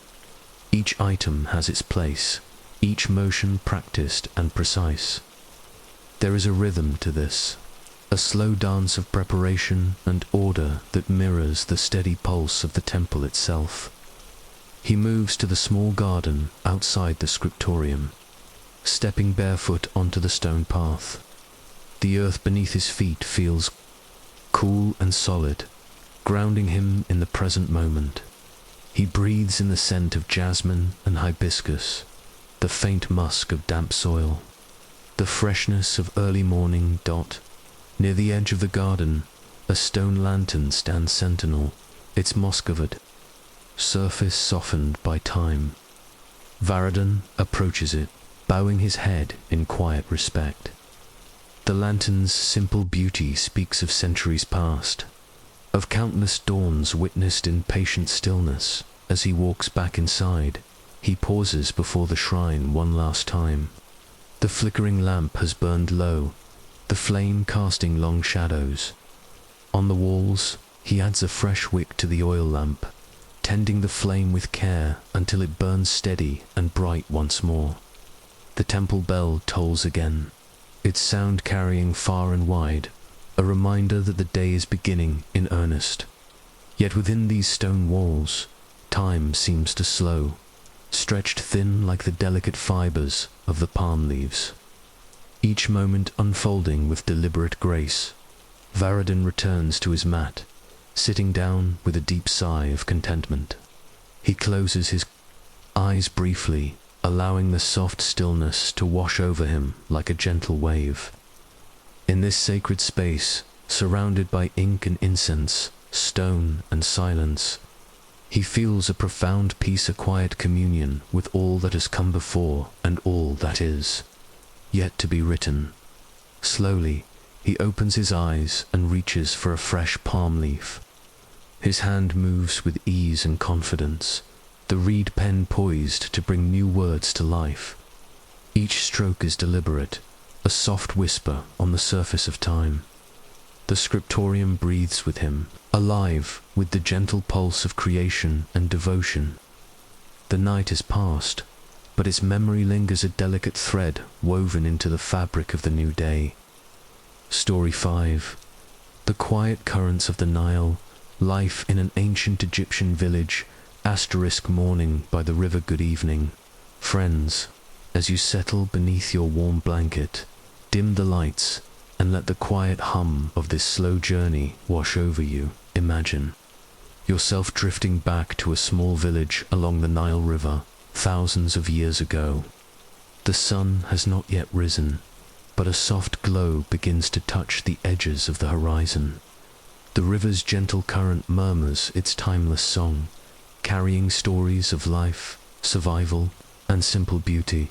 S1: Each item has its place, each motion practiced and precise. There is a rhythm to this, a slow dance of preparation and order that mirrors the steady pulse of the temple itself. He moves to the small garden outside the scriptorium, stepping barefoot onto the stone path. The earth beneath his feet feels cool and solid, grounding him in the present moment. He breathes in the scent of jasmine and hibiscus, the faint musk of damp soil, the freshness of early morning. Near the edge of the garden, a stone lantern stands sentinel, its moss-covered surface softened by time. Varadin approaches it, bowing his head in quiet respect. The lantern's simple beauty speaks of centuries past, of countless dawns witnessed in patient stillness. As he walks back inside, he pauses before the shrine one last time. The flickering lamp has burned low, the flame casting long shadows. On the walls, he adds a fresh wick to the oil lamp, tending the flame with care until it burns steady and bright once more. The temple bell tolls again, its sound carrying far and wide, a reminder that the day is beginning in earnest. Yet within these stone walls, time seems to slow, stretched thin like the delicate fibers of the palm leaves. Each moment unfolding with deliberate grace. Varadin returns to his mat, sitting down with a deep sigh of contentment. He closes his eyes briefly, allowing the soft stillness to wash over him like a gentle wave. In this sacred space, surrounded by ink and incense, stone and silence, he feels a profound peace, a quiet communion with all that has come before and all that is yet to be written. Slowly, he opens his eyes and reaches for a fresh palm leaf. His hand moves with ease and confidence, the reed pen poised to bring new words to life. Each stroke is deliberate, a soft whisper on the surface of time. The scriptorium breathes with him, alive with the gentle pulse of creation and devotion. The night is past, but its memory lingers, a delicate thread woven into the fabric of the new day. Story 5. The quiet currents of the Nile, life in an ancient Egyptian village, morning by the river. Good evening, friends. As you settle beneath your warm blanket, dim the lights and let the quiet hum of this slow journey wash over you. Imagine yourself drifting back to a small village along the Nile River, thousands of years ago. The sun has not yet risen, but a soft glow begins to touch the edges of the horizon. The river's gentle current murmurs its timeless song, carrying stories of life, survival, and simple beauty.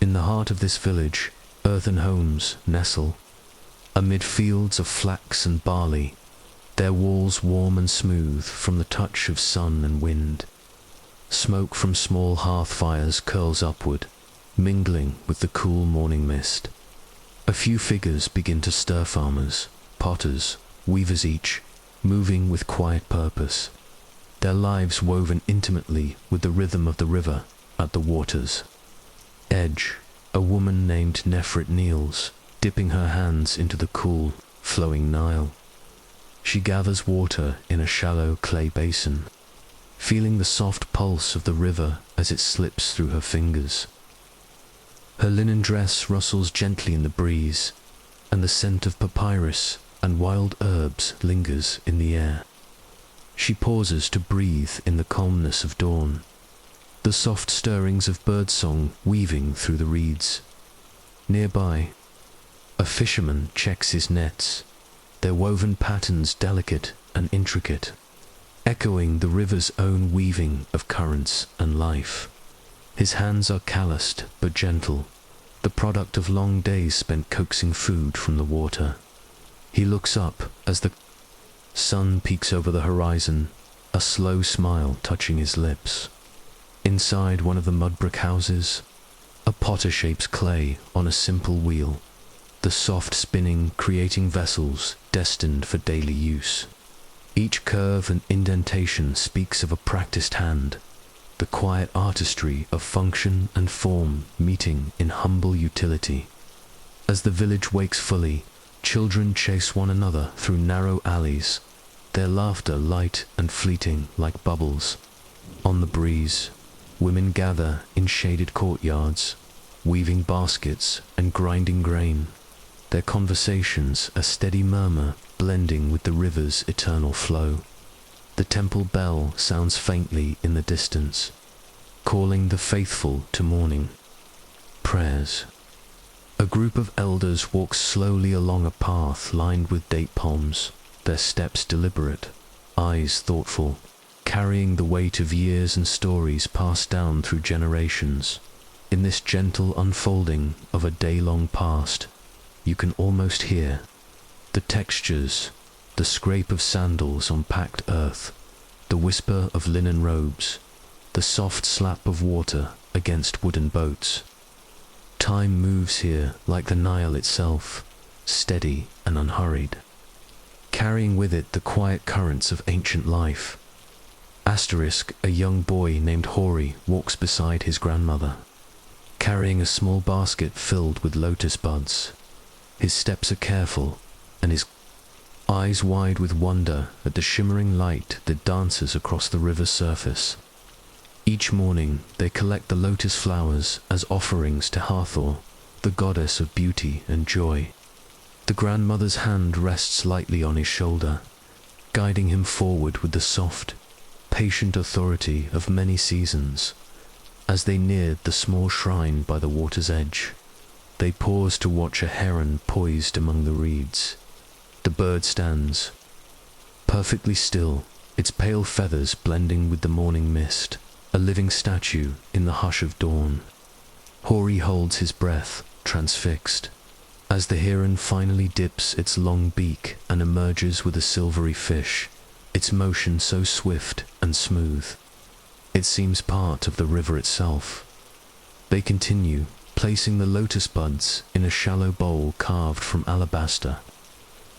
S1: In the heart of this village, earthen homes nestle, amid fields of flax and barley, their walls warm and smooth from the touch of sun and wind. Smoke from small hearth fires curls upward, mingling with the cool morning mist. A few figures begin to stir, farmers, potters, weavers each, moving with quiet purpose, their lives woven intimately with the rhythm of the river at the water's edge. A woman named Nefrit kneels, dipping her hands into the cool, flowing Nile. She gathers water in a shallow clay basin, feeling the soft pulse of the river as it slips through her fingers. Her linen dress rustles gently in the breeze, and the scent of papyrus and wild herbs lingers in the air. She pauses to breathe in the calmness of dawn, the soft stirrings of birdsong weaving through the reeds. Nearby, a fisherman checks his nets, their woven patterns delicate and intricate, echoing the river's own weaving of currents and life. His hands are calloused but gentle, the product of long days spent coaxing food from the water. He looks up as the sun peeks over the horizon, a slow smile touching his lips. Inside one of the mud brick houses, a potter shapes clay on a simple wheel, the soft spinning creating vessels destined for daily use. Each curve and indentation speaks of a practiced hand, the quiet artistry of function and form meeting in humble utility. As the village wakes fully, children chase one another through narrow alleys, their laughter light and fleeting like bubbles. On the breeze, women gather in shaded courtyards, weaving baskets and grinding grain, their conversations a steady murmur blending with the river's eternal flow. The temple bell sounds faintly in the distance, calling the faithful to morning prayers. A group of elders walks slowly along a path lined with date palms, their steps deliberate, eyes thoughtful, carrying the weight of years and stories passed down through generations. In this gentle unfolding of a day-long past, you can almost hear the textures, the scrape of sandals on packed earth, the whisper of linen robes, the soft slap of water against wooden boats. Time moves here like the Nile itself, steady and unhurried, carrying with it the quiet currents of ancient life. A young boy named Hori walks beside his grandmother, carrying a small basket filled with lotus buds. His steps are careful, and his eyes wide with wonder at the shimmering light that dances across the river's surface. Each morning they collect the lotus flowers as offerings to Hathor, the goddess of beauty and joy. The grandmother's hand rests lightly on his shoulder, guiding him forward with the soft, patient authority of many seasons. As they neared the small shrine by the water's edge, they paused to watch a heron poised among the reeds. The bird stands, perfectly still, its pale feathers blending with the morning mist, a living statue in the hush of dawn. Hori holds his breath, transfixed, as the heron finally dips its long beak and emerges with a silvery fish, its motion so swift and smooth. It seems part of the river itself. They continue, placing the lotus buds in a shallow bowl carved from alabaster.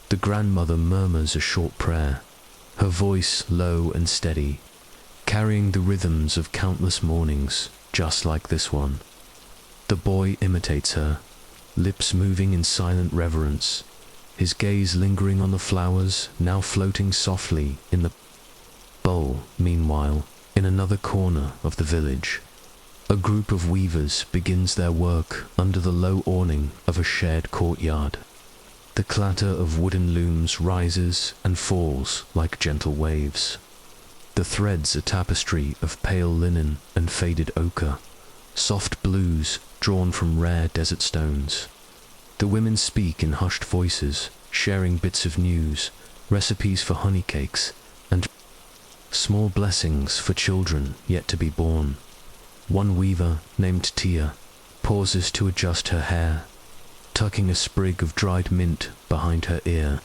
S1: The grandmother murmurs a short prayer, her voice low and steady, carrying the rhythms of countless mornings, just like this one. The boy imitates her, lips moving in silent reverence, his gaze lingering on the flowers now floating softly in the bowl. Meanwhile, in another corner of the village, a group of weavers begins their work under the low awning of a shared courtyard. The clatter of wooden looms rises and falls like gentle waves. The threads a tapestry of pale linen and faded ochre, soft blues drawn from rare desert stones. The women speak in hushed voices, sharing bits of news, recipes for honey cakes, and small blessings for children yet to be born. One weaver, named Tia, pauses to adjust her hair, tucking a sprig of dried mint behind her ear.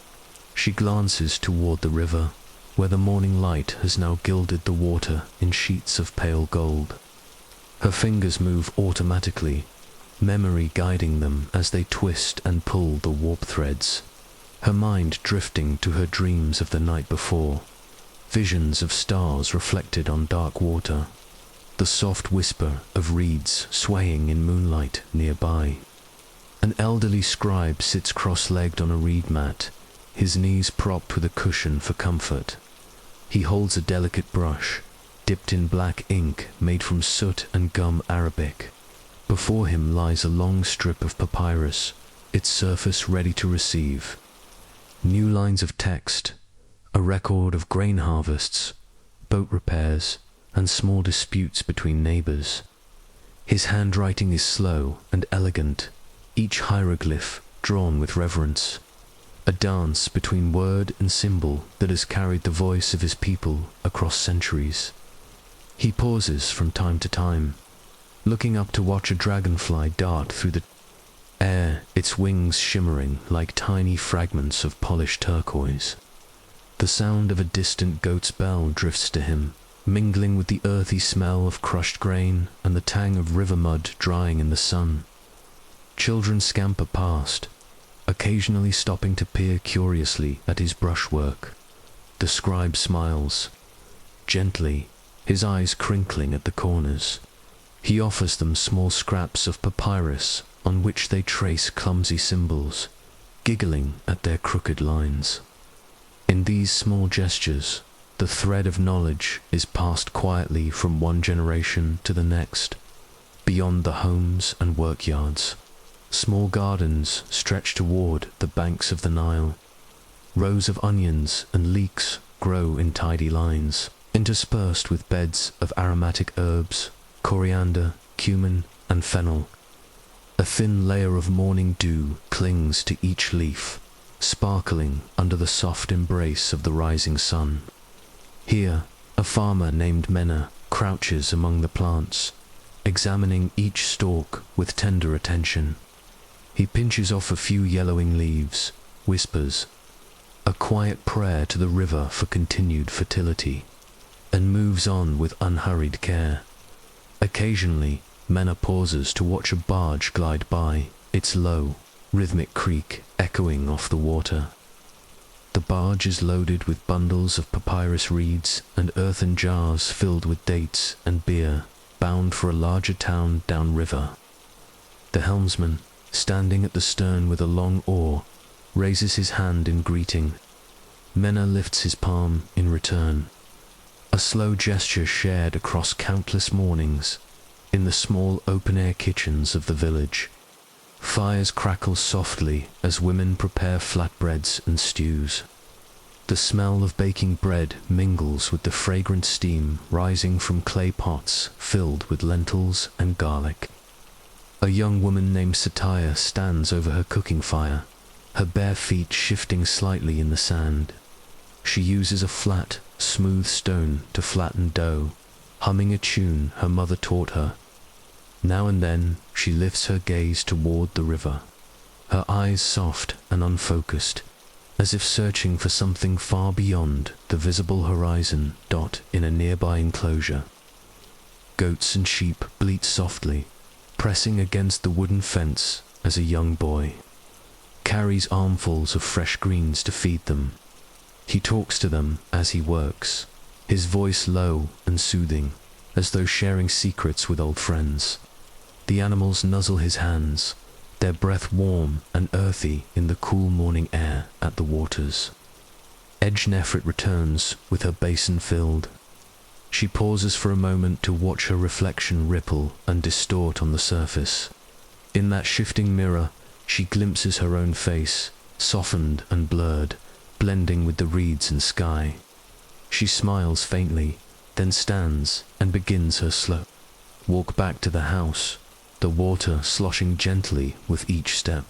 S1: She glances toward the river, where the morning light has now gilded the water in sheets of pale gold. Her fingers move automatically, memory guiding them as they twist and pull the warp threads, her mind drifting to her dreams of the night before, visions of stars reflected on dark water, the soft whisper of reeds swaying in moonlight nearby. An elderly scribe sits cross-legged on a reed mat, his knees propped with a cushion for comfort. He holds a delicate brush, dipped in black ink made from soot and gum arabic. Before him lies a long strip of papyrus, its surface ready to receive. New lines of text, a record of grain harvests, boat repairs, and small disputes between neighbors. His handwriting is slow and elegant, each hieroglyph drawn with reverence, a dance between word and symbol that has carried the voice of his people across centuries. He pauses from time to time, looking up to watch a dragonfly dart through the air, its wings shimmering like tiny fragments of polished turquoise. The sound of a distant goat's bell drifts to him, mingling with the earthy smell of crushed grain and the tang of river mud drying in the sun. Children scamper past, occasionally stopping to peer curiously at his brushwork. The scribe smiles, gently, his eyes crinkling at the corners. He offers them small scraps of papyrus on which they trace clumsy symbols, giggling at their crooked lines. In these small gestures, the thread of knowledge is passed quietly from one generation to the next, beyond the homes and workyards. Small gardens stretch toward the banks of the Nile. Rows of onions and leeks grow in tidy lines, interspersed with beds of aromatic herbs, coriander, cumin, and fennel. A thin layer of morning dew clings to each leaf, sparkling under the soft embrace of the rising sun. Here, a farmer named Mena crouches among the plants, examining each stalk with tender attention. He pinches off a few yellowing leaves, whispers a quiet prayer to the river for continued fertility, and moves on with unhurried care. Occasionally, Mena pauses to watch a barge glide by, its low, rhythmic creak echoing off the water. The barge is loaded with bundles of papyrus reeds and earthen jars filled with dates and beer, bound for a larger town downriver. The helmsman, standing at the stern with a long oar, raises his hand in greeting. Mena lifts his palm in return, a slow gesture shared across countless mornings in the small open-air kitchens of the village. Fires crackle softly as women prepare flatbreads and stews. The smell of baking bread mingles with the fragrant steam rising from clay pots filled with lentils and garlic. A young woman named Satya stands over her cooking fire, her bare feet shifting slightly in the sand. She uses a flat, smooth stone to flatten dough, humming a tune her mother taught her. Now and then she lifts her gaze toward the river, her eyes soft and unfocused, as if searching for something far beyond the visible horizon dot in a nearby enclosure. Goats and sheep bleat softly, pressing against the wooden fence as a young boy carries armfuls of fresh greens to feed them. He talks to them as he works, his voice low and soothing, as though sharing secrets with old friends. The animals nuzzle his hands, their breath warm and earthy in the cool morning air at the waters. Edge Nefrit returns with her basin filled. She pauses for a moment to watch her reflection ripple and distort on the surface. In that shifting mirror, she glimpses her own face, softened and blurred, blending with the reeds and sky. She smiles faintly, then stands and begins her slow walk back to the house, the water sloshing gently with each step.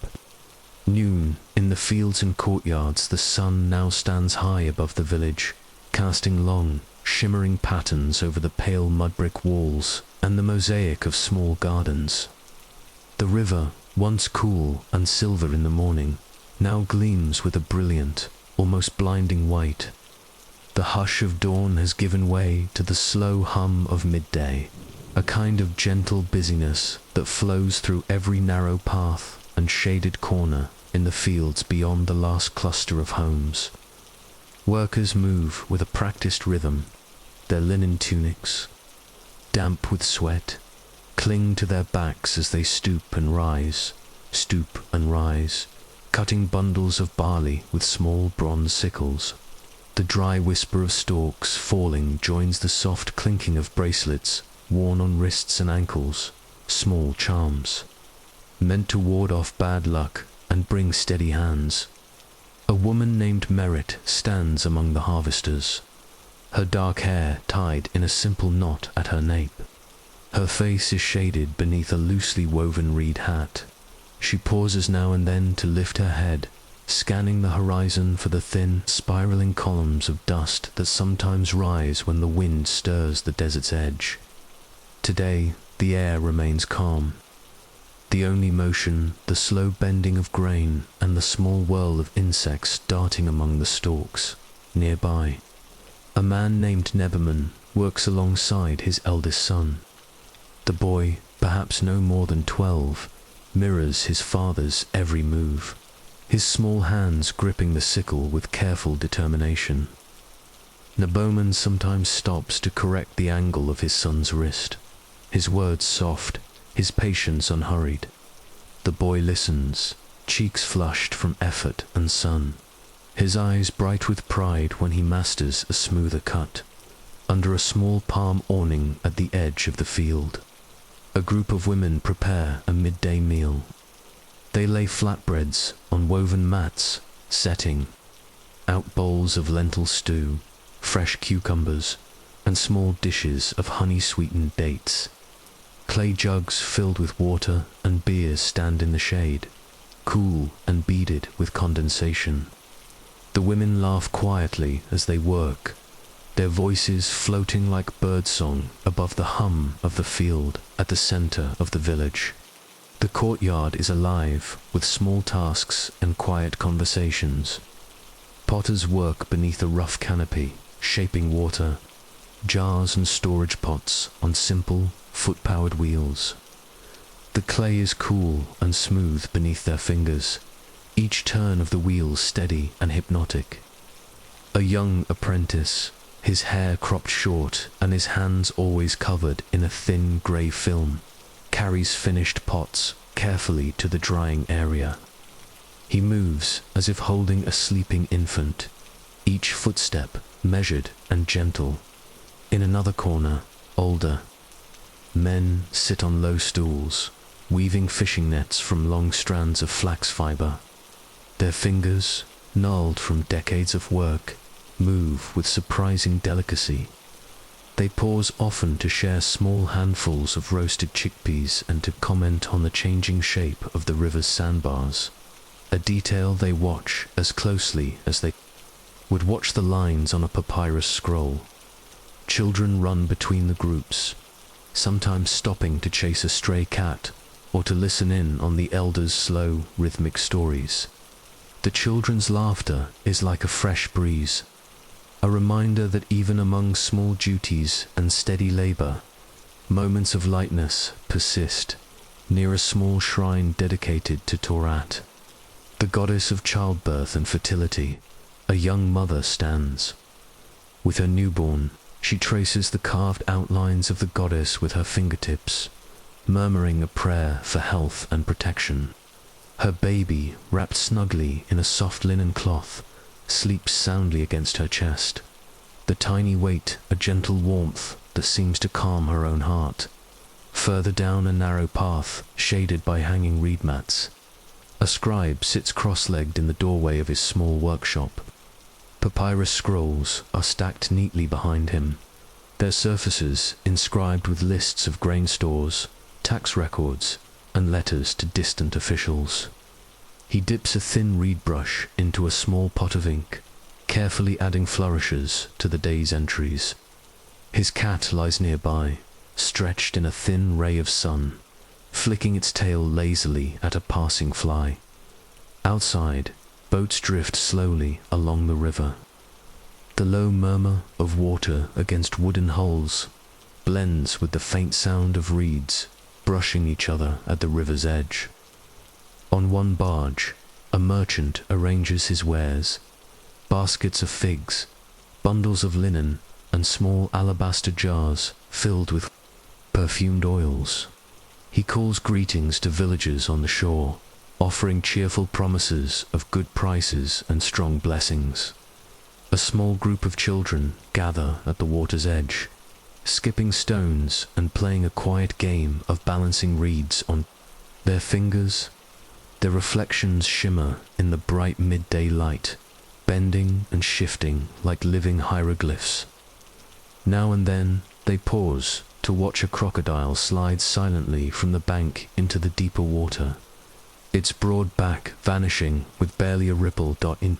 S1: Noon, in the fields and courtyards, the sun now stands high above the village, casting long, shimmering patterns over the pale mud brick walls and the mosaic of small gardens. The river, once cool and silver in the morning, now gleams with a brilliant, almost blinding white. The hush of dawn has given way to the slow hum of midday, a kind of gentle busyness that flows through every narrow path and shaded corner in the fields beyond the last cluster of homes. Workers move with a practiced rhythm, their linen tunics, damp with sweat, cling to their backs as they stoop and rise, cutting bundles of barley with small bronze sickles. The dry whisper of stalks falling joins the soft clinking of bracelets worn on wrists and ankles, small charms, meant to ward off bad luck and bring steady hands. A woman named Merit stands among the harvesters, her dark hair tied in a simple knot at her nape. Her face is shaded beneath a loosely woven reed hat. She pauses now and then to lift her head, scanning the horizon for the thin, spiraling columns of dust that sometimes rise when the wind stirs the desert's edge. Today, the air remains calm. The only motion, the slow bending of grain and the small whirl of insects darting among the stalks. Nearby, a man named Neberman works alongside his eldest son. The boy, perhaps no more than 12, mirrors his father's every move, his small hands gripping the sickle with careful determination. Neberman sometimes stops to correct the angle of his son's wrist, his words soft, his patience unhurried. The boy listens, cheeks flushed from effort and sun, his eyes bright with pride when he masters a smoother cut. Under a small palm awning at the edge of the field, a group of women prepare a midday meal. They lay flatbreads on woven mats, setting out bowls of lentil stew, fresh cucumbers, and small dishes of honey-sweetened dates. Clay jugs filled with water and beers stand in the shade, cool and beaded with condensation. The women laugh quietly as they work, their voices floating like birdsong above the hum of the field at the center of the village. The courtyard is alive with small tasks and quiet conversations. Potters work beneath a rough canopy, shaping water, jars and storage pots on simple, foot-powered wheels. The clay is cool and smooth beneath their fingers, each turn of the wheels steady and hypnotic. A young apprentice, his hair cropped short and his hands always covered in a thin grey film, carries finished pots carefully to the drying area. He moves as if holding a sleeping infant, each footstep measured and gentle. In another corner, older men sit on low stools, weaving fishing nets from long strands of flax fiber. Their fingers, gnarled from decades of work, move with surprising delicacy. They pause often to share small handfuls of roasted chickpeas and to comment on the changing shape of the river's sandbars, a detail they watch as closely as they would watch the lines on a papyrus scroll. Children run between the groups, sometimes stopping to chase a stray cat or to listen in on the elders' slow, rhythmic stories. The children's laughter is like a fresh breeze, a reminder that even among small duties and steady labor, moments of lightness persist. Near a small shrine dedicated to Taurat, the goddess of childbirth and fertility, a young mother stands. With her newborn, she traces the carved outlines of the goddess with her fingertips, murmuring a prayer for health and protection. Her baby, wrapped snugly in a soft linen cloth, sleeps soundly against her chest, the tiny weight a gentle warmth that seems to calm her own heart. Further down a narrow path, shaded by hanging reed mats, a scribe sits cross-legged in the doorway of his small workshop. Papyrus scrolls are stacked neatly behind him, their surfaces inscribed with lists of grain stores, tax records, and letters to distant officials. He dips a thin reed brush into a small pot of ink, carefully adding flourishes to the day's entries. His cat lies nearby, stretched in a thin ray of sun, flicking its tail lazily at a passing fly. Outside, boats drift slowly along the river. The low murmur of water against wooden hulls blends with the faint sound of reeds brushing each other at the river's edge. On one barge, a merchant arranges his wares, baskets of figs, bundles of linen, and small alabaster jars filled with perfumed oils. He calls greetings to villagers on the shore, offering cheerful promises of good prices and strong blessings. A small group of children gather at the water's edge, skipping stones and playing a quiet game of balancing reeds on their fingers. Their reflections shimmer in the bright midday light, bending and shifting like living hieroglyphs. Now and then they pause to watch a crocodile slide silently from the bank into the deeper water, its broad back vanishing with barely a ripple. In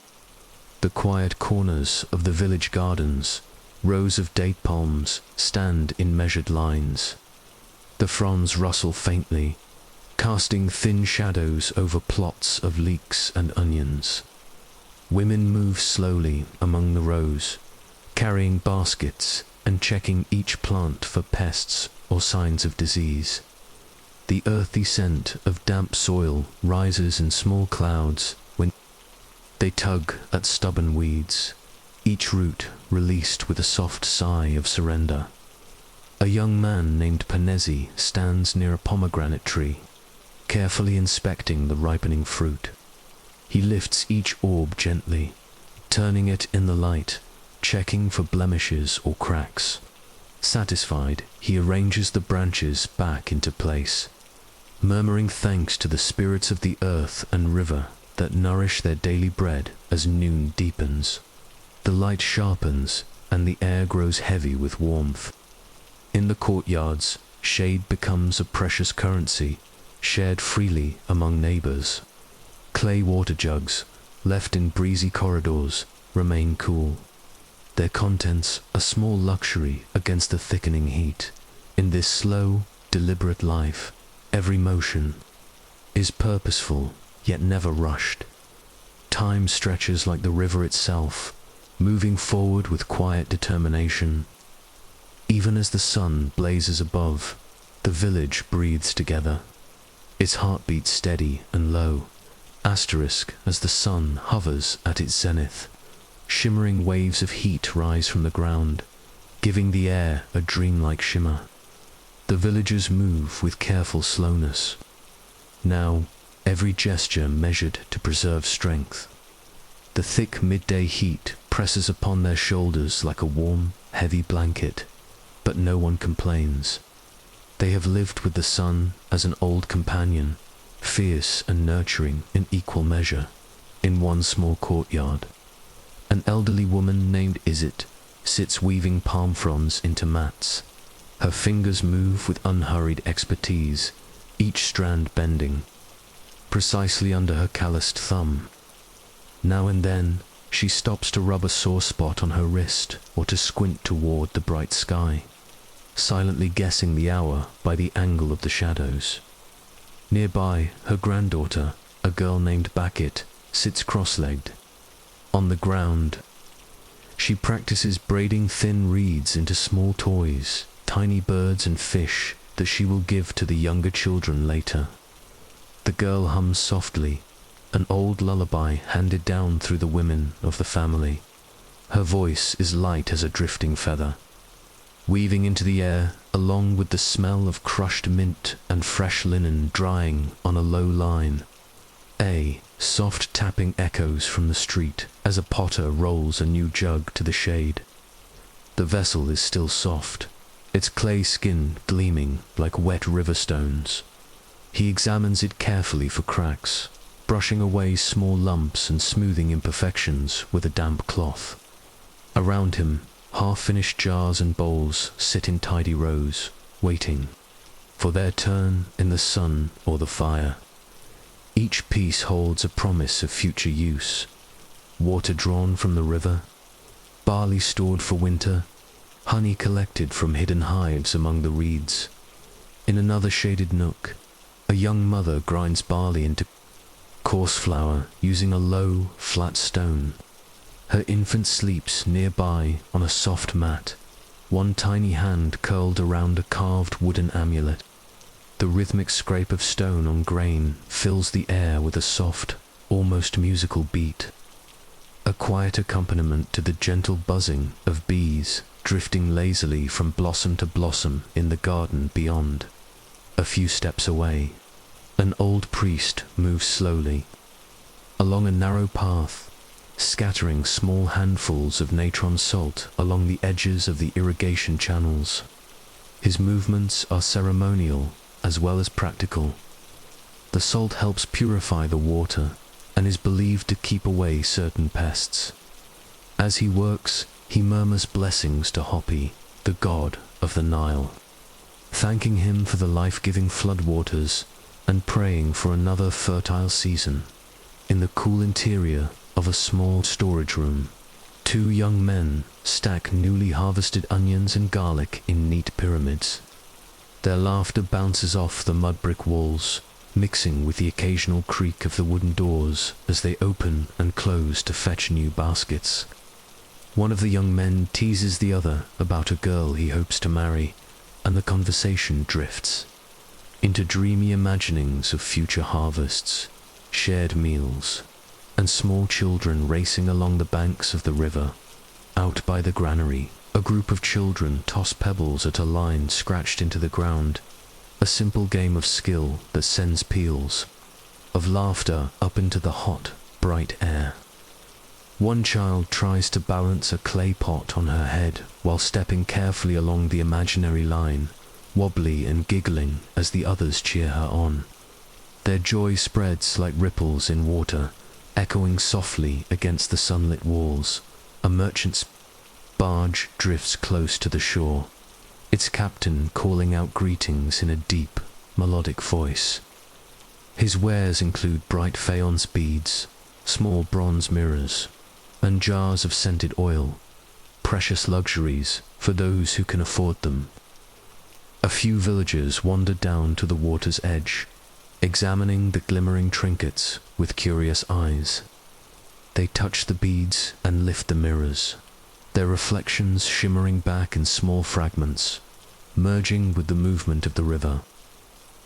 S1: the quiet corners of the village gardens, rows of date palms stand in measured lines. The fronds rustle faintly, casting thin shadows over plots of leeks and onions. Women move slowly among the rows, carrying baskets and checking each plant for pests or signs of disease. The earthy scent of damp soil rises in small clouds when they tug at stubborn weeds, each root released with a soft sigh of surrender. A young man named Panezi stands near a pomegranate tree, carefully inspecting the ripening fruit. He lifts each orb gently, turning it in the light, checking for blemishes or cracks. Satisfied, he arranges the branches back into place, murmuring thanks to the spirits of the earth and river that nourish their daily bread as noon deepens. The light sharpens, and the air grows heavy with warmth. In the courtyards, shade becomes a precious currency, shared freely among neighbors. Clay water jugs, left in breezy corridors, remain cool, their contents a small luxury against the thickening heat. In this slow, deliberate life, every motion is purposeful, yet never rushed. Time stretches like the river itself, moving forward with quiet determination. Even as the sun blazes above, the village breathes together, its heartbeat steady and low, asterisk as the sun hovers at its zenith. Shimmering waves of heat rise from the ground, giving the air a dreamlike shimmer. The villagers move with careful slowness, now every gesture measured to preserve strength. The thick midday heat presses upon their shoulders like a warm, heavy blanket, but no one complains. They have lived with the sun as an old companion, fierce and nurturing in equal measure, in one small courtyard. An elderly woman named Isit sits weaving palm fronds into mats. Her fingers move with unhurried expertise, each strand bending precisely under her calloused thumb. Now and then, she stops to rub a sore spot on her wrist or to squint toward the bright sky, silently guessing the hour by the angle of the shadows. Nearby, her granddaughter, a girl named Bakit, sits cross-legged. On the ground, she practices braiding thin reeds into small toys, tiny birds and fish that she will give to the younger children later. The girl hums softly, an old lullaby handed down through the women of the family. Her voice is light as a drifting feather, weaving into the air along with the smell of crushed mint and fresh linen drying on a low line. Soft tapping echoes from the street as a potter rolls a new jug to the shade. The vessel is still soft, its clay skin gleaming like wet river stones. He examines it carefully for cracks, brushing away small lumps and smoothing imperfections with a damp cloth. Around him, half-finished jars and bowls sit in tidy rows, waiting for their turn in the sun or the fire. Each piece holds a promise of future use: water drawn from the river, barley stored for winter, honey collected from hidden hives among the reeds. In another shaded nook, a young mother grinds barley into coarse flour using a low, flat stone. Her infant sleeps nearby on a soft mat, one tiny hand curled around a carved wooden amulet. The rhythmic scrape of stone on grain fills the air with a soft, almost musical beat, a quiet accompaniment to the gentle buzzing of bees drifting lazily from blossom to blossom in the garden beyond. A few steps away, an old priest moves slowly along a narrow path, scattering small handfuls of natron salt along the edges of the irrigation channels. His movements are ceremonial as well as practical. The salt helps purify the water and is believed to keep away certain pests. As he works, he murmurs blessings to Hopi, the god of the Nile, thanking him for the life-giving floodwaters and praying for another fertile season. In the cool interior of a small storage room, two young men stack newly harvested onions and garlic in neat pyramids. Their laughter bounces off the mud brick walls, mixing with the occasional creak of the wooden doors as they open and close to fetch new baskets. One of the young men teases the other about a girl he hopes to marry, and the conversation drifts into dreamy imaginings of future harvests, shared meals, and small children racing along the banks of the river. Out by the granary, a group of children toss pebbles at a line scratched into the ground, a simple game of skill that sends peals of laughter up into the hot, bright air. One child tries to balance a clay pot on her head while stepping carefully along the imaginary line, wobbly and giggling as the others cheer her on. Their joy spreads like ripples in water, echoing softly against the sunlit walls. A merchant's barge drifts close to the shore, its captain calling out greetings in a deep, melodic voice. His wares include bright faience beads, small bronze mirrors, and jars of scented oil, precious luxuries for those who can afford them. A few villagers wander down to the water's edge, examining the glimmering trinkets with curious eyes. They touch the beads and lift the mirrors, their reflections shimmering back in small fragments, merging with the movement of the river.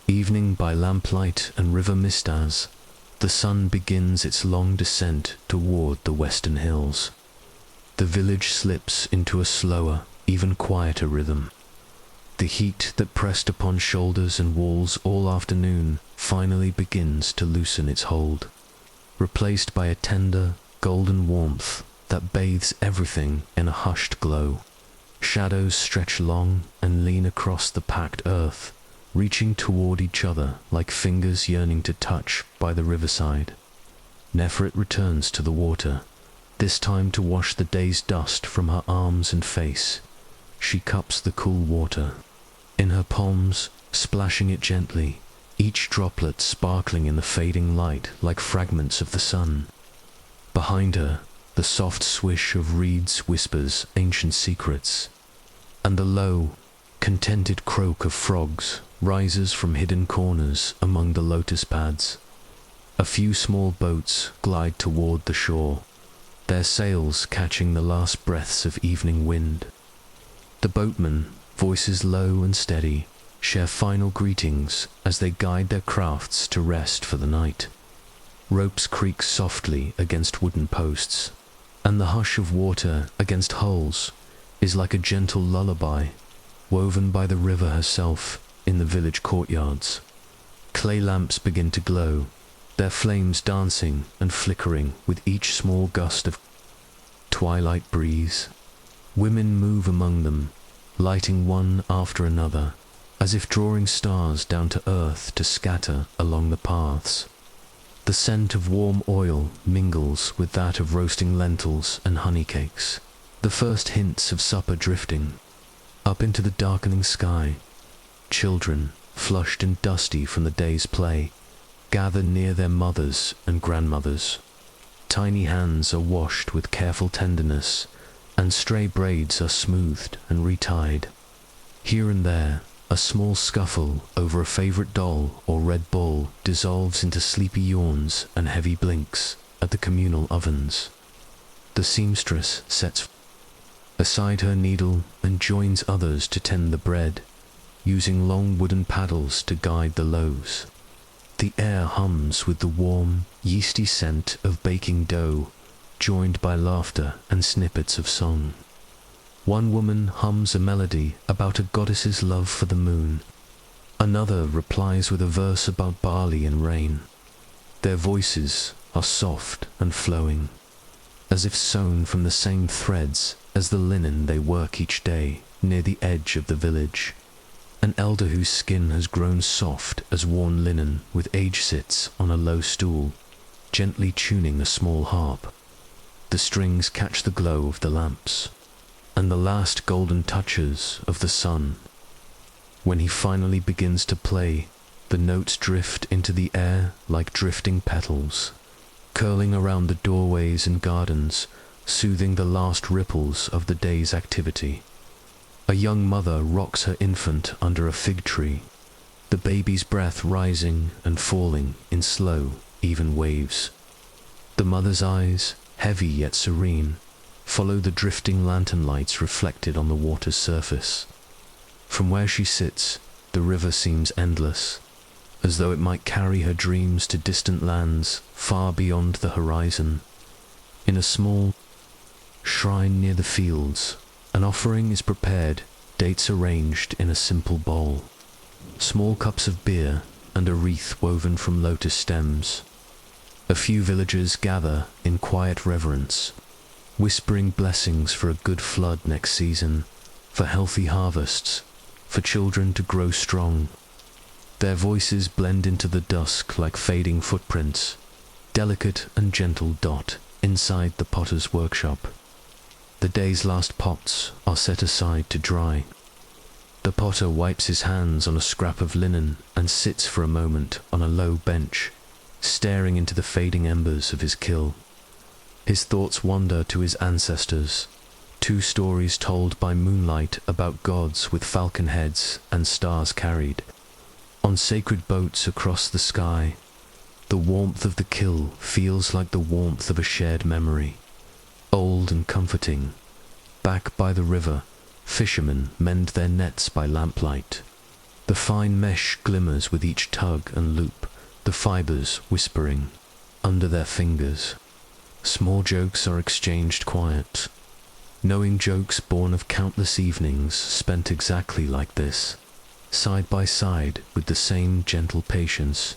S1: Evening by lamplight and river mistas, the sun begins its long descent toward the western hills. The village slips into a slower, even quieter rhythm. The heat that pressed upon shoulders and walls all afternoon finally begins to loosen its hold, replaced by a tender, golden warmth that bathes everything in a hushed glow. Shadows stretch long and lean across the packed earth, reaching toward each other like fingers yearning to touch by the riverside. Nefret returns to the water, This time to wash the day's dust from her arms and face, she cups the cool water in her palms, splashing it gently, each droplet sparkling in the fading light like fragments of the sun. Behind her, the soft swish of reeds whispers ancient secrets, and the low, contented croak of frogs rises from hidden corners among the lotus pads. A few small boats glide toward the shore, their sails catching the last breaths of evening wind. The boatmen, voices low and steady, share final greetings as they guide their crafts to rest for the night. Ropes creak softly against wooden posts, and the hush of water against hulls is like a gentle lullaby woven by the river herself in the village courtyards. Clay lamps begin to glow, their flames dancing and flickering with each small gust of twilight breeze. Women move among them, lighting one after another, as if drawing stars down to earth to scatter along the paths. The scent of warm oil mingles with that of roasting lentils and honey cakes, the first hints of supper drifting up into the darkening sky. Children, flushed and dusty from the day's play, gather near their mothers and grandmothers. Tiny hands are washed with careful tenderness, and stray braids are smoothed and retied. Here and there, a small scuffle over a favorite doll or red ball dissolves into sleepy yawns and heavy blinks at the communal ovens. The seamstress sets aside her needle and joins others to tend the bread, using long wooden paddles to guide the loaves. The air hums with the warm, yeasty scent of baking dough, joined by laughter and snippets of song. One woman hums a melody about a goddess's love for the moon. Another replies with a verse about barley and rain. Their voices are soft and flowing, as if sewn from the same threads as the linen they work each day near the edge of the village. An elder whose skin has grown soft as worn linen with age sits on a low stool, gently tuning a small harp. The strings catch the glow of the lamps and the last golden touches of the sun. When he finally begins to play, the notes drift into the air like drifting petals, curling around the doorways and gardens, soothing the last ripples of the day's activity. A young mother rocks her infant under a fig tree, the baby's breath rising and falling in slow, even waves. The mother's eyes, heavy yet serene, follow the drifting lantern lights reflected on the water's surface. From where she sits, the river seems endless, as though it might carry her dreams to distant lands far beyond the horizon. In a small shrine near the fields, an offering is prepared, dates arranged in a simple bowl, small cups of beer, and a wreath woven from lotus stems. A few villagers gather in quiet reverence, whispering blessings for a good flood next season, for healthy harvests, for children to grow strong. Their voices blend into the dusk like fading footprints, delicate and gentle dot inside the potter's workshop. The day's last pots are set aside to dry. The potter wipes his hands on a scrap of linen and sits for a moment on a low bench, staring into the fading embers of his kiln. His thoughts wander to his ancestors, two stories told by moonlight about gods with falcon heads and stars carried. On sacred boats across the sky, the warmth of the kiln feels like the warmth of a shared memory, old and comforting. Back by the river, fishermen mend their nets by lamplight. The fine mesh glimmers with each tug and loop, the fibers whispering under their fingers. Small jokes are exchanged quiet, knowing jokes born of countless evenings spent exactly like this, side by side with the same gentle patience.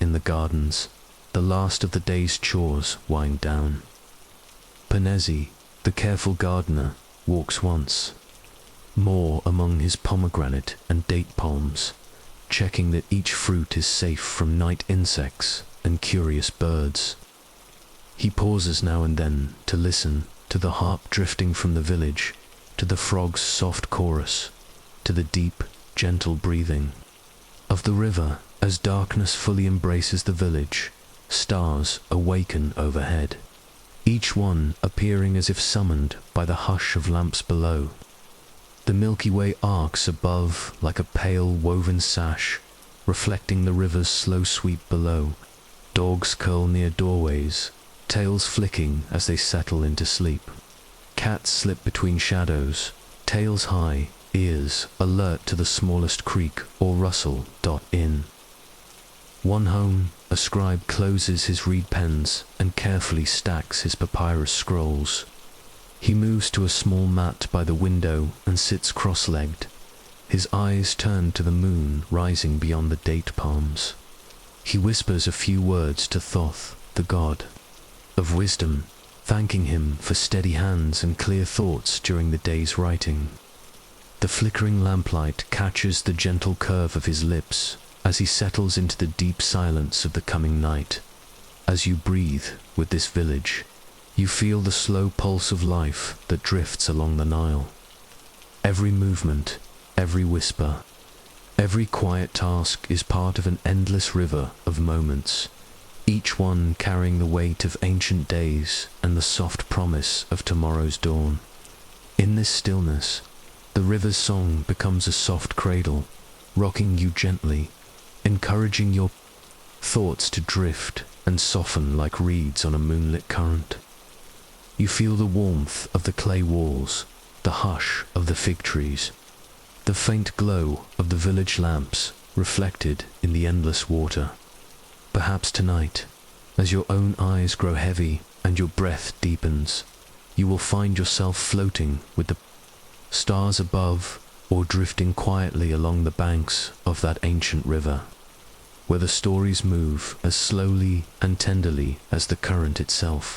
S1: In the gardens, the last of the day's chores wind down. Panezi, the careful gardener, walks once more among his pomegranate and date palms, checking that each fruit is safe from night insects and curious birds. He pauses now and then to listen to the harp drifting from the village, to the frog's soft chorus, to the deep, gentle breathing of the river. As darkness fully embraces the village, stars awaken overhead, each one appearing as if summoned by the hush of lamps below. The Milky Way arcs above like a pale woven sash, reflecting the river's slow sweep below. Dogs curl near doorways, tails flicking as they settle into sleep. Cats slip between shadows, tails high, ears alert to the smallest creak or rustle. In one home, a scribe closes his reed pens and carefully stacks his papyrus scrolls. He moves to a small mat by the window and sits cross-legged, his eyes turned to the moon rising beyond the date palms. He whispers a few words to Thoth, the god of wisdom, thanking him for steady hands and clear thoughts during the day's writing. The flickering lamplight catches the gentle curve of his lips as he settles into the deep silence of the coming night. As you breathe with this village, you feel the slow pulse of life that drifts along the Nile. Every movement, every whisper, every quiet task is part of an endless river of moments, each one carrying the weight of ancient days and the soft promise of tomorrow's dawn. In this stillness, the river's song becomes a soft cradle, rocking you gently, encouraging your thoughts to drift and soften like reeds on a moonlit current. You feel the warmth of the clay walls, the hush of the fig trees, the faint glow of the village lamps reflected in the endless water. Perhaps tonight, as your own eyes grow heavy and your breath deepens, you will find yourself floating with the stars above or drifting quietly along the banks of that ancient river, where the stories move as slowly and tenderly as the current itself.